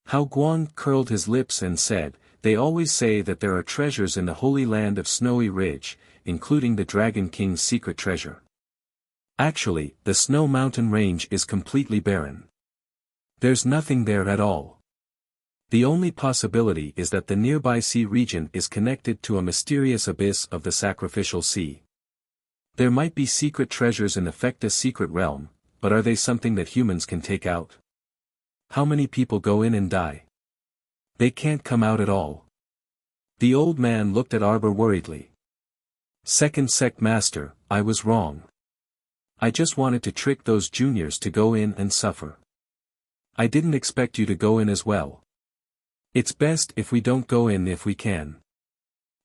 Hao Guang curled his lips and said, "They always say that there are treasures in the holy land of Snowy Ridge, including the Dragon King's secret treasure. Actually, the Snow Mountain Range is completely barren. There's nothing there at all. The only possibility is that the nearby sea region is connected to a mysterious abyss of the sacrificial sea. There might be secret treasures in the Fekta secret realm, but are they something that humans can take out? How many people go in and die? They can't come out at all." The old man looked at Arbor worriedly. "Second Sect Master, I was wrong. I just wanted to trick those juniors to go in and suffer. I didn't expect you to go in as well. It's best if we don't go in if we can.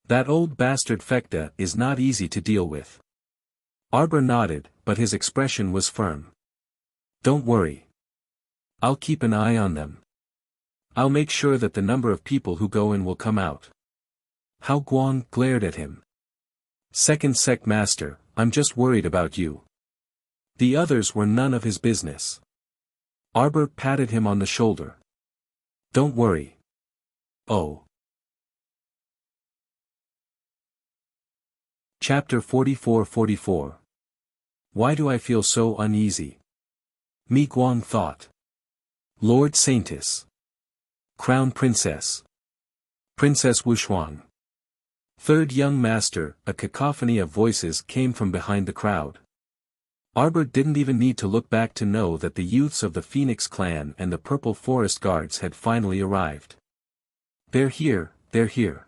That old bastard Fekta is not easy to deal with." Arbor nodded, but his expression was firm. "Don't worry. I'll keep an eye on them. I'll make sure that the number of people who go in will come out." Hao Guang glared at him. "Second Sect Master, I'm just worried about you." The others were none of his business. Arbor patted him on the shoulder. "Don't worry. Oh." Chapter 44-44. Why do I feel so uneasy? Mi Guang thought. Lord Saintess. Crown Princess. Princess Wuxia. Third Young Master. A cacophony of voices came from behind the crowd. Arbor didn't even need to look back to know that the youths of the Phoenix clan and the Purple Forest Guards had finally arrived. "They're here, they're here.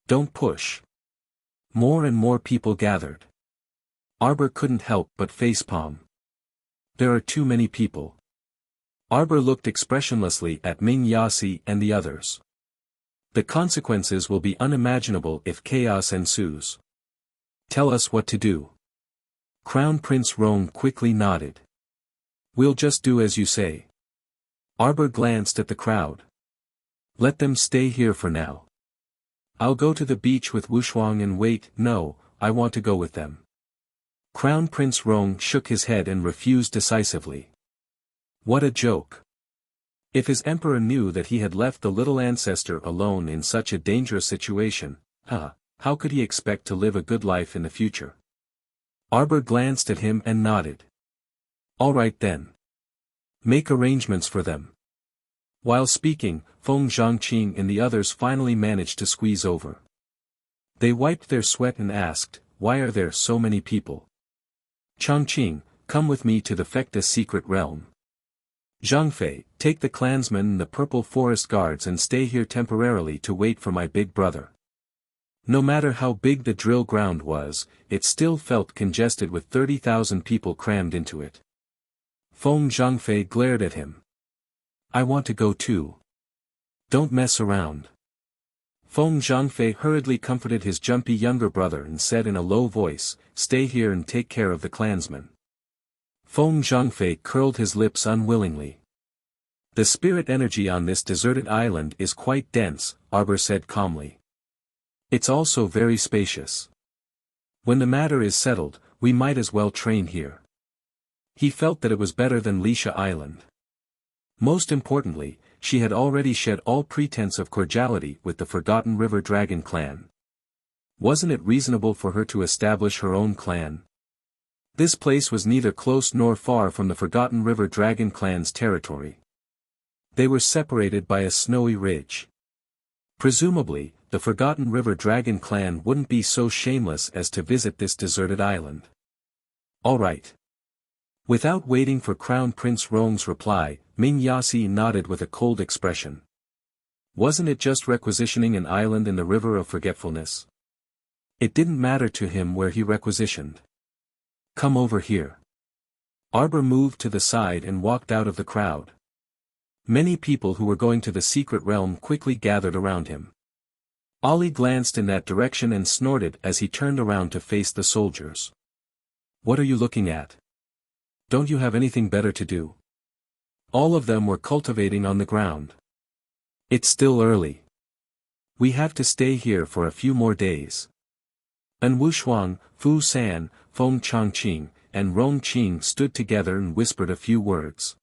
Don't push." More and more people gathered. Arbor couldn't help but facepalm. There are too many people. Arbor looked expressionlessly at Ming Yasi and the others. The consequences will be unimaginable if chaos ensues. Tell us what to do. Crown Prince Rong quickly nodded. We'll just do as you say. Arbor glanced at the crowd. Let them stay here for now. I'll go to the beach with Wuxia and wait. No, I want to go with them. Crown Prince Rong shook his head and refused decisively. What a joke. If his emperor knew that he had left the little ancestor alone in such a dangerous situation, how could he expect to live a good life in the future? Arbor glanced at him and nodded. All right then. Make arrangements for them. While speaking, Feng Zhangqing and the others finally managed to squeeze over. They wiped their sweat and asked, why are there so many people? Changqing, come with me to the Fekta secret realm. Zhangfei, take the clansmen and the Purple Forest Guards and stay here temporarily to wait for my big brother. No matter how big the drill ground was, it still felt congested with 30,000 people crammed into it. Feng Zhangfei glared at him. I want to go too. Don't mess around. Feng Zhangfei hurriedly comforted his jumpy younger brother and said in a low voice, stay here and take care of the clansmen. Feng Zhangfei curled his lips unwillingly. The spirit energy on this deserted island is quite dense, Arbor said calmly. It's also very spacious. When the matter is settled, we might as well train here. He felt that it was better than Lisha Island. Most importantly, she had already shed all pretense of cordiality with the Forgotten River Dragon clan. Wasn't it reasonable for her to establish her own clan? This place was neither close nor far from the Forgotten River Dragon clan's territory. They were separated by a snowy ridge. Presumably, the Forgotten River Dragon clan wouldn't be so shameless as to visit this deserted island. All right. Without waiting for Crown Prince Rong's reply, Ming Yasi nodded with a cold expression. Wasn't it just requisitioning an island in the River of Forgetfulness? It didn't matter to him where he requisitioned. Come over here. Arbor moved to the side and walked out of the crowd. Many people who were going to the secret realm quickly gathered around him. Ollie glanced in that direction and snorted as he turned around to face the soldiers. What are you looking at? Don't you have anything better to do? All of them were cultivating on the ground. It's still early. We have to stay here for a few more days. An Wushuang, Fu San, Feng Changqing, and Rong Qing stood together and whispered a few words.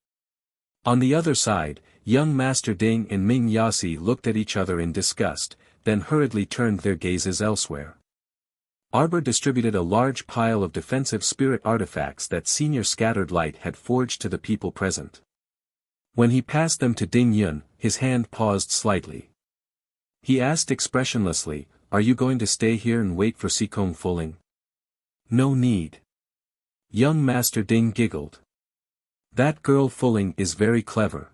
On the other side, young Master Ding and Ming Yasi looked at each other in disgust, then hurriedly turned their gazes elsewhere. Arbor distributed a large pile of defensive spirit artifacts that Senior Scattered Light had forged to the people present. When he passed them to Ding Yun, his hand paused slightly. He asked expressionlessly, "Are you going to stay here and wait for Sikong Fuling?" "No need." Young Master Ding giggled. "That girl Fuling is very clever.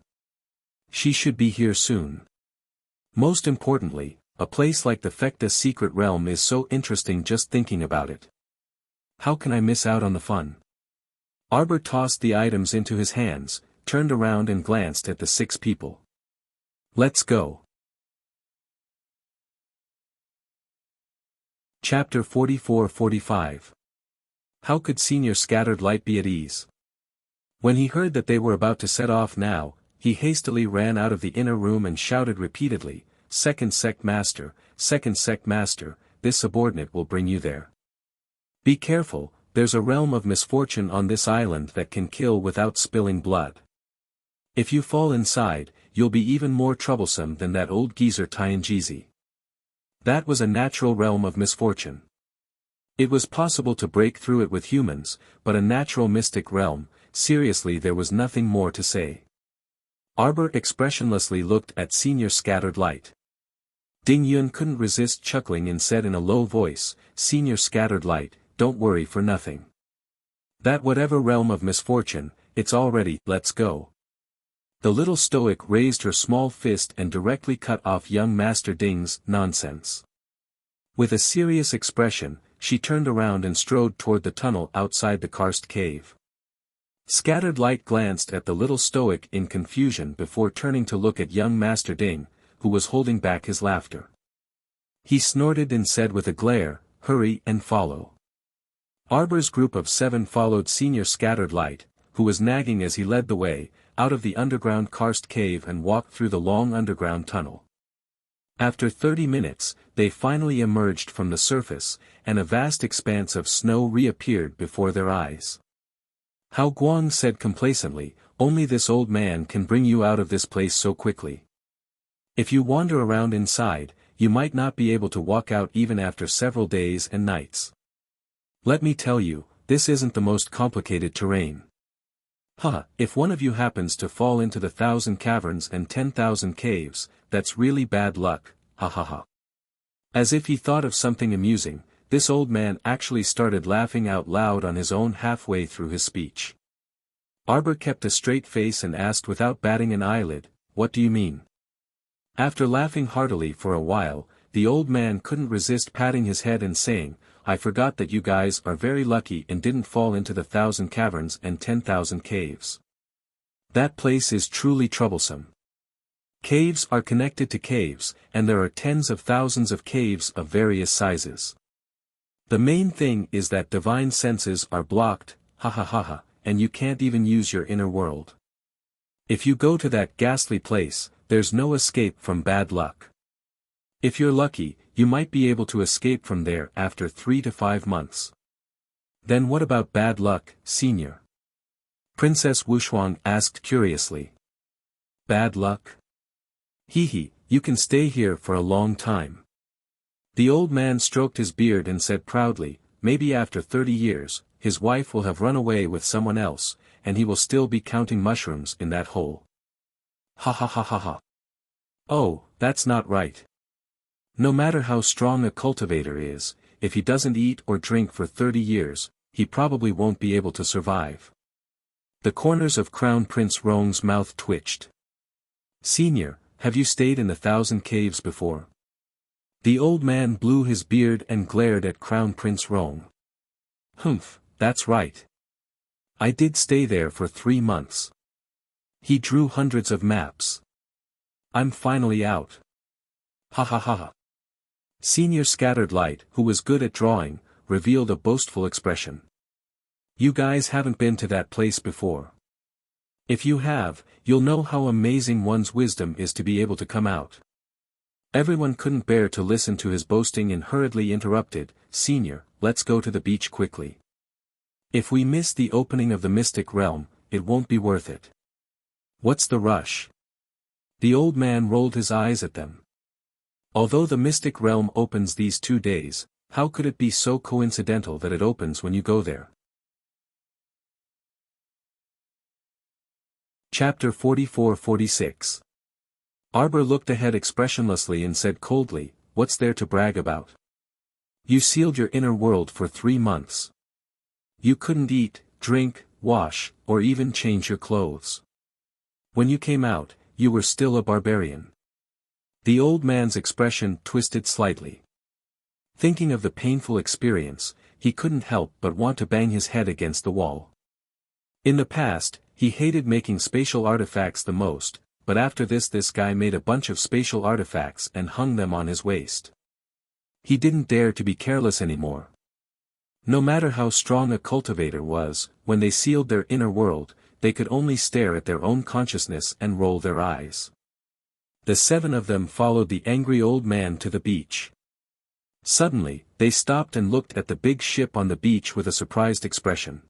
She should be here soon. Most importantly, a place like the Fecta Secret Realm is so interesting just thinking about it. How can I miss out on the fun?" Arbor tossed the items into his hands, turned around and glanced at the 6 people. "Let's go." Chapter 44-45. How could Senior Scattered Light be at ease? When he heard that they were about to set off now, he hastily ran out of the inner room and shouted repeatedly, Second Sect Master, this subordinate will bring you there. Be careful, there's a realm of misfortune on this island that can kill without spilling blood. If you fall inside, you'll be even more troublesome than that old geezer Tianjizi. That was a natural realm of misfortune. It was possible to break through it with humans, but a natural mystic realm, seriously there was nothing more to say. Arbor expressionlessly looked at Senior Scattered Light. Ding Yun couldn't resist chuckling and said in a low voice, Senior Scattered Light, don't worry for nothing. That whatever realm of misfortune, it's all ready, let's go. The little stoic raised her small fist and directly cut off young Master Ding's nonsense. With a serious expression, she turned around and strode toward the tunnel outside the karst cave. Scattered Light glanced at the little stoic in confusion before turning to look at young Master Ding, who was holding back his laughter. He snorted and said with a glare, hurry and follow. Arbor's group of 7 followed Senior Scattered Light, who was nagging as he led the way, out of the underground karst cave and walked through the long underground tunnel. After 30 minutes, they finally emerged from the surface, and a vast expanse of snow reappeared before their eyes. Hao Guang said complacently, only this old man can bring you out of this place so quickly. If you wander around inside, you might not be able to walk out even after several days and nights. Let me tell you, this isn't the most complicated terrain. If one of you happens to fall into the 1,000 caverns and 10,000 caves, that's really bad luck, As if he thought of something amusing, this old man actually started laughing out loud on his own halfway through his speech. Arbor kept a straight face and asked without batting an eyelid, what do you mean? After laughing heartily for a while, the old man couldn't resist patting his head and saying, I forgot that you guys are very lucky and didn't fall into the 1,000 caverns and 10,000 caves. That place is truly troublesome. Caves are connected to caves, and there are tens of thousands of caves of various sizes. The main thing is that divine senses are blocked, and you can't even use your inner world. If you go to that ghastly place, there's no escape from bad luck. If you're lucky, you might be able to escape from there after 3 to 5 months. Then what about bad luck, Senior? Princess Wushuang asked curiously. Bad luck? You can stay here for a long time. The old man stroked his beard and said proudly, maybe after 30 years, his wife will have run away with someone else, and he will still be counting mushrooms in that hole. Oh, that's not right. No matter how strong a cultivator is, if he doesn't eat or drink for 30 years, he probably won't be able to survive. The corners of Crown Prince Rong's mouth twitched. Senior, have you stayed in the 1,000 caves before? The old man blew his beard and glared at Crown Prince Rong. that's right. I did stay there for 3 months. He drew hundreds of maps. I'm finally out. Ha ha ha ha. Senior Scattered Light, who was good at drawing, revealed a boastful expression. You guys haven't been to that place before. If you have, you'll know how amazing one's wisdom is to be able to come out. Everyone couldn't bear to listen to his boasting and hurriedly interrupted, Senior, let's go to the beach quickly. If we miss the opening of the Mystic Realm, it won't be worth it. What's the rush? The old man rolled his eyes at them. Although the Mystic Realm opens these 2 days, how could it be so coincidental that it opens when you go there? Chapter 44-46. Arbor looked ahead expressionlessly and said coldly, what's there to brag about? You sealed your inner world for 3 months. You couldn't eat, drink, wash, or even change your clothes. When you came out, you were still a barbarian. The old man's expression twisted slightly. Thinking of the painful experience, he couldn't help but want to bang his head against the wall. In the past, he hated making spatial artifacts the most, but after this guy made a bunch of spatial artifacts and hung them on his waist. He didn't dare to be careless anymore. No matter how strong a cultivator was, when they sealed their inner world, they could only stare at their own consciousness and roll their eyes. The 7 of them followed the angry old man to the beach. Suddenly, they stopped and looked at the big ship on the beach with a surprised expression.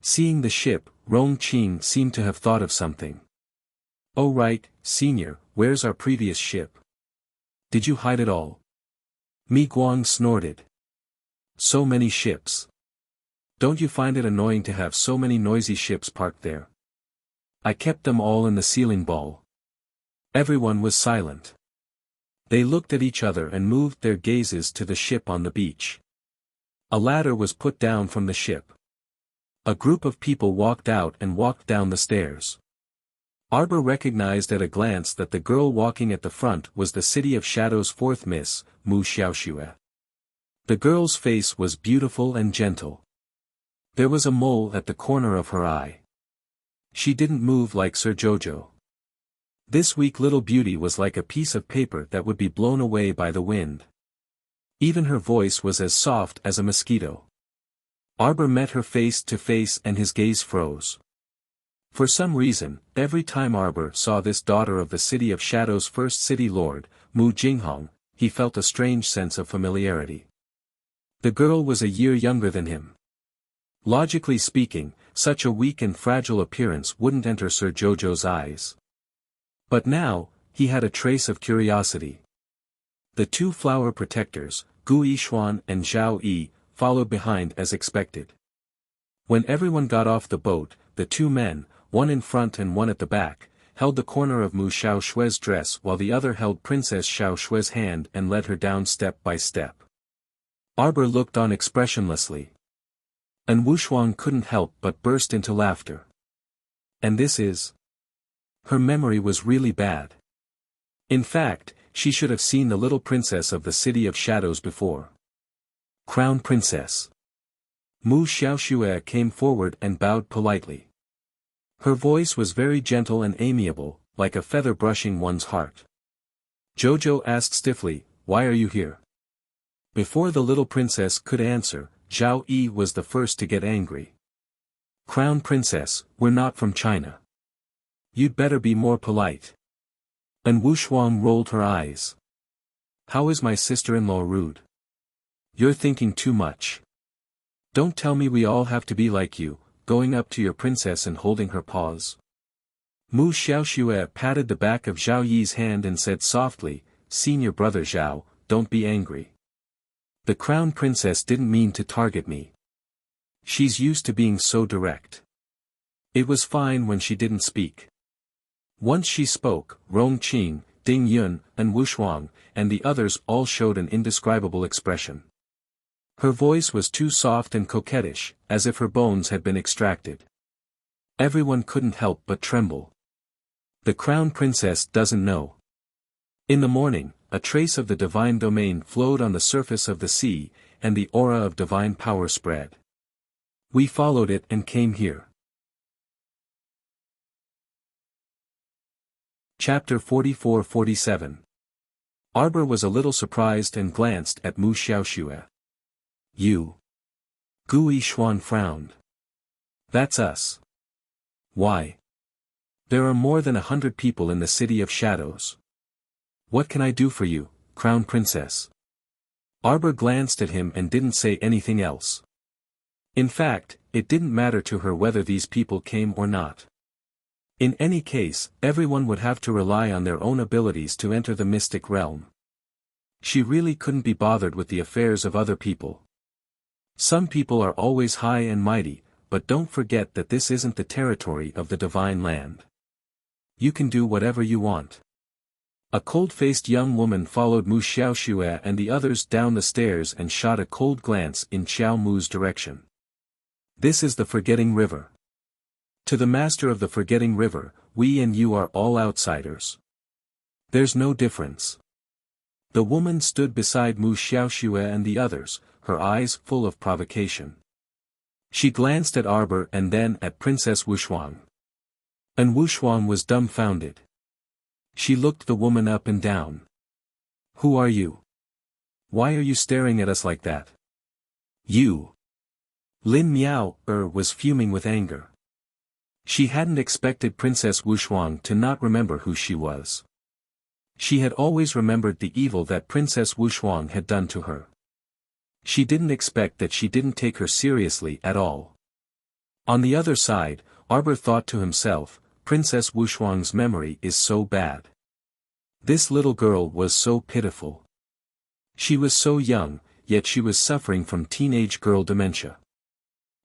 Seeing the ship, Rong Qing seemed to have thought of something. Oh right, Senior, where's our previous ship? Did you hide it all? Mi Guang snorted. So many ships. Don't you find it annoying to have so many noisy ships parked there? I kept them all in the sealing ball. Everyone was silent. They looked at each other and moved their gazes to the ship on the beach. A ladder was put down from the ship. A group of people walked out and walked down the stairs. Arbor recognized at a glance that the girl walking at the front was the City of Shadows' 4th Miss, Mu Xiaoxue. The girl's face was beautiful and gentle. There was a mole at the corner of her eye. She didn't move like Sir Jojo. This weak little beauty was like a piece of paper that would be blown away by the wind. Even her voice was as soft as a mosquito. Arbor met her face to face and his gaze froze. For some reason, every time Arbor saw this daughter of the City of Shadows' first city lord, Mu Jinghong, he felt a strange sense of familiarity. The girl was a year younger than him. Logically speaking, such a weak and fragile appearance wouldn't enter Sir Jojo's eyes. But now, he had a trace of curiosity. The 2 flower protectors, Gu Yishuan and Zhao Yi, followed behind as expected. When everyone got off the boat, the 2 men, one in front and one at the back, held the corner of Mu Xiaoshue's dress while the other held Princess Xiaoshue's hand and led her down step by step. Arbor looked on expressionlessly. And Wushuang couldn't help but burst into laughter. And this is? Her memory was really bad. In fact, she should have seen the little princess of the City of Shadows before. Crown Princess. Mu Xiaoxue came forward and bowed politely. Her voice was very gentle and amiable, like a feather brushing one's heart. Jojo asked stiffly, why are you here? Before the little princess could answer, Zhao Yi was the first to get angry. Crown Princess, we're not from China. You'd better be more polite. And Wushuang rolled her eyes. How is my sister-in-law rude? You're thinking too much. Don't tell me we all have to be like you, going up to your princess and holding her paws. Mu Xiaoxue patted the back of Zhao Yi's hand and said softly, Senior brother Zhao, don't be angry. The crown princess didn't mean to target me. She's used to being so direct. It was fine when she didn't speak. Once she spoke, Rong Qing, Ding Yun, and Wushuang, and the others all showed an indescribable expression. Her voice was too soft and coquettish, as if her bones had been extracted. Everyone couldn't help but tremble. The crown princess doesn't know. In the morning, a trace of the divine domain flowed on the surface of the sea, and the aura of divine power spread. We followed it and came here. Chapter 44-47. Arbor was a little surprised and glanced at Mu Xiaoxue. You. Gui Xuan frowned. That's us. Why? There are more than 100 people in the City of Shadows. What can I do for you, Crown Princess? Arbor glanced at him and didn't say anything else. In fact, it didn't matter to her whether these people came or not. In any case, everyone would have to rely on their own abilities to enter the mystic realm. She really couldn't be bothered with the affairs of other people. Some people are always high and mighty, but don't forget that this isn't the territory of the divine land. You can do whatever you want. A cold-faced young woman followed Mu Xiaoxue and the others down the stairs and shot a cold glance in Xiao Mu's direction. This is the Forgetting River. To the master of the Forgetting River, we and you are all outsiders. There's no difference. The woman stood beside Mu Xiaoxue and the others, her eyes full of provocation. She glanced at Arbor and then at Princess Wuxia. And Wuxia was dumbfounded. She looked the woman up and down. Who are you? Why are you staring at us like that? You. Lin Miao was fuming with anger. She hadn't expected Princess Wuxia to not remember who she was. She had always remembered the evil that Princess Wuxia had done to her. She didn't expect that she didn't take her seriously at all. On the other side, Arbor thought to himself, Princess Wuxia's memory is so bad. This little girl was so pitiful. She was so young, yet she was suffering from teenage girl dementia.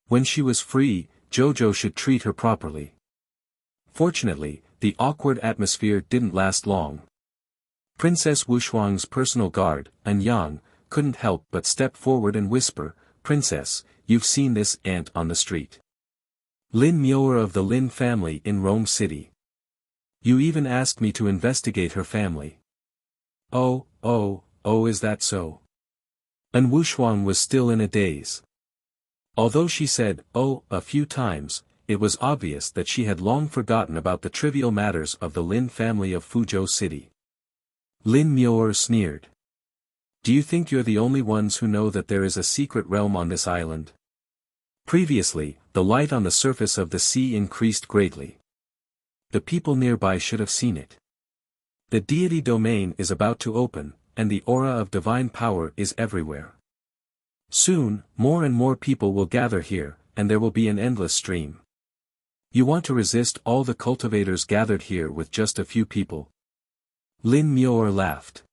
When she was free, Jojo should treat her properly. Fortunately, the awkward atmosphere didn't last long. Princess Wuxia's personal guard, Anyang, couldn't help but step forward and whisper, Princess, you've seen this ant on the street. Lin Miao of the Lin family in Rome City. You even asked me to investigate her family. Oh, is that so? And Wuxia was still in a daze. Although she said, oh, a few times, it was obvious that she had long forgotten about the trivial matters of the Lin family of Fuzhou City. Lin Miao sneered. Do you think you're the only ones who know that there is a secret realm on this island? Previously, the light on the surface of the sea increased greatly. The people nearby should have seen it. The deity domain is about to open, and the aura of divine power is everywhere. Soon, more and more people will gather here, and there will be an endless stream. You want to resist all the cultivators gathered here with just a few people? Lin Miao laughed.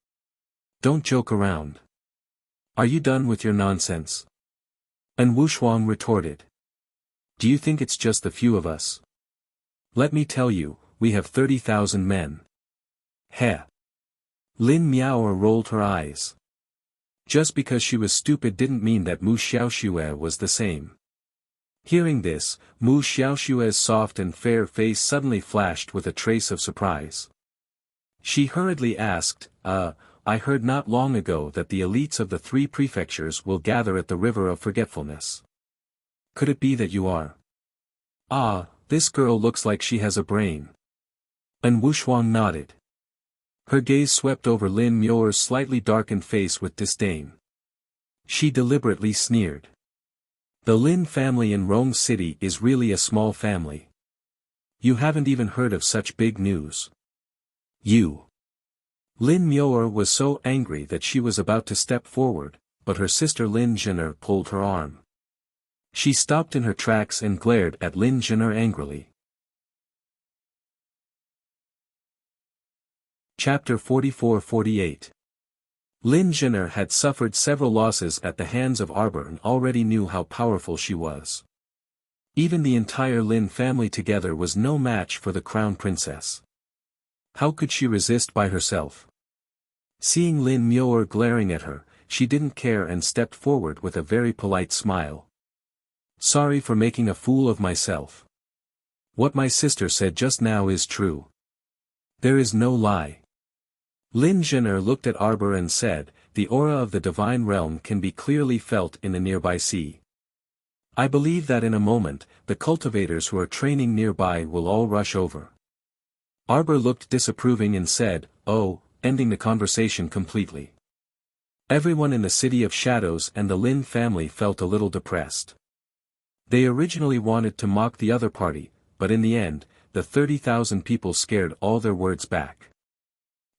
Don't joke around. Are you done with your nonsense? And Wuxia retorted. Do you think it's just a few of us? Let me tell you, we have 30,000 men. Heh. Lin Miao rolled her eyes. Just because she was stupid didn't mean that Mu Xiaoxue was the same. Hearing this, Mu Xiaoxue's soft and fair face suddenly flashed with a trace of surprise. She hurriedly asked, I heard not long ago that the elites of the 3 prefectures will gather at the River of Forgetfulness. Could it be that you are? Ah, this girl looks like she has a brain. And Wuxia nodded. Her gaze swept over Lin Miao's slightly darkened face with disdain. She deliberately sneered. The Lin family in Rome City is really a small family. You haven't even heard of such big news. You. Lin Miao was so angry that she was about to step forward, but her sister Lin Zhen'er pulled her arm. She stopped in her tracks and glared at Lin Zhen'er angrily. Chapter 44-48. Lin Zhen'er had suffered several losses at the hands of Arbor and already knew how powerful she was. Even the entire Lin family together was no match for the crown princess. How could she resist by herself? Seeing Lin Miao glaring at her, she didn't care and stepped forward with a very polite smile. Sorry for making a fool of myself. What my sister said just now is true. There is no lie. Lin Zhen'er looked at Arbor and said, the aura of the divine realm can be clearly felt in the nearby sea. I believe that in a moment, the cultivators who are training nearby will all rush over. Arbor looked disapproving and said, "Oh," ending the conversation completely. Everyone in the City of Shadows and the Lin family felt a little depressed. They originally wanted to mock the other party, but in the end, the 30,000 people scared all their words back.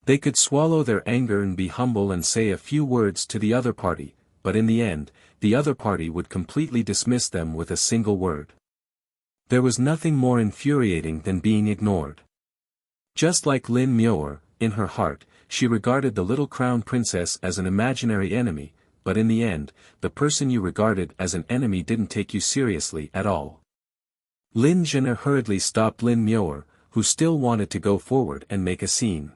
They could swallow their anger and be humble and say a few words to the other party, but in the end, the other party would completely dismiss them with a single word. There was nothing more infuriating than being ignored. Just like Lin Muir, in her heart, she regarded the little crown princess as an imaginary enemy, but in the end, the person you regarded as an enemy didn't take you seriously at all. Lin Zhena hurriedly stopped Lin Muir, who still wanted to go forward and make a scene.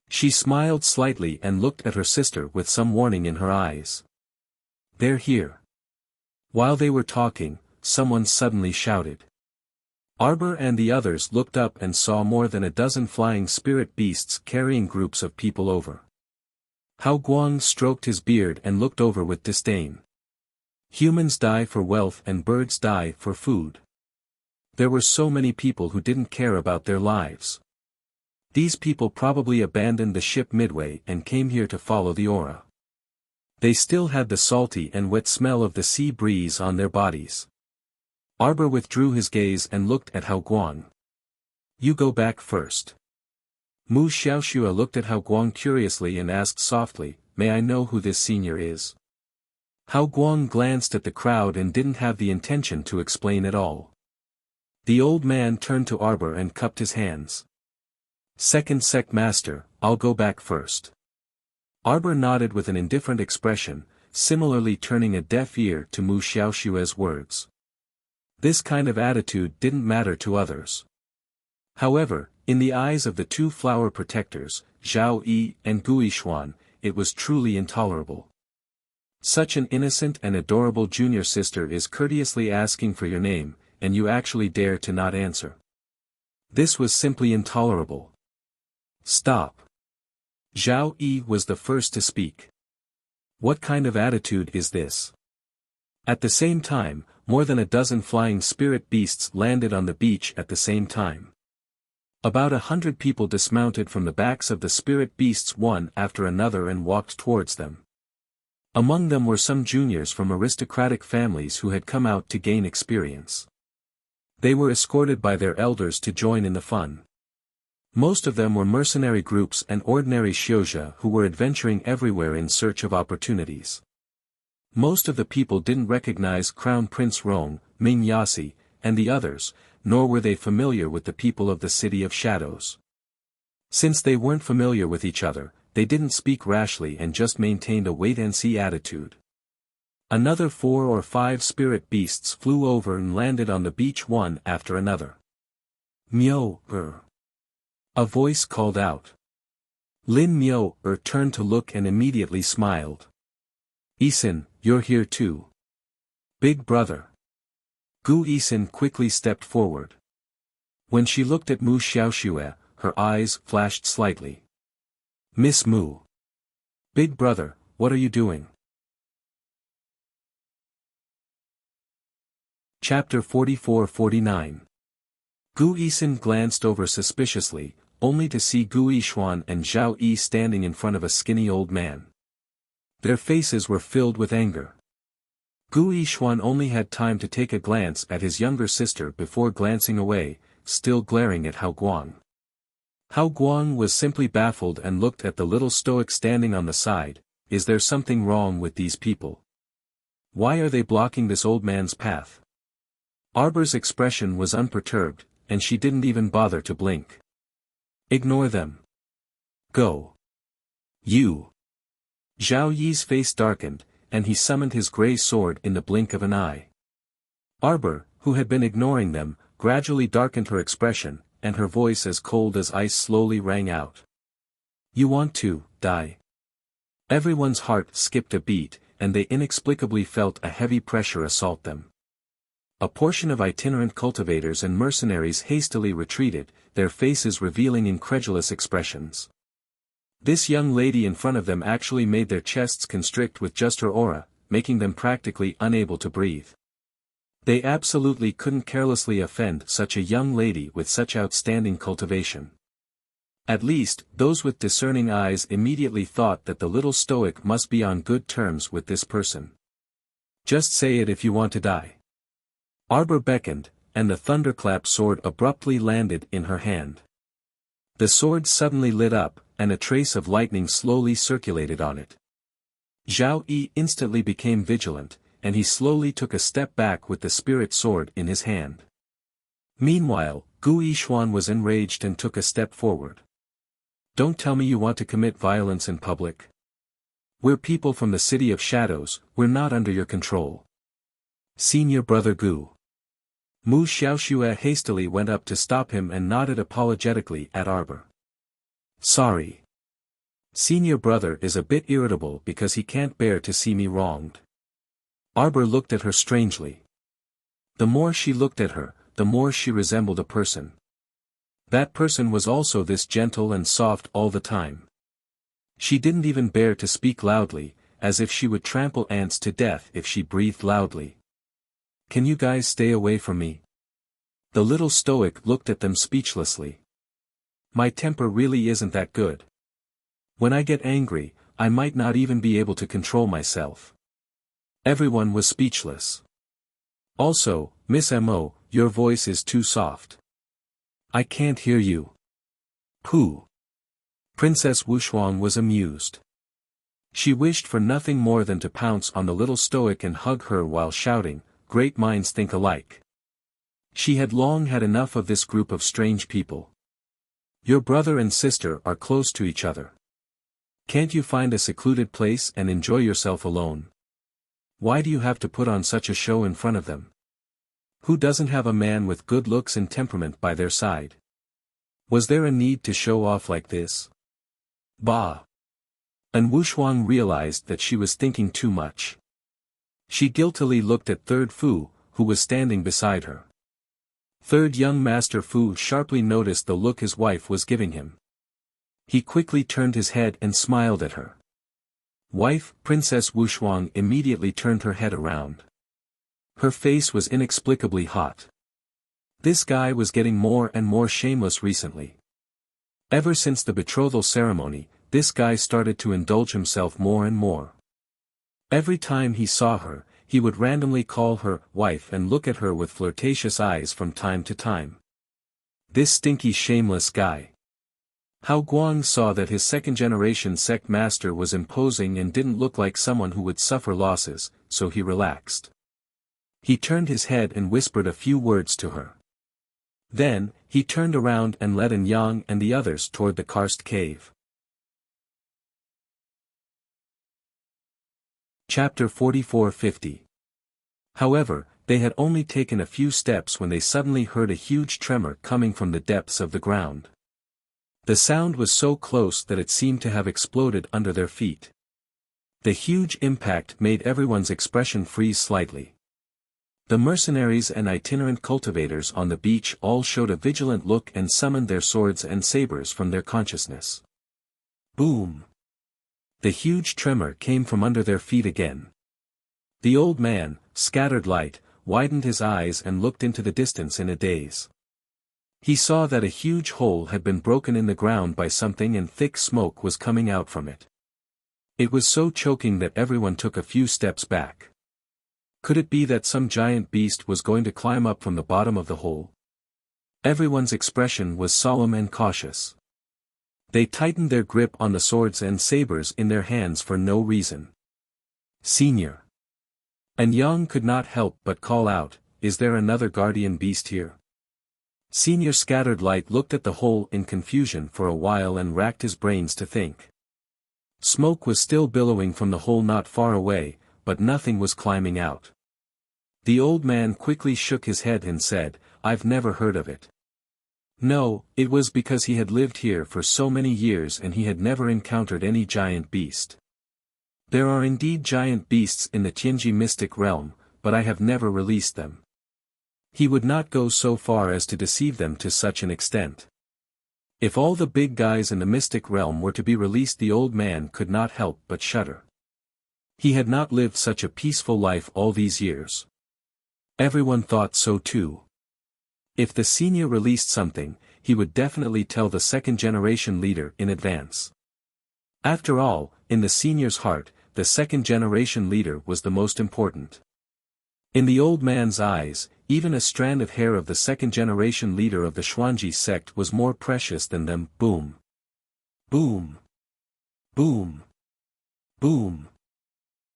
She smiled slightly and looked at her sister with some warning in her eyes. "They're here." While they were talking, someone suddenly shouted. Arbor and the others looked up and saw more than a dozen flying spirit beasts carrying groups of people over. Hao Guang stroked his beard and looked over with disdain. Humans die for wealth and birds die for food. There were so many people who didn't care about their lives. These people probably abandoned the ship midway and came here to follow the aura. They still had the salty and wet smell of the sea breeze on their bodies. Arbor withdrew his gaze and looked at Hao Guang. "You go back first." Mu Xiaoxua looked at Hao Guang curiously and asked softly, "May I know who this senior is?" Hao Guang glanced at the crowd and didn't have the intention to explain at all. The old man turned to Arbor and cupped his hands. "Second sect master, I'll go back first." Arbor nodded with an indifferent expression, similarly turning a deaf ear to Mu Xiaoxua's words. This kind of attitude didn't matter to others. However, in the eyes of the two flower protectors, Zhao Yi and Guishuan, it was truly intolerable. Such an innocent and adorable junior sister is courteously asking for your name, and you actually dare to not answer. This was simply intolerable. "Stop." Zhao Yi was the first to speak. "What kind of attitude is this?" At the same time, more than a dozen flying spirit beasts landed on the beach at the same time. About 100 people dismounted from the backs of the spirit beasts one after another and walked towards them. Among them were some juniors from aristocratic families who had come out to gain experience. They were escorted by their elders to join in the fun. Most of them were mercenary groups and ordinary Xiozha who were adventuring everywhere in search of opportunities. Most of the people didn't recognize Crown Prince Rong, Ming Yasi, and the others, nor were they familiar with the people of the City of Shadows. Since they weren't familiar with each other, they didn't speak rashly and just maintained a wait-and-see attitude. Another 4 or 5 spirit beasts flew over and landed on the beach one after another. "Miao, A voice called out. Lin Miao turned to look and immediately smiled. "Isin, you're here too. Big brother." Gu Isin quickly stepped forward. When she looked at Mu Xiaoxue, her eyes flashed slightly. "Miss Mu. Big brother, what are you doing?" Chapter 44-49. Gu Isin glanced over suspiciously, only to see Gu Yishuan and Zhao Yi standing in front of a skinny old man. Their faces were filled with anger. Gu Yishuan only had time to take a glance at his younger sister before glancing away, still glaring at Hao Guang. Hao Guang was simply baffled and looked at the little stoic standing on the side. Is there something wrong with these people? Why are they blocking this old man's path? Arbor's expression was unperturbed, and she didn't even bother to blink. "Ignore them. Go. You." Zhao Yi's face darkened, and he summoned his grey sword in the blink of an eye. Arbor, who had been ignoring them, gradually darkened her expression, and her voice as cold as ice slowly rang out. "You want to die?" Everyone's heart skipped a beat, and they inexplicably felt a heavy pressure assault them. A portion of itinerant cultivators and mercenaries hastily retreated, their faces revealing incredulous expressions. This young lady in front of them actually made their chests constrict with just her aura, making them practically unable to breathe. They absolutely couldn't carelessly offend such a young lady with such outstanding cultivation. At least, those with discerning eyes immediately thought that the little stoic must be on good terms with this person. Just say it if you want to die. Arbor beckoned, and the thunderclap sword abruptly landed in her hand. The sword suddenly lit up, and a trace of lightning slowly circulated on it. Zhao Yi instantly became vigilant, and he slowly took a step back with the spirit sword in his hand. Meanwhile, Gu Yixuan was enraged and took a step forward. Don't tell me you want to commit violence in public. We're people from the City of Shadows, we're not under your control. Senior Brother Gu. Mu Xiaoxue hastily went up to stop him and nodded apologetically at Arbor. Sorry. Senior Brother is a bit irritable because he can't bear to see me wronged. Arbor looked at her strangely. The more she looked at her, the more she resembled a person. That person was also this gentle and soft all the time. She didn't even bear to speak loudly, as if she would trample ants to death if she breathed loudly. Can you guys stay away from me? The little stoic looked at them speechlessly. My temper really isn't that good. When I get angry, I might not even be able to control myself. Everyone was speechless. Also, Miss Mo, your voice is too soft. I can't hear you. Pooh. Princess Wuxia was amused. She wished for nothing more than to pounce on the little stoic and hug her while shouting, "Great minds think alike." She had long had enough of this group of strange people. Your brother and sister are close to each other. Can't you find a secluded place and enjoy yourself alone? Why do you have to put on such a show in front of them? Who doesn't have a man with good looks and temperament by their side? Was there a need to show off like this? Bah! And Wuxia realized that she was thinking too much. She guiltily looked at Third Fu, who was standing beside her. Third young Master Fu sharply noticed the look his wife was giving him. He quickly turned his head and smiled at her. Wife, Princess Wuxia immediately turned her head around. Her face was inexplicably hot. This guy was getting more and more shameless recently. Ever since the betrothal ceremony, this guy started to indulge himself more and more. Every time he saw her, he would randomly call her wife and look at her with flirtatious eyes from time to time. This stinky shameless guy. Hao Guang saw that his second-generation sect master was imposing and didn't look like someone who would suffer losses, so he relaxed. He turned his head and whispered a few words to her. Then, he turned around and led An Yang and the others toward the karst cave. Chapter 44-50. However, they had only taken a few steps when they suddenly heard a huge tremor coming from the depths of the ground. The sound was so close that it seemed to have exploded under their feet. The huge impact made everyone's expression freeze slightly. The mercenaries and itinerant cultivators on the beach all showed a vigilant look and summoned their swords and sabers from their consciousness. Boom! The huge tremor came from under their feet again. The old man, Scattered Light, widened his eyes and looked into the distance in a daze. He saw that a huge hole had been broken in the ground by something and thick smoke was coming out from it. It was so choking that everyone took a few steps back. Could it be that some giant beast was going to climb up from the bottom of the hole? Everyone's expression was solemn and cautious. They tightened their grip on the swords and sabers in their hands for no reason. Senior. And Yang could not help but call out, "Is there another guardian beast here?" Senior Scattered Light looked at the hole in confusion for a while and racked his brains to think. Smoke was still billowing from the hole not far away, but nothing was climbing out. The old man quickly shook his head and said, "I've never heard of it." No, it was because he had lived here for so many years and he had never encountered any giant beast. There are indeed giant beasts in the Tianji mystic realm, but I have never released them. He would not go so far as to deceive them to such an extent. If all the big guys in the mystic realm were to be released, the old man could not help but shudder. He had not lived such a peaceful life all these years. Everyone thought so too. If the senior released something, he would definitely tell the second-generation leader in advance. After all, in the senior's heart, the second-generation leader was the most important. In the old man's eyes, even a strand of hair of the second-generation leader of the Xuanji sect was more precious than them. Boom. Boom. Boom. Boom.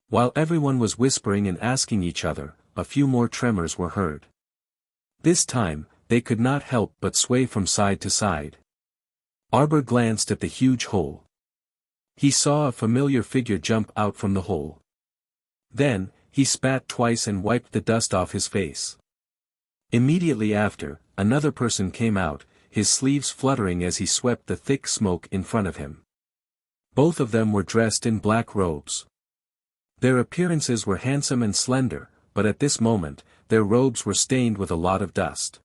While everyone was whispering and asking each other, a few more tremors were heard. This time, they could not help but sway from side to side. Arbor glanced at the huge hole. He saw a familiar figure jump out from the hole. Then, he spat twice and wiped the dust off his face. Immediately after, another person came out, his sleeves fluttering as he swept the thick smoke in front of him. Both of them were dressed in black robes. Their appearances were handsome and slender, but at this moment, their robes were stained with a lot of dust.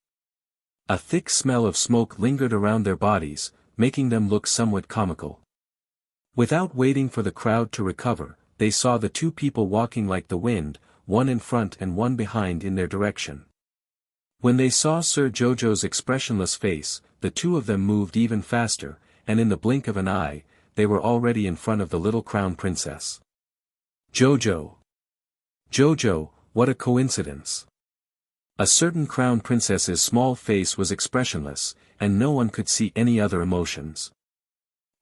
A thick smell of smoke lingered around their bodies, making them look somewhat comical. Without waiting for the crowd to recover, they saw the two people walking like the wind, one in front and one behind in their direction. When they saw Sir Jojo's expressionless face, the two of them moved even faster, and in the blink of an eye, they were already in front of the little crown princess. Jojo! Jojo, what a coincidence! A certain crown princess's small face was expressionless, and no one could see any other emotions.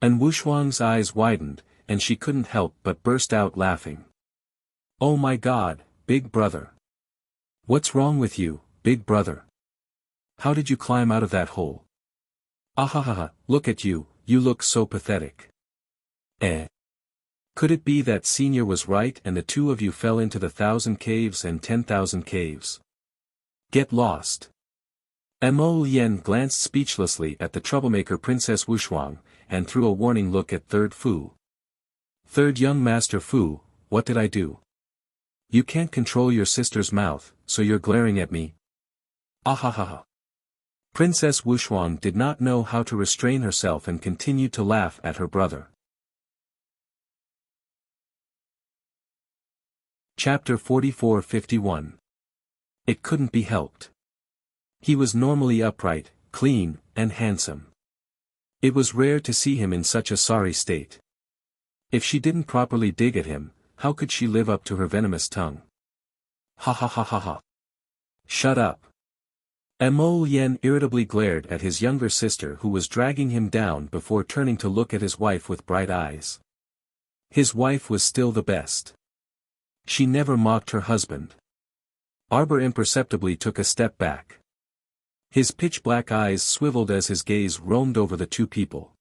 And Wushuang's eyes widened, and she couldn't help but burst out laughing. Oh my God, big brother! What's wrong with you, big brother? How did you climb out of that hole? Ahahaha, look at you, you look so pathetic. Could it be that senior was right and the two of you fell into the 1,000 caves and 10,000 caves? Get lost. Mo Lien glanced speechlessly at the troublemaker Princess Wushuang, and threw a warning look at Third Fu. Third young Master Fu, what did I do? You can't control your sister's mouth, so you're glaring at me? Ahahaha. Princess Wushuang did not know how to restrain herself and continued to laugh at her brother. Chapter 44-51. It couldn't be helped. He was normally upright, clean, and handsome. It was rare to see him in such a sorry state. If she didn't properly dig at him, how could she live up to her venomous tongue? Ha ha ha ha ha. Shut up. Mo Lien irritably glared at his younger sister who was dragging him down before turning to look at his wife with bright eyes. His wife was still the best. She never mocked her husband. Arbor imperceptibly took a step back. His pitch-black eyes swiveled as his gaze roamed over the two people.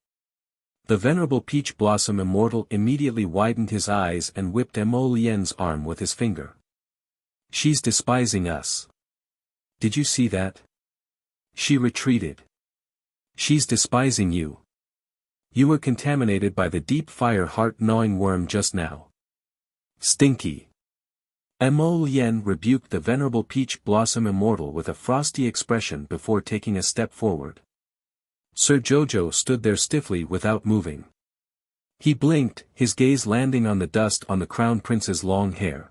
The venerable Peach Blossom Immortal immediately widened his eyes and whipped Mo Lien's arm with his finger. She's despising us. Did you see that? She retreated. She's despising you. You were contaminated by the deep fire heart-gnawing worm just now. Stinky. Mo Lien rebuked the venerable Peach Blossom Immortal with a frosty expression before taking a step forward. Sir Jojo stood there stiffly without moving. He blinked, his gaze landing on the dust on the crown prince's long hair.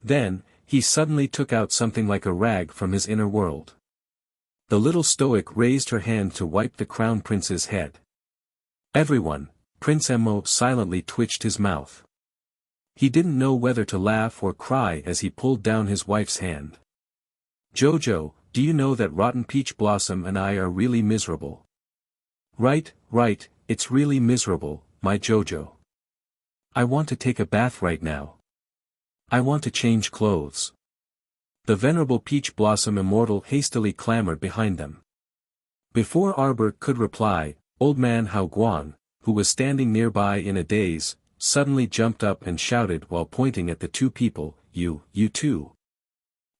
Then, he suddenly took out something like a rag from his inner world. The little stoic raised her hand to wipe the crown prince's head. Everyone, Prince Mo silently twitched his mouth. He didn't know whether to laugh or cry as he pulled down his wife's hand. Jojo, do you know that Rotten Peach Blossom and I are really miserable? Right, it's really miserable, my Jojo. I want to take a bath right now. I want to change clothes. The venerable Peach Blossom Immortal hastily clamored behind them. Before Arbor could reply, old man Hao Guang, who was standing nearby in a daze, suddenly jumped up and shouted while pointing at the two people, you two.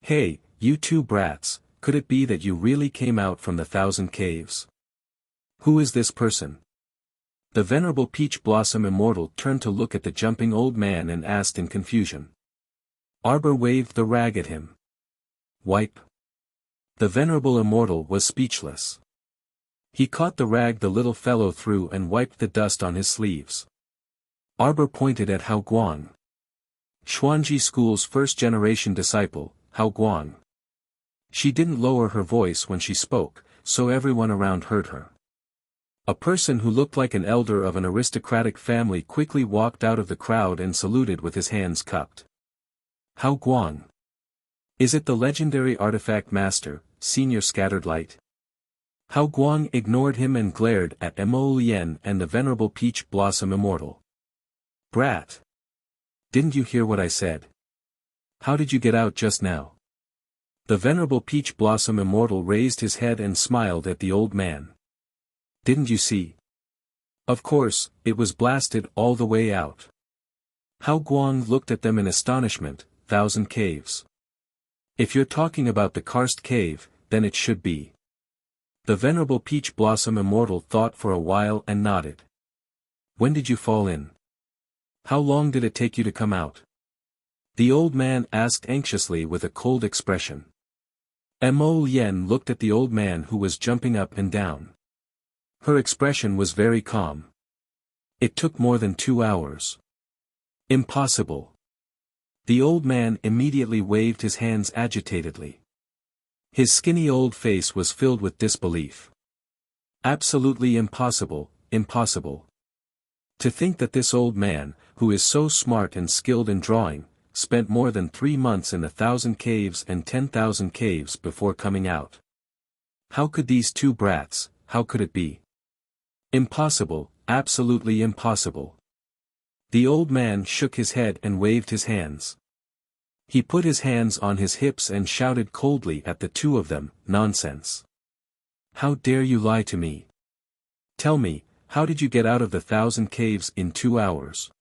Hey, you two brats, could it be that you really came out from the 1,000 caves? Who is this person? The venerable Peach Blossom Immortal turned to look at the jumping old man and asked in confusion. Arbor waved the rag at him. Wipe. The venerable Immortal was speechless. He caught the rag the little fellow threw and wiped the dust on his sleeves. Arbor pointed at Hao Guang. Xuanji School's first-generation disciple, Hao Guang. She didn't lower her voice when she spoke, so everyone around heard her. A person who looked like an elder of an aristocratic family quickly walked out of the crowd and saluted with his hands cupped. Hao Guang. Is it the legendary artifact master, Senior Scattered Light? Hao Guang ignored him and glared at Mo Lien and the venerable Peach Blossom Immortal. Brat! Didn't you hear what I said? How did you get out just now? The venerable Peach Blossom Immortal raised his head and smiled at the old man. Didn't you see? Of course, it was blasted all the way out. Hao Guang looked at them in astonishment. 1,000 caves. If you're talking about the Karst cave, then it should be. The venerable Peach Blossom Immortal thought for a while and nodded. When did you fall in? How long did it take you to come out? The old man asked anxiously with a cold expression. Mo Lien looked at the old man who was jumping up and down. Her expression was very calm. It took more than 2 hours. Impossible. The old man immediately waved his hands agitatedly. His skinny old face was filled with disbelief. Absolutely impossible, impossible. To think that this old man, who is so smart and skilled in drawing, spent more than 3 months in 1,000 caves and 10,000 caves before coming out. How could these two brats, how could it be? Impossible, absolutely impossible. The old man shook his head and waved his hands. He put his hands on his hips and shouted coldly at the two of them, nonsense. How dare you lie to me? Tell me, how did you get out of the 1,000 caves in 2 hours?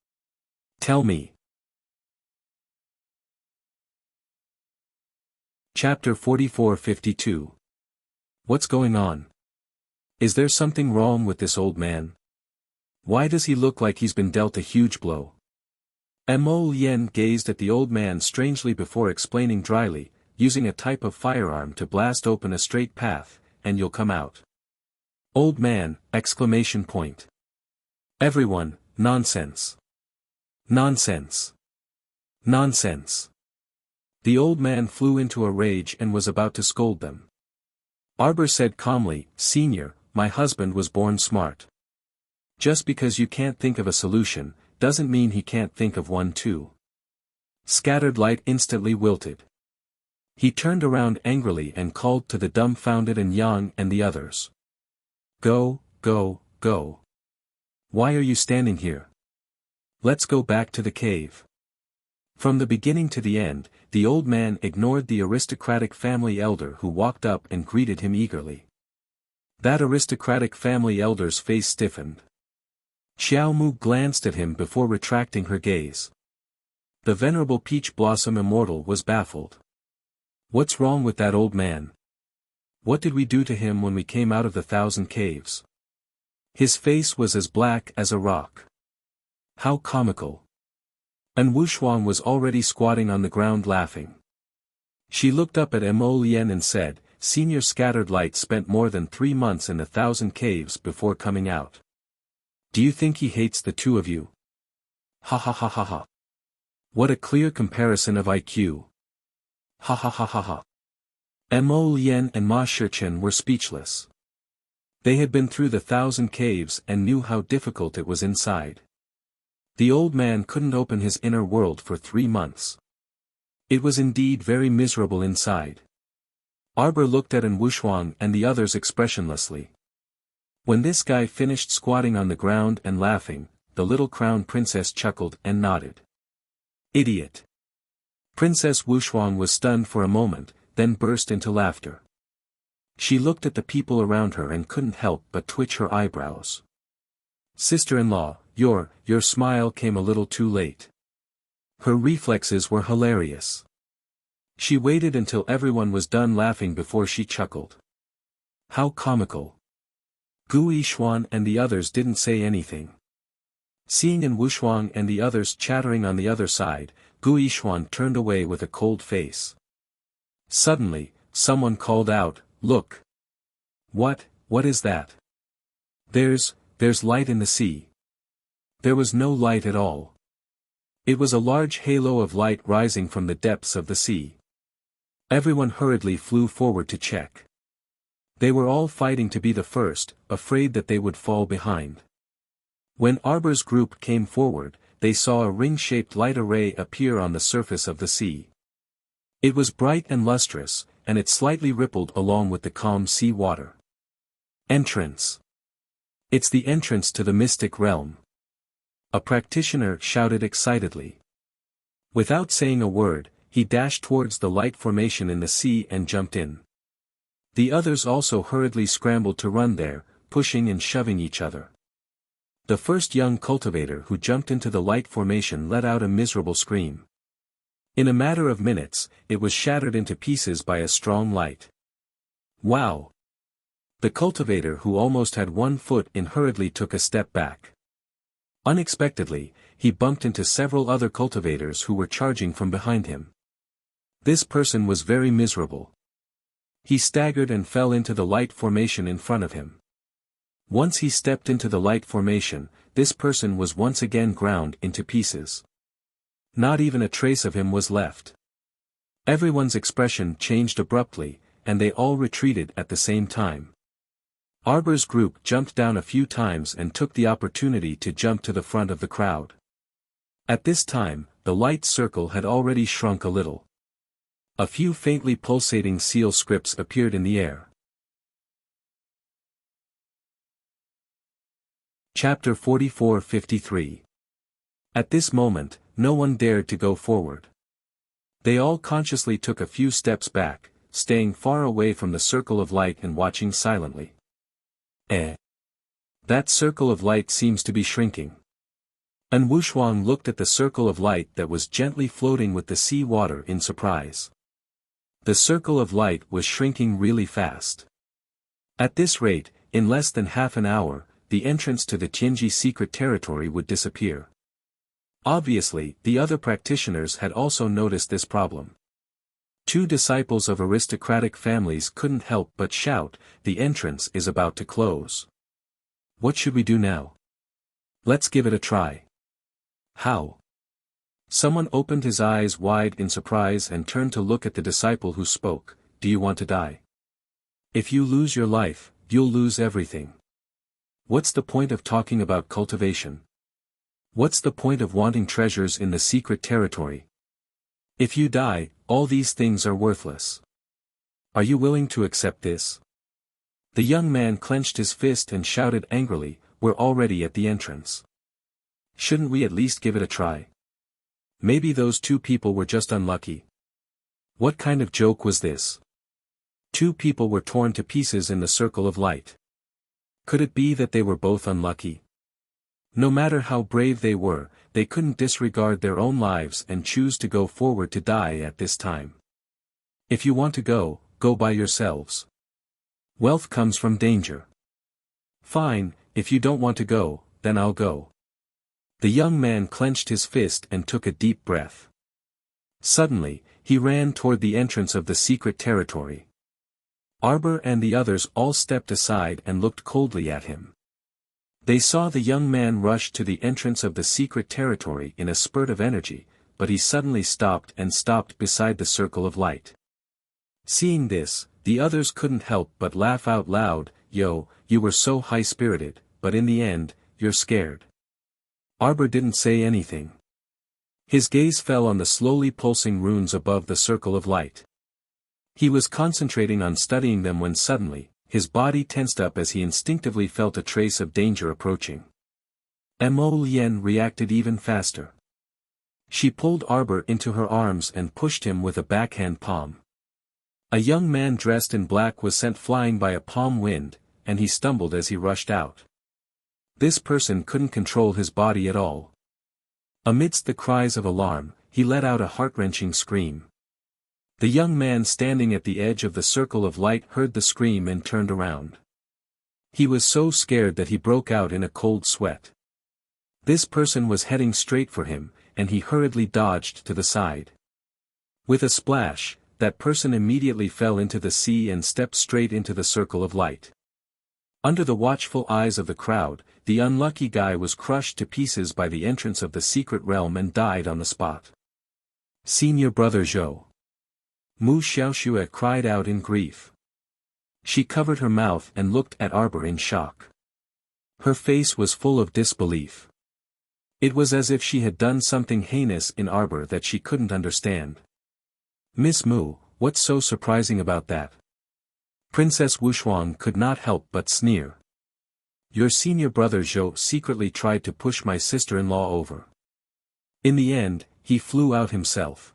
Tell me. Chapter 44-52. What's going on? Is there something wrong with this old man? Why does he look like he's been dealt a huge blow? Mo Lien gazed at the old man strangely before explaining dryly, using a type of firearm to blast open a straight path, and you'll come out. Old man, exclamation point. Everyone, nonsense. Nonsense. Nonsense. The old man flew into a rage and was about to scold them. Arbor said calmly, Senior, my husband was born smart. Just because you can't think of a solution, doesn't mean he can't think of one too. Scattered Light instantly wilted. He turned around angrily and called to the dumbfounded and Yang and the others. Go, go, go. Why are you standing here? Let's go back to the cave. From the beginning to the end, the old man ignored the aristocratic family elder who walked up and greeted him eagerly. That aristocratic family elder's face stiffened. Xiao Mu glanced at him before retracting her gaze. The venerable Peach Blossom Immortal was baffled. What's wrong with that old man? What did we do to him when we came out of the 1,000 caves? His face was as black as a rock. How comical. And Wuxia was already squatting on the ground laughing. She looked up at Mo Lien and said, Senior Scattered Light spent more than 3 months in 1,000 caves before coming out. Do you think he hates the two of you? Ha ha ha ha ha. What a clear comparison of IQ. Ha ha ha ha ha. Mo Lien and Ma Shichen were speechless. They had been through the 1,000 caves and knew how difficult it was inside. The old man couldn't open his inner world for 3 months. It was indeed very miserable inside. Arbor looked at Wuxia and the others expressionlessly. When this guy finished squatting on the ground and laughing, the little crown princess chuckled and nodded. Idiot. Princess Wuxia was stunned for a moment, then burst into laughter. She looked at the people around her and couldn't help but twitch her eyebrows. Sister-in-law, your smile came a little too late. Her reflexes were hilarious. She waited until everyone was done laughing before she chuckled. How comical. Gu Yishuan and the others didn't say anything. Seeing Wuxia and the others chattering on the other side, Gu Yishuan turned away with a cold face. Suddenly, someone called out, Look! What is that? There's light in the sea. There was no light at all. It was a large halo of light rising from the depths of the sea. Everyone hurriedly flew forward to check. They were all fighting to be the first, afraid that they would fall behind. When Arbor's group came forward, they saw a ring-shaped light array appear on the surface of the sea. It was bright and lustrous, and it slightly rippled along with the calm sea water. Entrance. It's the entrance to the mystic realm. A practitioner shouted excitedly. Without saying a word, he dashed towards the light formation in the sea and jumped in. The others also hurriedly scrambled to run there, pushing and shoving each other. The first young cultivator who jumped into the light formation let out a miserable scream. In a matter of minutes, it was shattered into pieces by a strong light. Wow! The cultivator who almost had 1 foot in hurriedly took a step back. Unexpectedly, he bumped into several other cultivators who were charging from behind him. This person was very miserable. He staggered and fell into the light formation in front of him. Once he stepped into the light formation, this person was once again ground into pieces. Not even a trace of him was left. Everyone's expression changed abruptly, and they all retreated at the same time. Arbor's group jumped down a few times and took the opportunity to jump to the front of the crowd. At this time, the light circle had already shrunk a little. A few faintly pulsating seal scripts appeared in the air. Chapter 44-53. At this moment, no one dared to go forward. They all consciously took a few steps back, staying far away from the circle of light and watching silently. That circle of light seems to be shrinking. And Wushuang looked at the circle of light that was gently floating with the sea water in surprise. The circle of light was shrinking really fast. At this rate, in less than half an hour, the entrance to the Tianji secret territory would disappear. Obviously, the other practitioners had also noticed this problem. 2 disciples of aristocratic families couldn't help but shout, "The entrance is about to close. What should we do now? Let's give it a try." How? Someone opened his eyes wide in surprise and turned to look at the disciple who spoke. "Do you want to die? If you lose your life, you'll lose everything. What's the point of talking about cultivation? What's the point of wanting treasures in the secret territory? If you die, all these things are worthless. Are you willing to accept this?" The young man clenched his fist and shouted angrily, "We're already at the entrance. Shouldn't we at least give it a try? Maybe those 2 people were just unlucky. What kind of joke was this? 2 people were torn to pieces in the circle of light. Could it be that they were both unlucky? No matter how brave they were, they couldn't disregard their own lives and choose to go forward to die at this time. If you want to go, go by yourselves. Wealth comes from danger. Fine, if you don't want to go, then I'll go." The young man clenched his fist and took a deep breath. Suddenly, he ran toward the entrance of the secret territory. Arbor and the others all stepped aside and looked coldly at him. They saw the young man rush to the entrance of the secret territory in a spurt of energy, but he suddenly stopped beside the circle of light. Seeing this, the others couldn't help but laugh out loud. "Yo, you were so high-spirited, but in the end, you're scared." Arbor didn't say anything. His gaze fell on the slowly pulsing runes above the circle of light. He was concentrating on studying them when suddenly, his body tensed up as he instinctively felt a trace of danger approaching. Mo Lien reacted even faster. She pulled Arbor into her arms and pushed him with a backhand palm. A young man dressed in black was sent flying by a palm wind, and he stumbled as he rushed out. This person couldn't control his body at all. Amidst the cries of alarm, he let out a heart-wrenching scream. The young man standing at the edge of the circle of light heard the scream and turned around. He was so scared that he broke out in a cold sweat. This person was heading straight for him, and he hurriedly dodged to the side. With a splash, that person immediately fell into the sea and stepped straight into the circle of light. Under the watchful eyes of the crowd, the unlucky guy was crushed to pieces by the entrance of the secret realm and died on the spot. Senior Brother Zhou. Mu Xiaoxue cried out in grief. She covered her mouth and looked at Arbor in shock. Her face was full of disbelief. It was as if she had done something heinous in Arbor that she couldn't understand. Miss Mu, what's so surprising about that? Princess Wuxia could not help but sneer. Your senior brother Zhou secretly tried to push my sister-in-law over. In the end, he flew out himself.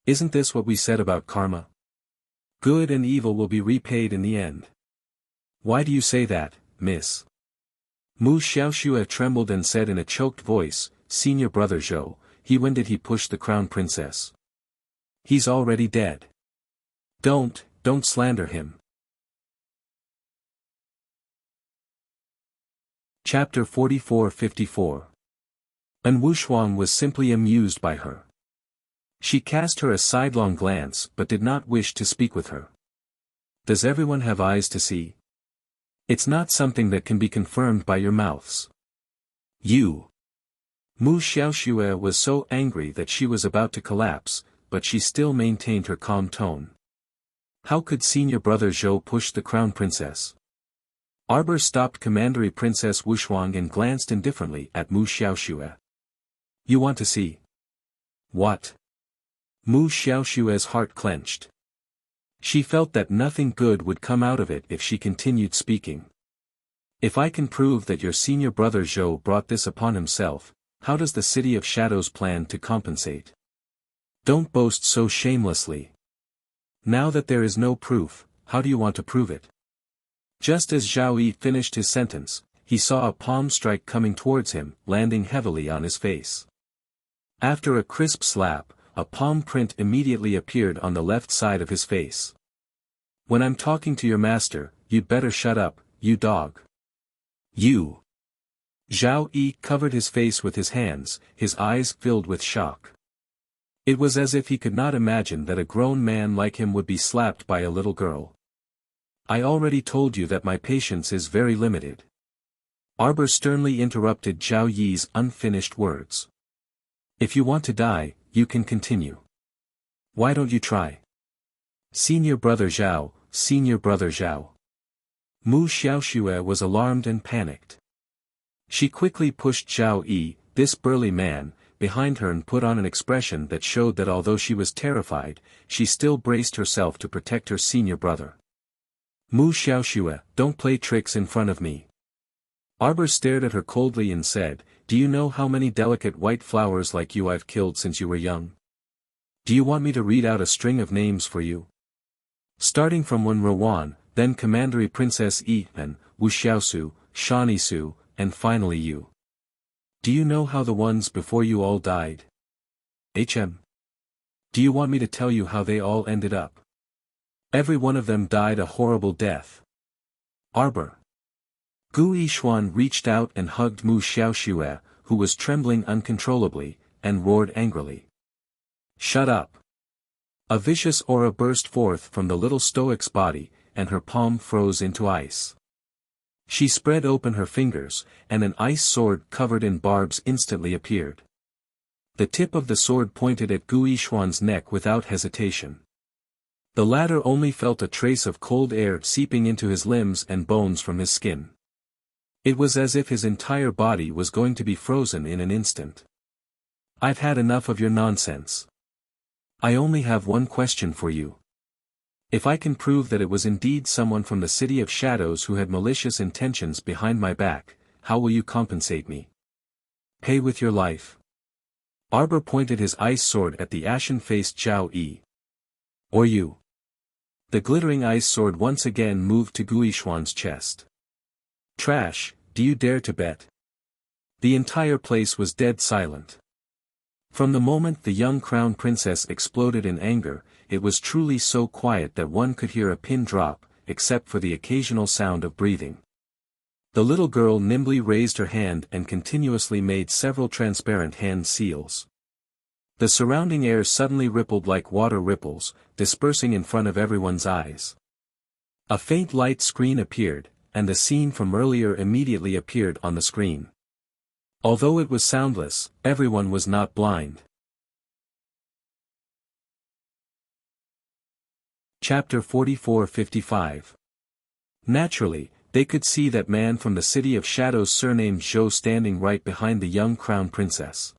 Isn't this what we said about karma? Good and evil will be repaid in the end. Why do you say that, miss? Mu Xiaoxue trembled and said in a choked voice, Senior brother Zhou, when did he push the crown princess? He's already dead. Don't slander him. Chapter 44-54. And Wuxia was simply amused by her. She cast her a sidelong glance but did not wish to speak with her. Does everyone have eyes to see? It's not something that can be confirmed by your mouths. You. Mu Xiaoxue was so angry that she was about to collapse, but she still maintained her calm tone. How could senior brother Zhou push the crown princess? Arbor stopped Commandery Princess Wuxia and glanced indifferently at Mu Xiaoxue. You want to see? What? Mu Xiaoxue's heart clenched. She felt that nothing good would come out of it if she continued speaking. If I can prove that your senior brother Zhou brought this upon himself, how does the City of Shadows plan to compensate? Don't boast so shamelessly. Now that there is no proof, how do you want to prove it? Just as Zhao Yi finished his sentence, he saw a palm strike coming towards him, landing heavily on his face. After a crisp slap, a palm print immediately appeared on the left side of his face. When I'm talking to your master, you'd better shut up, you dog. You. Zhao Yi covered his face with his hands, his eyes filled with shock. It was as if he could not imagine that a grown man like him would be slapped by a little girl. I already told you that my patience is very limited. Arbor sternly interrupted Zhao Yi's unfinished words. If you want to die, you can continue. Why don't you try? Senior brother Zhao, senior brother Zhao. Mu Xiaoxue was alarmed and panicked. She quickly pushed Zhao Yi, this burly man, behind her and put on an expression that showed that although she was terrified, she still braced herself to protect her senior brother. Mu Xiaoxue, don't play tricks in front of me. Arbor stared at her coldly and said, do you know how many delicate white flowers like you I've killed since you were young? Do you want me to read out a string of names for you? Starting from Wen Rowan, then Commandery Princess Yi, then Wu Xiaosu, Shani Su, and finally you. Do you know how the ones before you all died? Do you want me to tell you how they all ended up? Every one of them died a horrible death. Arbor. Gu Yixuan reached out and hugged Mu Xiaoxue, who was trembling uncontrollably, and roared angrily. Shut up! A vicious aura burst forth from the little stoic's body, and her palm froze into ice. She spread open her fingers, and an ice sword covered in barbs instantly appeared. The tip of the sword pointed at Gu Yixuan's neck without hesitation. The latter only felt a trace of cold air seeping into his limbs and bones from his skin. It was as if his entire body was going to be frozen in an instant. I've had enough of your nonsense. I only have one question for you. If I can prove that it was indeed someone from the City of Shadows who had malicious intentions behind my back, how will you compensate me? Pay with your life. Arbor pointed his ice sword at the ashen-faced Zhao Yi. Or you. The glittering ice sword once again moved to Gu Yixuan's chest. Trash, do you dare to bet? The entire place was dead silent. From the moment the young crown princess exploded in anger, it was truly so quiet that one could hear a pin drop, except for the occasional sound of breathing. The little girl nimbly raised her hand and continuously made several transparent hand seals. The surrounding air suddenly rippled like water ripples, dispersing in front of everyone's eyes. A faint light screen appeared, and the scene from earlier immediately appeared on the screen. Although it was soundless, everyone was not blind. Chapter 44-55. Naturally, they could see that man from the City of Shadows surnamed Zhou standing right behind the young crown princess.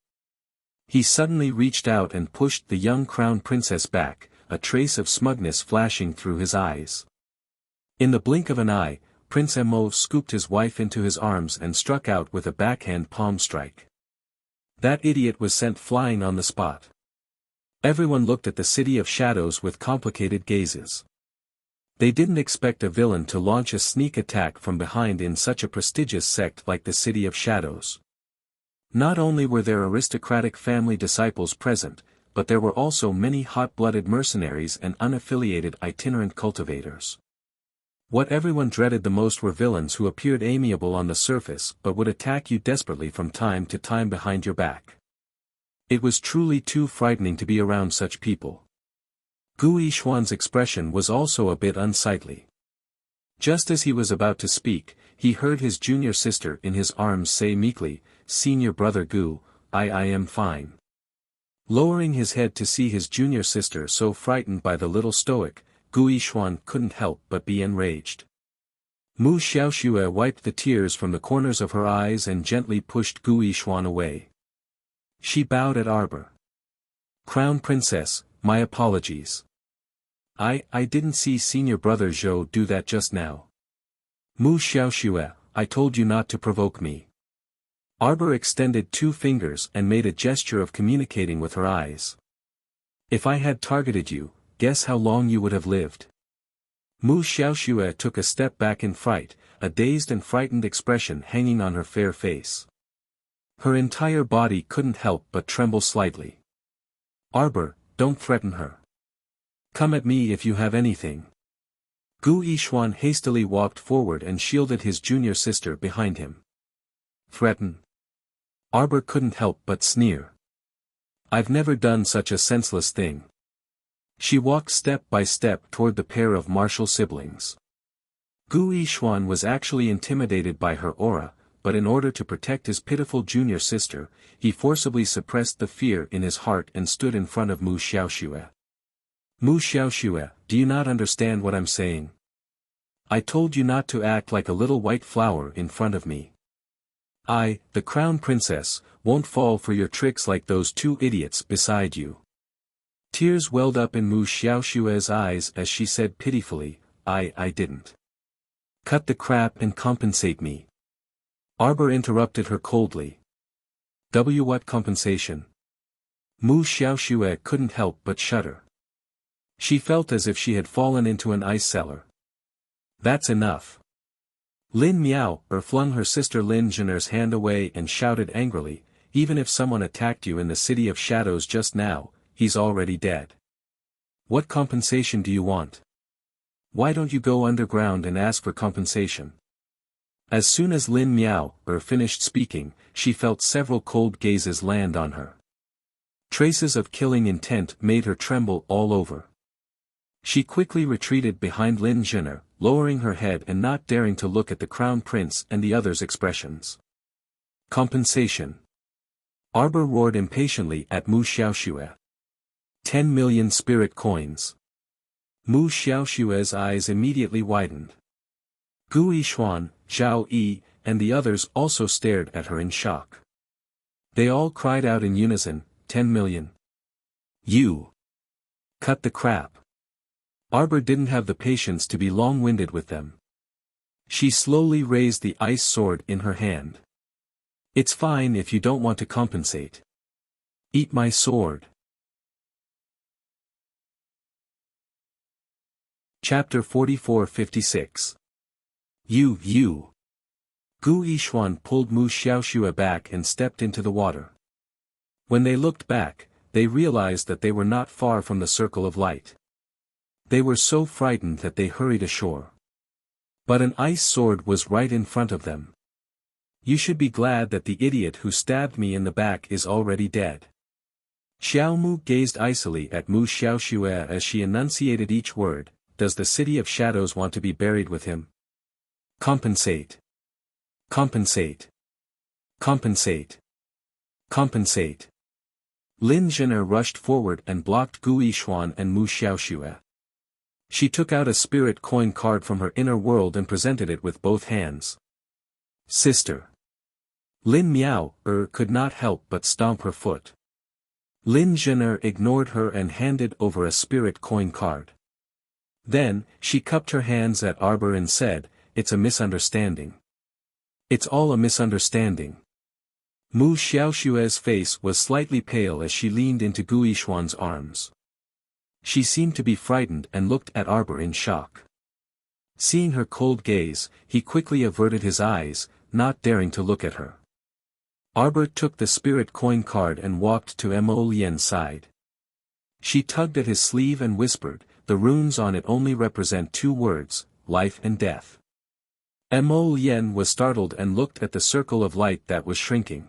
He suddenly reached out and pushed the young crown princess back, a trace of smugness flashing through his eyes. In the blink of an eye, Prince Mo scooped his wife into his arms and struck out with a backhand palm strike. That idiot was sent flying on the spot. Everyone looked at the City of Shadows with complicated gazes. They didn't expect a villain to launch a sneak attack from behind in such a prestigious sect like the City of Shadows. Not only were there aristocratic family disciples present, but there were also many hot-blooded mercenaries and unaffiliated itinerant cultivators. What everyone dreaded the most were villains who appeared amiable on the surface but would attack you desperately from time to time behind your back. It was truly too frightening to be around such people. Gu Yixuan's expression was also a bit unsightly. Just as he was about to speak, he heard his junior sister in his arms say meekly, "Senior brother Gu, I am fine." Lowering his head to see his junior sister so frightened by the little stoic, Gu Yixuan couldn't help but be enraged. Mu Xiaoxue wiped the tears from the corners of her eyes and gently pushed Gu Yixuan away. She bowed at Arbor. "Crown Princess, my apologies. I didn't see Senior Brother Zhou do that just now. Mu Xiaoxue, I told you not to provoke me." Arbor extended two fingers and made a gesture of communicating with her eyes. "If I had targeted you, guess how long you would have lived." Mu Xiaoxue took a step back in fright, a dazed and frightened expression hanging on her fair face. Her entire body couldn't help but tremble slightly. "Arbor, don't threaten her. Come at me if you have anything." Gu Yixuan hastily walked forward and shielded his junior sister behind him. "Threaten?" Arbor couldn't help but sneer. "I've never done such a senseless thing." She walked step by step toward the pair of martial siblings. Gu Yixuan was actually intimidated by her aura, but in order to protect his pitiful junior sister, he forcibly suppressed the fear in his heart and stood in front of Mu Xiaoxue. "Mu Xiaoxue, do you not understand what I'm saying? I told you not to act like a little white flower in front of me. I, the crown princess, won't fall for your tricks like those two idiots beside you." Tears welled up in Mu Xiaoxue's eyes as she said pitifully, I didn't. "Cut the crap and compensate me." Arbor interrupted her coldly. What compensation?" Mu Xiaoxue couldn't help but shudder. She felt as if she had fallen into an ice cellar. "That's enough." Lin Miao flung her sister Lin Zhener's hand away and shouted angrily, "Even if someone attacked you in the City of Shadows just now, he's already dead. What compensation do you want? Why don't you go underground and ask for compensation?" As soon as Lin Miao finished speaking, she felt several cold gazes land on her. Traces of killing intent made her tremble all over. She quickly retreated behind Lin Zhener, lowering her head and not daring to look at the crown prince and the others' expressions. "Compensation!" Arbor roared impatiently at Mu Xiaoxue. 10 million spirit coins. Mu Xiaoxue's eyes immediately widened. Gu Yixuan, Zhao Yi, and the others also stared at her in shock. They all cried out in unison, 10 million. "You! Cut the crap!" Arbor didn't have the patience to be long-winded with them. She slowly raised the ice sword in her hand. "It's fine if you don't want to compensate. Eat my sword." Chapter 44-56. You! Gu Yixuan pulled Mu Xiaoxue back and stepped into the water. When they looked back, they realized that they were not far from the circle of light. They were so frightened that they hurried ashore. But an ice sword was right in front of them. "You should be glad that the idiot who stabbed me in the back is already dead." Xiao Mu gazed icily at Mu Xiaoxue as she enunciated each word. "Does the City of Shadows want to be buried with him? Compensate! Compensate! Compensate! Compensate!" Lin Zhener rushed forward and blocked Gu Yixuan and Mu Xiaoxue. She took out a spirit coin card from her inner world and presented it with both hands. Sister. Lin Miao could not help but stomp her foot. Lin Zhener ignored her and handed over a spirit coin card. Then, she cupped her hands at Arbor and said, "It's a misunderstanding. It's all a misunderstanding." Mu Xiaoshue's face was slightly pale as she leaned into Gu Yishuan's arms. She seemed to be frightened and looked at Arbor in shock. Seeing her cold gaze, he quickly averted his eyes, not daring to look at her. Arbor took the spirit coin card and walked to Mo Lian's side. She tugged at his sleeve and whispered, "The runes on it only represent two words, life and death." Mo Lian was startled and looked at the circle of light that was shrinking.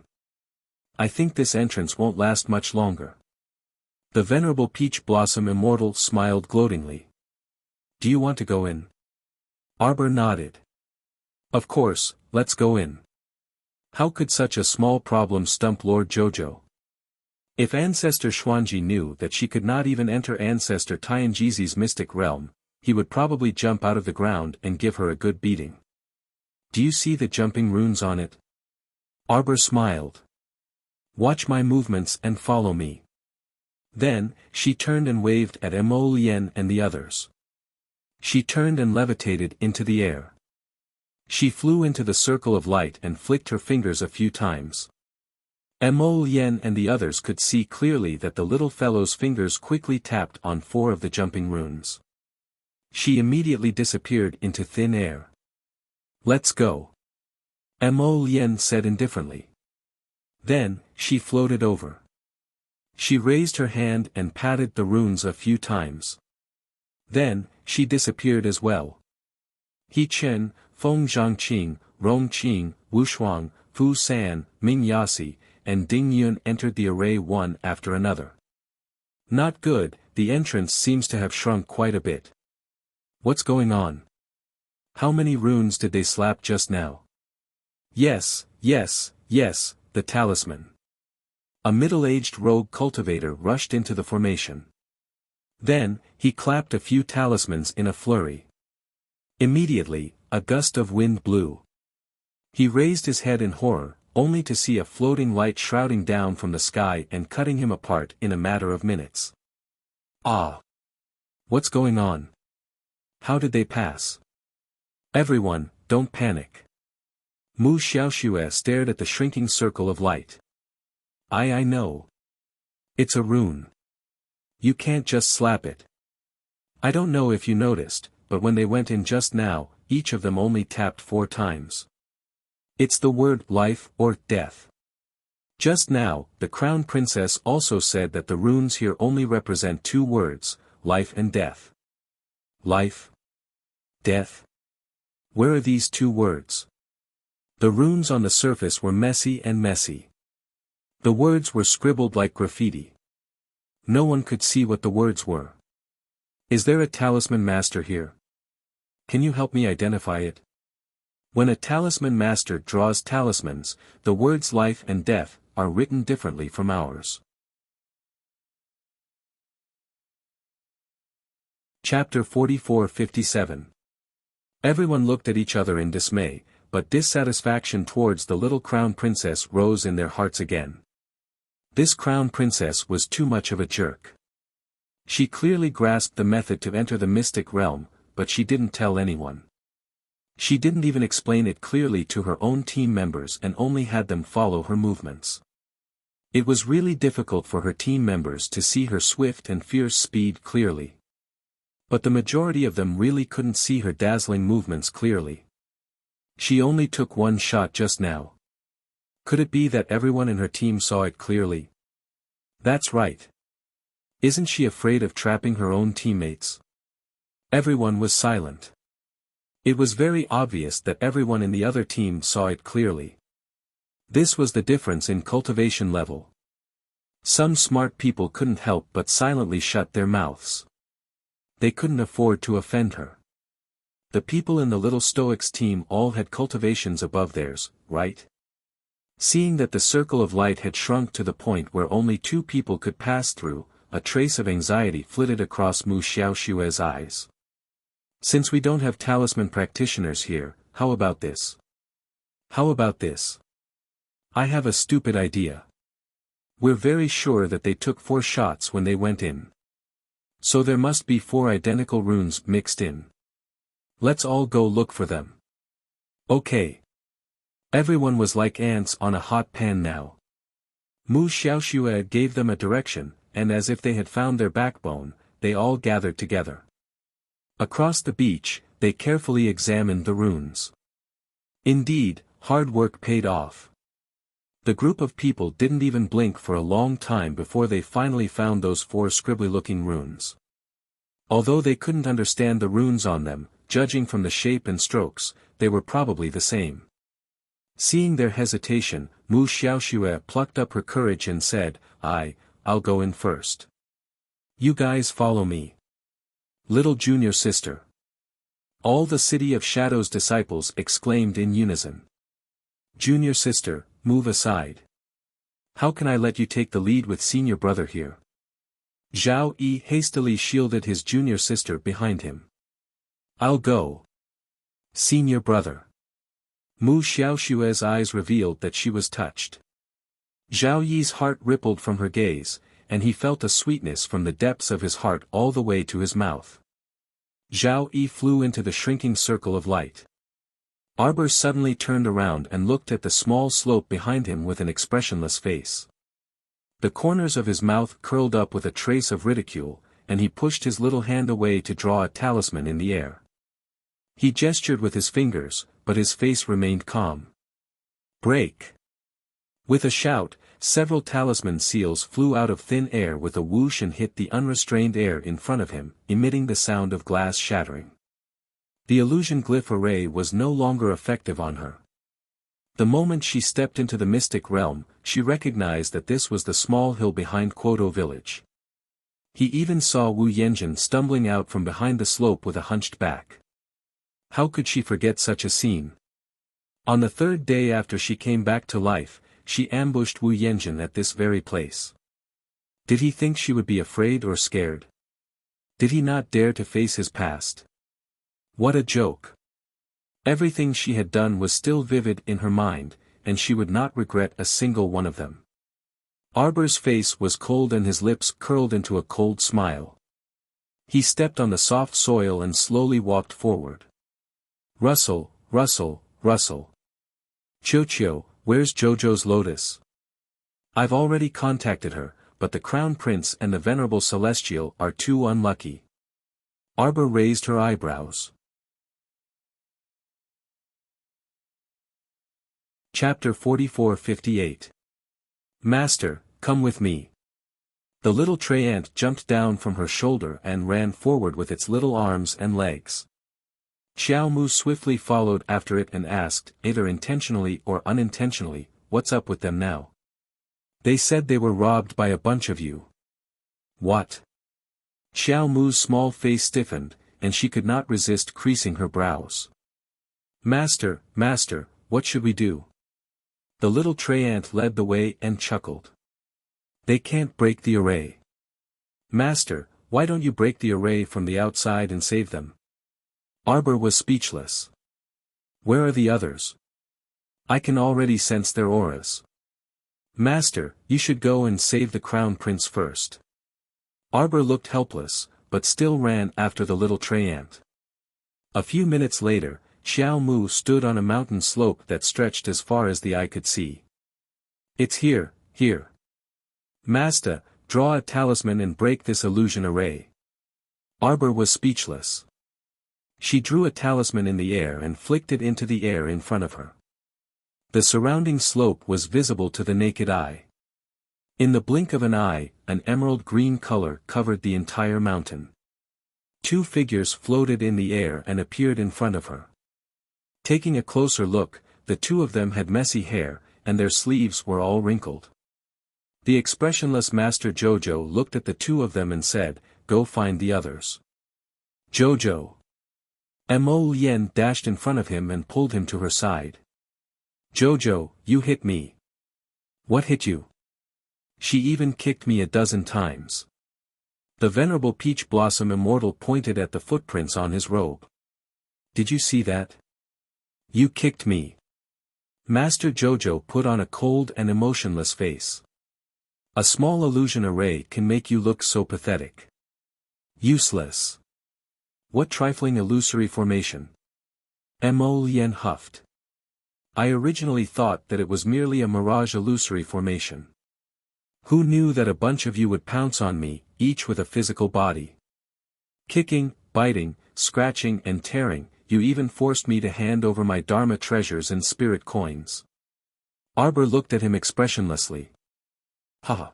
"I think this entrance won't last much longer." The venerable Peach Blossom Immortal smiled gloatingly. "Do you want to go in?" Arbor nodded. "Of course, let's go in." How could such a small problem stump Lord Jojo? If Ancestor Xuanji knew that she could not even enter Ancestor Tianjizi's mystic realm, he would probably jump out of the ground and give her a good beating. "Do you see the jumping runes on it?" Arbor smiled. "Watch my movements and follow me." Then, she turned and waved at Mo Lian and the others. She turned and levitated into the air. She flew into the circle of light and flicked her fingers a few times. Mo Lian and the others could see clearly that the little fellow's fingers quickly tapped on 4 of the jumping runes. She immediately disappeared into thin air. "Let's go," Mo Lian said indifferently. Then, she floated over. She raised her hand and patted the runes a few times. Then, she disappeared as well. He Chen, Feng Zhangqing, Rong Qing, Wu Shuang, Fu San, Ming Yasi, and Ding Yun entered the array one after another. Not good, the entrance seems to have shrunk quite a bit. What's going on? How many runes did they slap just now? Yes, the talisman. A middle-aged rogue cultivator rushed into the formation. Then, he clapped a few talismans in a flurry. Immediately, a gust of wind blew. He raised his head in horror, only to see a floating light shrouding down from the sky and cutting him apart in a matter of minutes. Ah! What's going on? How did they pass? Everyone, don't panic. Mu Xiaoxue stared at the shrinking circle of light. I know. It's a rune. You can't just slap it. I don't know if you noticed, but when they went in just now, each of them only tapped 4 times. It's the word life or death. Just now, the Crown Princess also said that the runes here only represent 2 words, life and death. Life? Death? Where are these 2 words? The runes on the surface were messy. The words were scribbled like graffiti. No one could see what the words were. Is there a talisman master here? Can you help me identify it? When a talisman master draws talismans, the words life and death are written differently from ours. Chapter 44-57. Everyone looked at each other in dismay, but dissatisfaction towards the little crown princess rose in their hearts again. This crown princess was too much of a jerk. She clearly grasped the method to enter the mystic realm, but she didn't tell anyone. She didn't even explain it clearly to her own team members and only had them follow her movements. It was really difficult for her team members to see her swift and fierce speed clearly. But the majority of them really couldn't see her dazzling movements clearly. She only took 1 shot just now. Could it be that everyone in her team saw it clearly? That's right. Isn't she afraid of trapping her own teammates? Everyone was silent. It was very obvious that everyone in the other team saw it clearly. This was the difference in cultivation level. Some smart people couldn't help but silently shut their mouths. They couldn't afford to offend her. The people in the little Stoics team all had cultivations above theirs, right? Seeing that the circle of light had shrunk to the point where only 2 people could pass through, a trace of anxiety flitted across Mu Xiaoshue's eyes. Since we don't have talisman practitioners here, how about this? How about this? I have a stupid idea. We're very sure that they took 4 shots when they went in. So there must be 4 identical runes mixed in. Let's all go look for them. Okay. Everyone was like ants on a hot pan now. Mu Xiaoxue gave them a direction, and as if they had found their backbone, they all gathered together. Across the beach, they carefully examined the runes. Indeed, hard work paid off. The group of people didn't even blink for a long time before they finally found those 4 scribbly-looking runes. Although they couldn't understand the runes on them, judging from the shape and strokes, they were probably the same. Seeing their hesitation, Mu Xiaoxue plucked up her courage and said, I'll go in first. You guys follow me. Little junior sister. All the City of Shadows disciples exclaimed in unison. Junior sister, move aside. How can I let you take the lead with senior brother here? Zhao Yi hastily shielded his junior sister behind him. I'll go. Senior brother. Mu Xiaoxue's eyes revealed that she was touched. Zhao Yi's heart rippled from her gaze, and he felt a sweetness from the depths of his heart all the way to his mouth. Zhao Yi flew into the shrinking circle of light. Arbor suddenly turned around and looked at the small slope behind him with an expressionless face. The corners of his mouth curled up with a trace of ridicule, and he pushed his little hand away to draw a talisman in the air. He gestured with his fingers, but his face remained calm. Break! With a shout, several talisman seals flew out of thin air with a whoosh and hit the unrestrained air in front of him, emitting the sound of glass shattering. The illusion glyph array was no longer effective on her. The moment she stepped into the mystic realm, she recognized that this was the small hill behind Quoto village. He even saw Wu Yanjun stumbling out from behind the slope with a hunched back. How could she forget such a scene? On the 3rd day after she came back to life, she ambushed Wu Yanjun at this very place. Did he think she would be afraid or scared? Did he not dare to face his past? What a joke. Everything she had done was still vivid in her mind, and she would not regret a single one of them. Arbor's face was cold and his lips curled into a cold smile. He stepped on the soft soil and slowly walked forward. Rustle, rustle, rustle. Chio, where's Jojo's lotus? I've already contacted her, but the Crown Prince and the Venerable Celestial are too unlucky. Arbor raised her eyebrows. Chapter 44-58. Master, come with me. The little tray ant jumped down from her shoulder and ran forward with its little arms and legs. Xiao Mu swiftly followed after it and asked, either intentionally or unintentionally, what's up with them now? They said they were robbed by a bunch of you. What? Xiao Mu's small face stiffened, and she could not resist creasing her brows. Master, what should we do? The little tray ant led the way and chuckled. They can't break the array. Master, why don't you break the array from the outside and save them? Arbor was speechless. Where are the others? I can already sense their auras. Master, you should go and save the Crown Prince first. Arbor looked helpless, but still ran after the little tray ant. A few minutes later, Xiao Mu stood on a mountain slope that stretched as far as the eye could see. It's here. Master, draw a talisman and break this illusion array. Arbor was speechless. She drew a talisman in the air and flicked it into the air in front of her. The surrounding slope was visible to the naked eye. In the blink of an eye, an emerald green color covered the entire mountain. 2 figures floated in the air and appeared in front of her. Taking a closer look, the 2 of them had messy hair, and their sleeves were all wrinkled. The expressionless Master Jojo looked at the 2 of them and said, "Go find the others." Jojo. Mo Lien dashed in front of him and pulled him to her side. Jojo, you hit me. What hit you? She even kicked me a dozen times. The venerable Peach Blossom Immortal pointed at the footprints on his robe. Did you see that? You kicked me. Master Jojo put on a cold and emotionless face. A small illusion array can make you look so pathetic. Useless. What trifling illusory formation. Mo Lien huffed. I originally thought that it was merely a mirage illusory formation. Who knew that a bunch of you would pounce on me, each with a physical body? Kicking, biting, scratching and tearing, you even forced me to hand over my Dharma treasures and spirit coins. Arbor looked at him expressionlessly. Haha.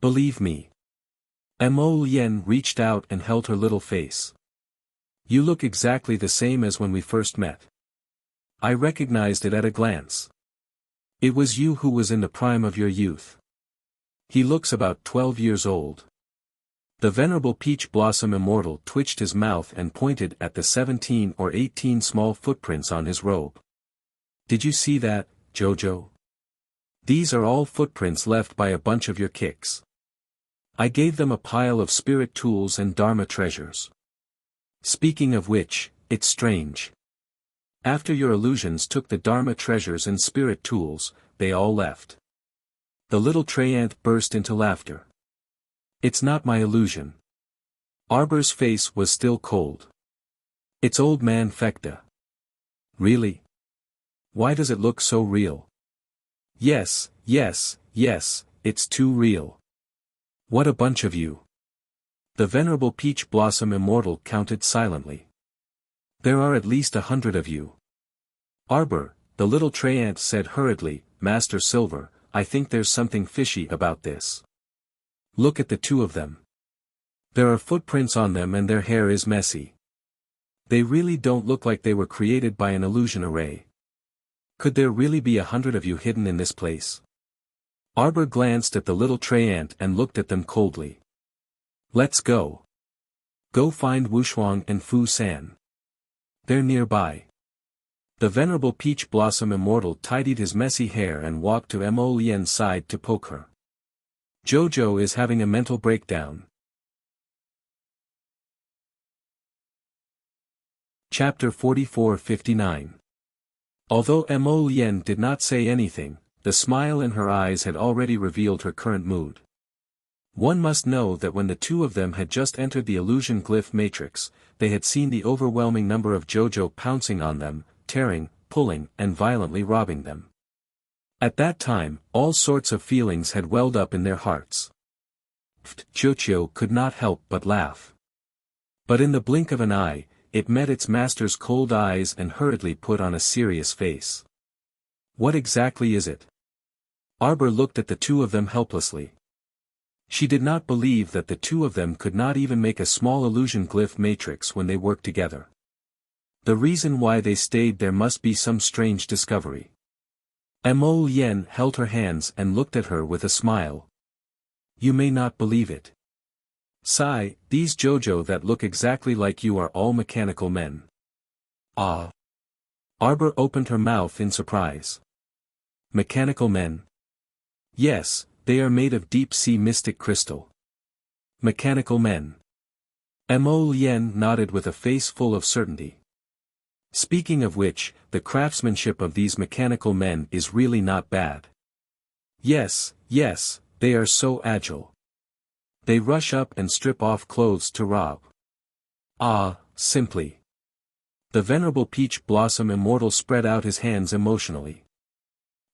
Believe me. Mo Lien reached out and held her little face. You look exactly the same as when we first met. I recognized it at a glance. It was you who was in the prime of your youth. He looks about 12 years old. The venerable Peach Blossom Immortal twitched his mouth and pointed at the 17 or 18 small footprints on his robe. Did you see that, Jojo? These are all footprints left by a bunch of your kicks. I gave them a pile of spirit tools and Dharma treasures. Speaking of which, it's strange. After your illusions took the Dharma treasures and spirit tools, they all left. The little Treyant burst into laughter. It's not my illusion. Arbor's face was still cold. It's old man Fekta. Really? Why does it look so real? Yes, yes, yes, it's too real. What a bunch of you. The venerable Peach Blossom Immortal counted silently. There are at least 100 of you. Arbor, the little Treyant said hurriedly, Master Silver, I think there's something fishy about this. Look at the two of them. There are footprints on them and their hair is messy. They really don't look like they were created by an illusion array. Could there really be 100 of you hidden in this place? Arbor glanced at the little Treyant and looked at them coldly. Let's go. Go find Wushuang and Fu San. They're nearby. The venerable Peach Blossom Immortal tidied his messy hair and walked to Mo Lien's side to poke her. Jojo is having a mental breakdown. Chapter 44-59. Although Mo Lien did not say anything, the smile in her eyes had already revealed her current mood. One must know that when the two of them had just entered the illusion glyph matrix, they had seen the overwhelming number of Jojo pouncing on them, tearing, pulling, and violently robbing them. At that time, all sorts of feelings had welled up in their hearts. Jojo could not help but laugh. But in the blink of an eye, it met its master's cold eyes and hurriedly put on a serious face. What exactly is it? Arbor looked at the two of them helplessly. She did not believe that the two of them could not even make a small illusion glyph matrix when they worked together. The reason why they stayed there must be some strange discovery. Mo Lien held her hands and looked at her with a smile. You may not believe it. Sigh, these Jojo that look exactly like you are all mechanical men. Ah. Arbor opened her mouth in surprise. Mechanical men? Yes, they are made of deep-sea mystic crystal. Mechanical men. Mo Lien nodded with a face full of certainty. Speaking of which, the craftsmanship of these mechanical men is really not bad. Yes, yes, they are so agile. They rush up and strip off clothes to rob. Ah, simply. The venerable Peach Blossom Immortal spread out his hands emotionally.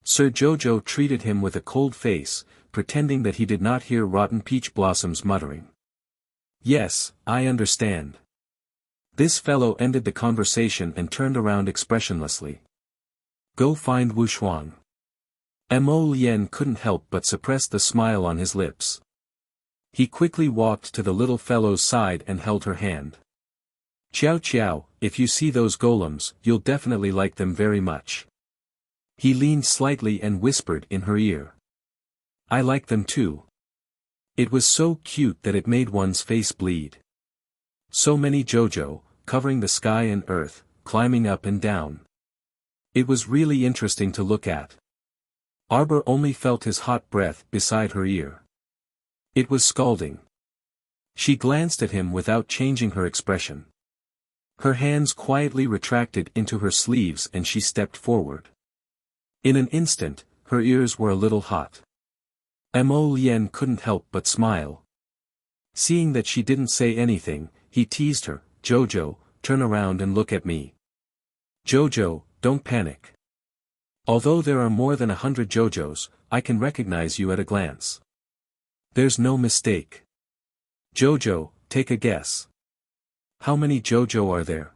Sir Jojo treated him with a cold face, pretending that he did not hear Rotten Peach Blossom's muttering. Yes, I understand. This fellow ended the conversation and turned around expressionlessly. Go find Wushuang. Mo Lien couldn't help but suppress the smile on his lips. He quickly walked to the little fellow's side and held her hand. Qiao Qiao, if you see those golems, you'll definitely like them very much. He leaned slightly and whispered in her ear. I like them too. It was so cute that it made one's face bleed. So many Jojo, covering the sky and earth, climbing up and down. It was really interesting to look at. Arbor only felt his hot breath beside her ear. It was scalding. She glanced at him without changing her expression. Her hands quietly retracted into her sleeves and she stepped forward. In an instant, her ears were a little hot. Mo Lien couldn't help but smile. Seeing that she didn't say anything, he teased her, "Jojo, turn around and look at me. Jojo, don't panic. Although there are more than 100 Jojos, I can recognize you at a glance. There's no mistake. Jojo, take a guess. How many Jojo are there?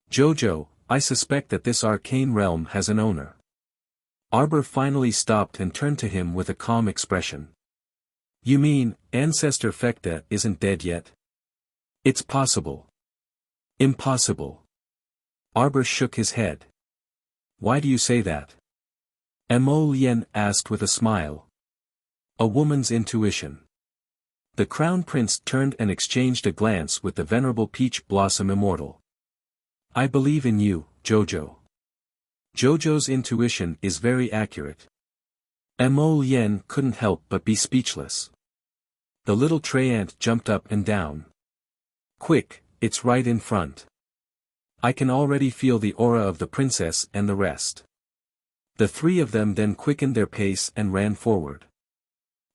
Jojo, I suspect that this arcane realm has an owner." Arbor finally stopped and turned to him with a calm expression. "You mean, Ancestor Fekta isn't dead yet?" "It's possible." "Impossible." Arbor shook his head. "Why do you say that?" Mo Lien asked with a smile. "A woman's intuition." The Crown Prince turned and exchanged a glance with the venerable Peach Blossom Immortal. "I believe in you, Jojo. Jojo's intuition is very accurate." Mo Lien couldn't help but be speechless. The little Treant jumped up and down. "Quick, it's right in front. I can already feel the aura of the princess and the rest." The three of them then quickened their pace and ran forward.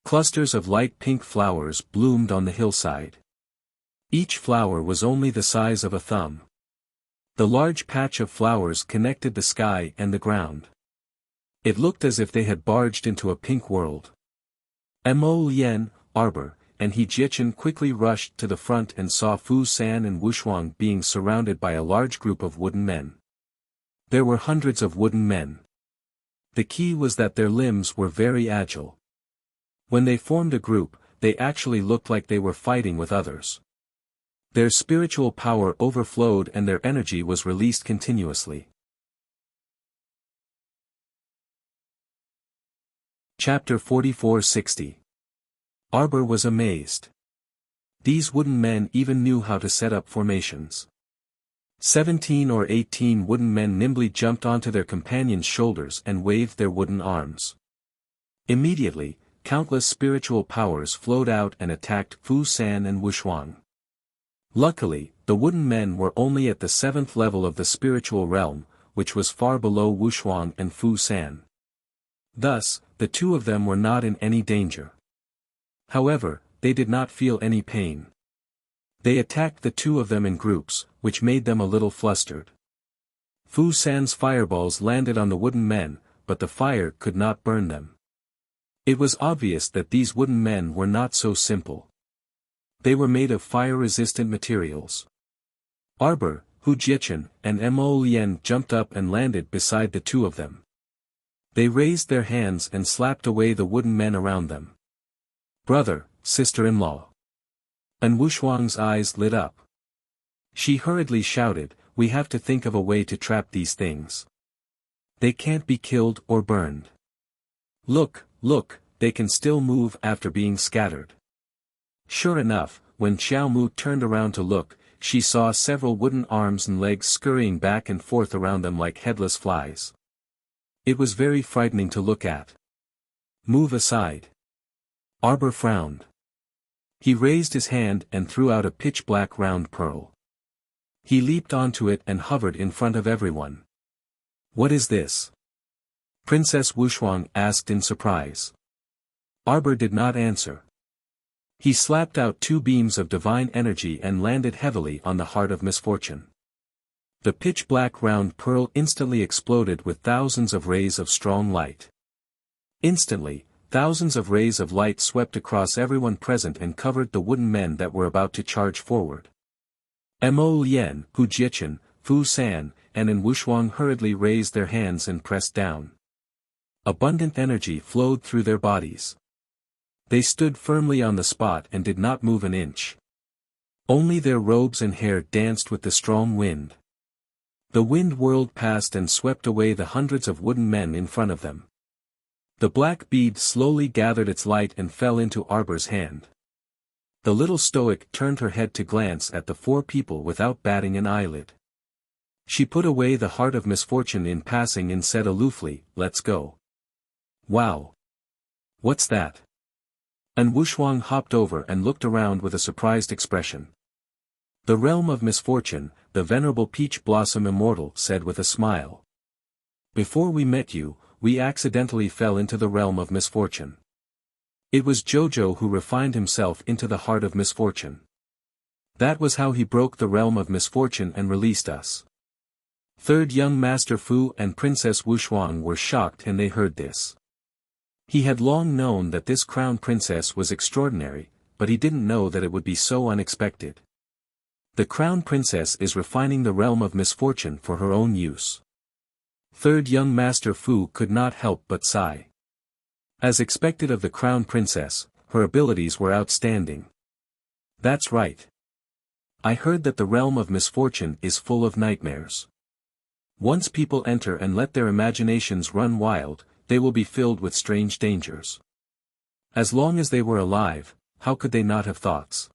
Clusters of light pink flowers bloomed on the hillside. Each flower was only the size of a thumb. The large patch of flowers connected the sky and the ground. It looked as if they had barged into a pink world. Mo Lien, Arbor, and He Jichen quickly rushed to the front and saw Fu San and Wushuang being surrounded by a large group of wooden men. There were hundreds of wooden men. The key was that their limbs were very agile. When they formed a group, they actually looked like they were fighting with others. Their spiritual power overflowed and their energy was released continuously. Chapter 4460. Arbor was amazed. These wooden men even knew how to set up formations. 17 or 18 wooden men nimbly jumped onto their companions' shoulders and waved their wooden arms. Immediately, countless spiritual powers flowed out and attacked Fu San and Wushuang. Luckily, the wooden men were only at the 7th level of the spiritual realm, which was far below Wushuang and Fu San. Thus, the two of them were not in any danger. However, they did not feel any pain. They attacked the two of them in groups, which made them a little flustered. Fu San's fireballs landed on the wooden men, but the fire could not burn them. It was obvious that these wooden men were not so simple. They were made of fire-resistant materials. Arbor, Hu Jichen, and Mo Lien jumped up and landed beside the two of them. They raised their hands and slapped away the wooden men around them. "Brother, sister-in-law." And Wushuang's eyes lit up. She hurriedly shouted, "We have to think of a way to trap these things. They can't be killed or burned. Look, look, they can still move after being scattered." Sure enough, when Xiaomu turned around to look, she saw several wooden arms and legs scurrying back and forth around them like headless flies. It was very frightening to look at. "Move aside." Arbor frowned. He raised his hand and threw out a pitch-black round pearl. He leaped onto it and hovered in front of everyone. "What is this?" Princess Wushuang asked in surprise. Arbor did not answer. He slapped out 2 beams of divine energy and landed heavily on the heart of misfortune. The pitch-black round pearl instantly exploded with thousands of rays of strong light. Instantly, thousands of rays of light swept across everyone present and covered the wooden men that were about to charge forward. Mo Lien, Hu Jichen, Fu San, and Wushuang hurriedly raised their hands and pressed down. Abundant energy flowed through their bodies. They stood firmly on the spot and did not move an inch. Only their robes and hair danced with the strong wind. The wind whirled past and swept away the hundreds of wooden men in front of them. The black bead slowly gathered its light and fell into Arbor's hand. The little stoic turned her head to glance at the 4 people without batting an eyelid. She put away the heart of misfortune in passing and said aloofly, "Let's go." "Wow! What's that?" And Wushuang hopped over and looked around with a surprised expression. The realm of misfortune, the venerable Peach Blossom Immortal said with a smile. Before we met you, we accidentally fell into the realm of misfortune. It was Jojo who refined himself into the heart of misfortune. That was how he broke the realm of misfortune and released us. Third young Master Fu and Princess Wushuang were shocked when they heard this. He had long known that this crown princess was extraordinary, but he didn't know that it would be so unexpected. The crown princess is refining the realm of misfortune for her own use. Third young Master Fu could not help but sigh. As expected of the crown princess, her abilities were outstanding. That's right. I heard that the realm of misfortune is full of nightmares. Once people enter and let their imaginations run wild, they will be filled with strange dangers. As long as they were alive, how could they not have thoughts?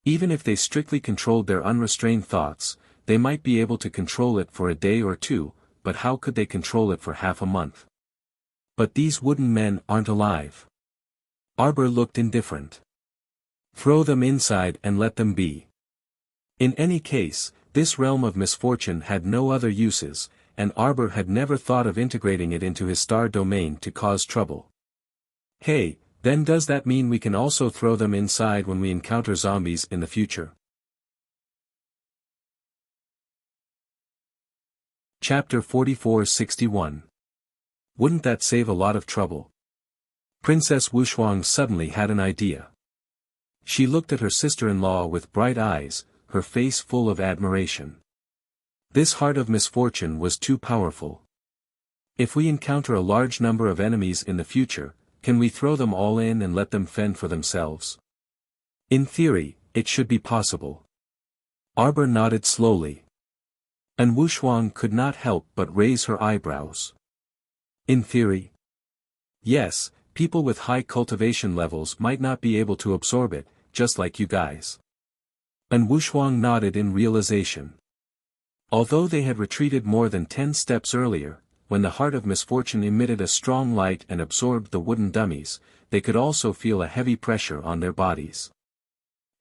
Even if they strictly controlled their unrestrained thoughts, they might be able to control it for a day or two, but how could they control it for half a month? But these wooden men aren't alive. Arbor looked indifferent. Throw them inside and let them be. In any case, this realm of misfortune had no other uses, and Arbor had never thought of integrating it into his star domain to cause trouble. Hey, then does that mean we can also throw them inside when we encounter zombies in the future? Chapter 44-61. Wouldn't that save a lot of trouble? Princess Wushuang suddenly had an idea. She looked at her sister-in-law with bright eyes, her face full of admiration. This heart of misfortune was too powerful. If we encounter a large number of enemies in the future, can we throw them all in and let them fend for themselves? In theory, it should be possible. Arbor nodded slowly. And Wushuang could not help but raise her eyebrows. In theory? Yes, people with high cultivation levels might not be able to absorb it, just like you guys. And Wushuang nodded in realization. Although they had retreated more than 10 steps earlier, when the heart of misfortune emitted a strong light and absorbed the wooden dummies, they could also feel a heavy pressure on their bodies.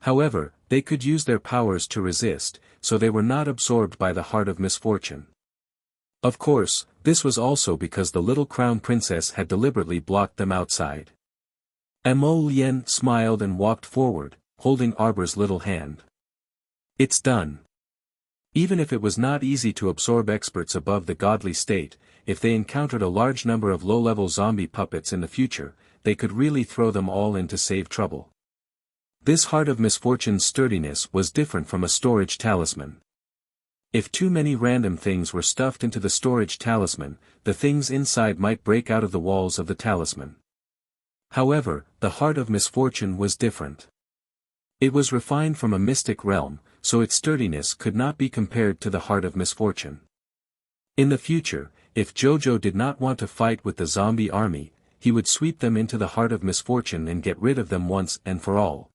However, they could use their powers to resist, so they were not absorbed by the heart of misfortune. Of course, this was also because the little crown princess had deliberately blocked them outside. Mo Lien smiled and walked forward, holding Arbor's little hand. It's done. Even if it was not easy to absorb experts above the godly state, if they encountered a large number of low-level zombie puppets in the future, they could really throw them all in to save trouble. This heart of misfortune's sturdiness was different from a storage talisman. If too many random things were stuffed into the storage talisman, the things inside might break out of the walls of the talisman. However, the heart of misfortune was different. It was refined from a mystic realm, so its sturdiness could not be compared to the heart of misfortune. In the future, if Jojo did not want to fight with the zombie army, he would sweep them into the heart of misfortune and get rid of them once and for all.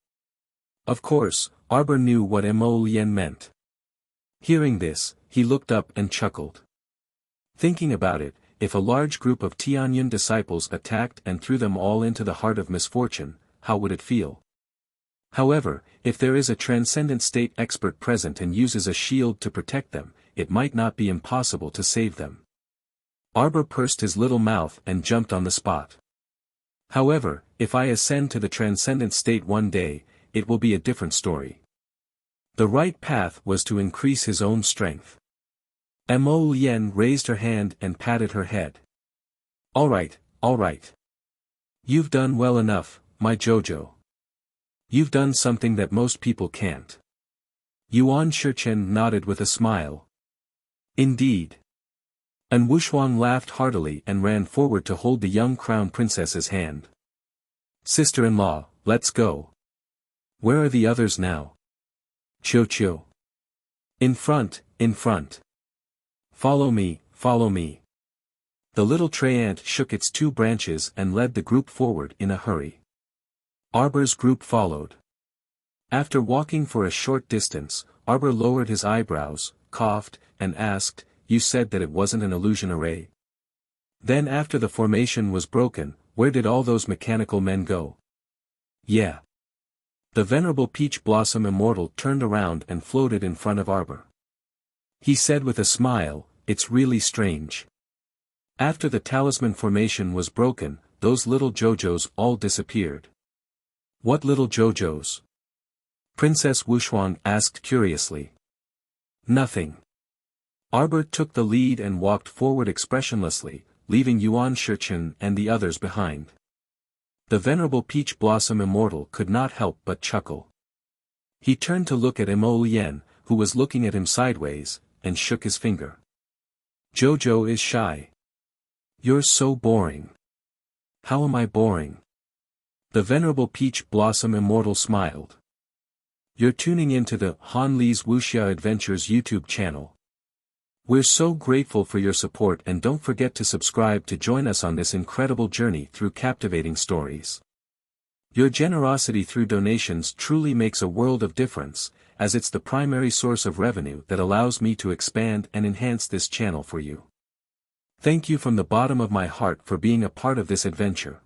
Of course, Arbor knew what Mo Lien meant. Hearing this, he looked up and chuckled. Thinking about it, if a large group of Tianyun disciples attacked and threw them all into the heart of misfortune, how would it feel? However, if there is a transcendent state expert present and uses a shield to protect them, it might not be impossible to save them. Arbor pursed his little mouth and jumped on the spot. However, if I ascend to the transcendent state one day, it will be a different story. The right path was to increase his own strength. Mo Lien raised her hand and patted her head. All right. You've done well enough, my Jojo. You've done something that most people can't. Yuan Shichen nodded with a smile. Indeed. And Wushuang laughed heartily and ran forward to hold the young crown princess's hand. Sister-in-law, let's go. Where are the others now? Cho. In front. Follow me. The little tree-ant shook its 2 branches and led the group forward in a hurry. Arbor's group followed. After walking for a short distance, Arbor lowered his eyebrows, coughed, and asked, You said that it wasn't an illusion array? Then after the formation was broken, where did all those mechanical men go? Yeah. The venerable Peach Blossom Immortal turned around and floated in front of Arbor. He said with a smile, "It's really strange. After the talisman formation was broken, those little JoJos all disappeared." "What little JoJos?" Princess Wuxia asked curiously. "Nothing." Arbor took the lead and walked forward expressionlessly, leaving Yuan Shichen and the others behind. The venerable Peach Blossom Immortal could not help but chuckle. He turned to look at Imo Lien, who was looking at him sideways, and shook his finger. "JoJo is shy. You're so boring." "How am I boring?" The venerable Peach Blossom Immortal smiled. "You're tuning into the Han Li's Wuxia Adventures YouTube channel. We're so grateful for your support, and don't forget to subscribe to join us on this incredible journey through captivating stories. Your generosity through donations truly makes a world of difference, as it's the primary source of revenue that allows me to expand and enhance this channel for you. Thank you from the bottom of my heart for being a part of this adventure."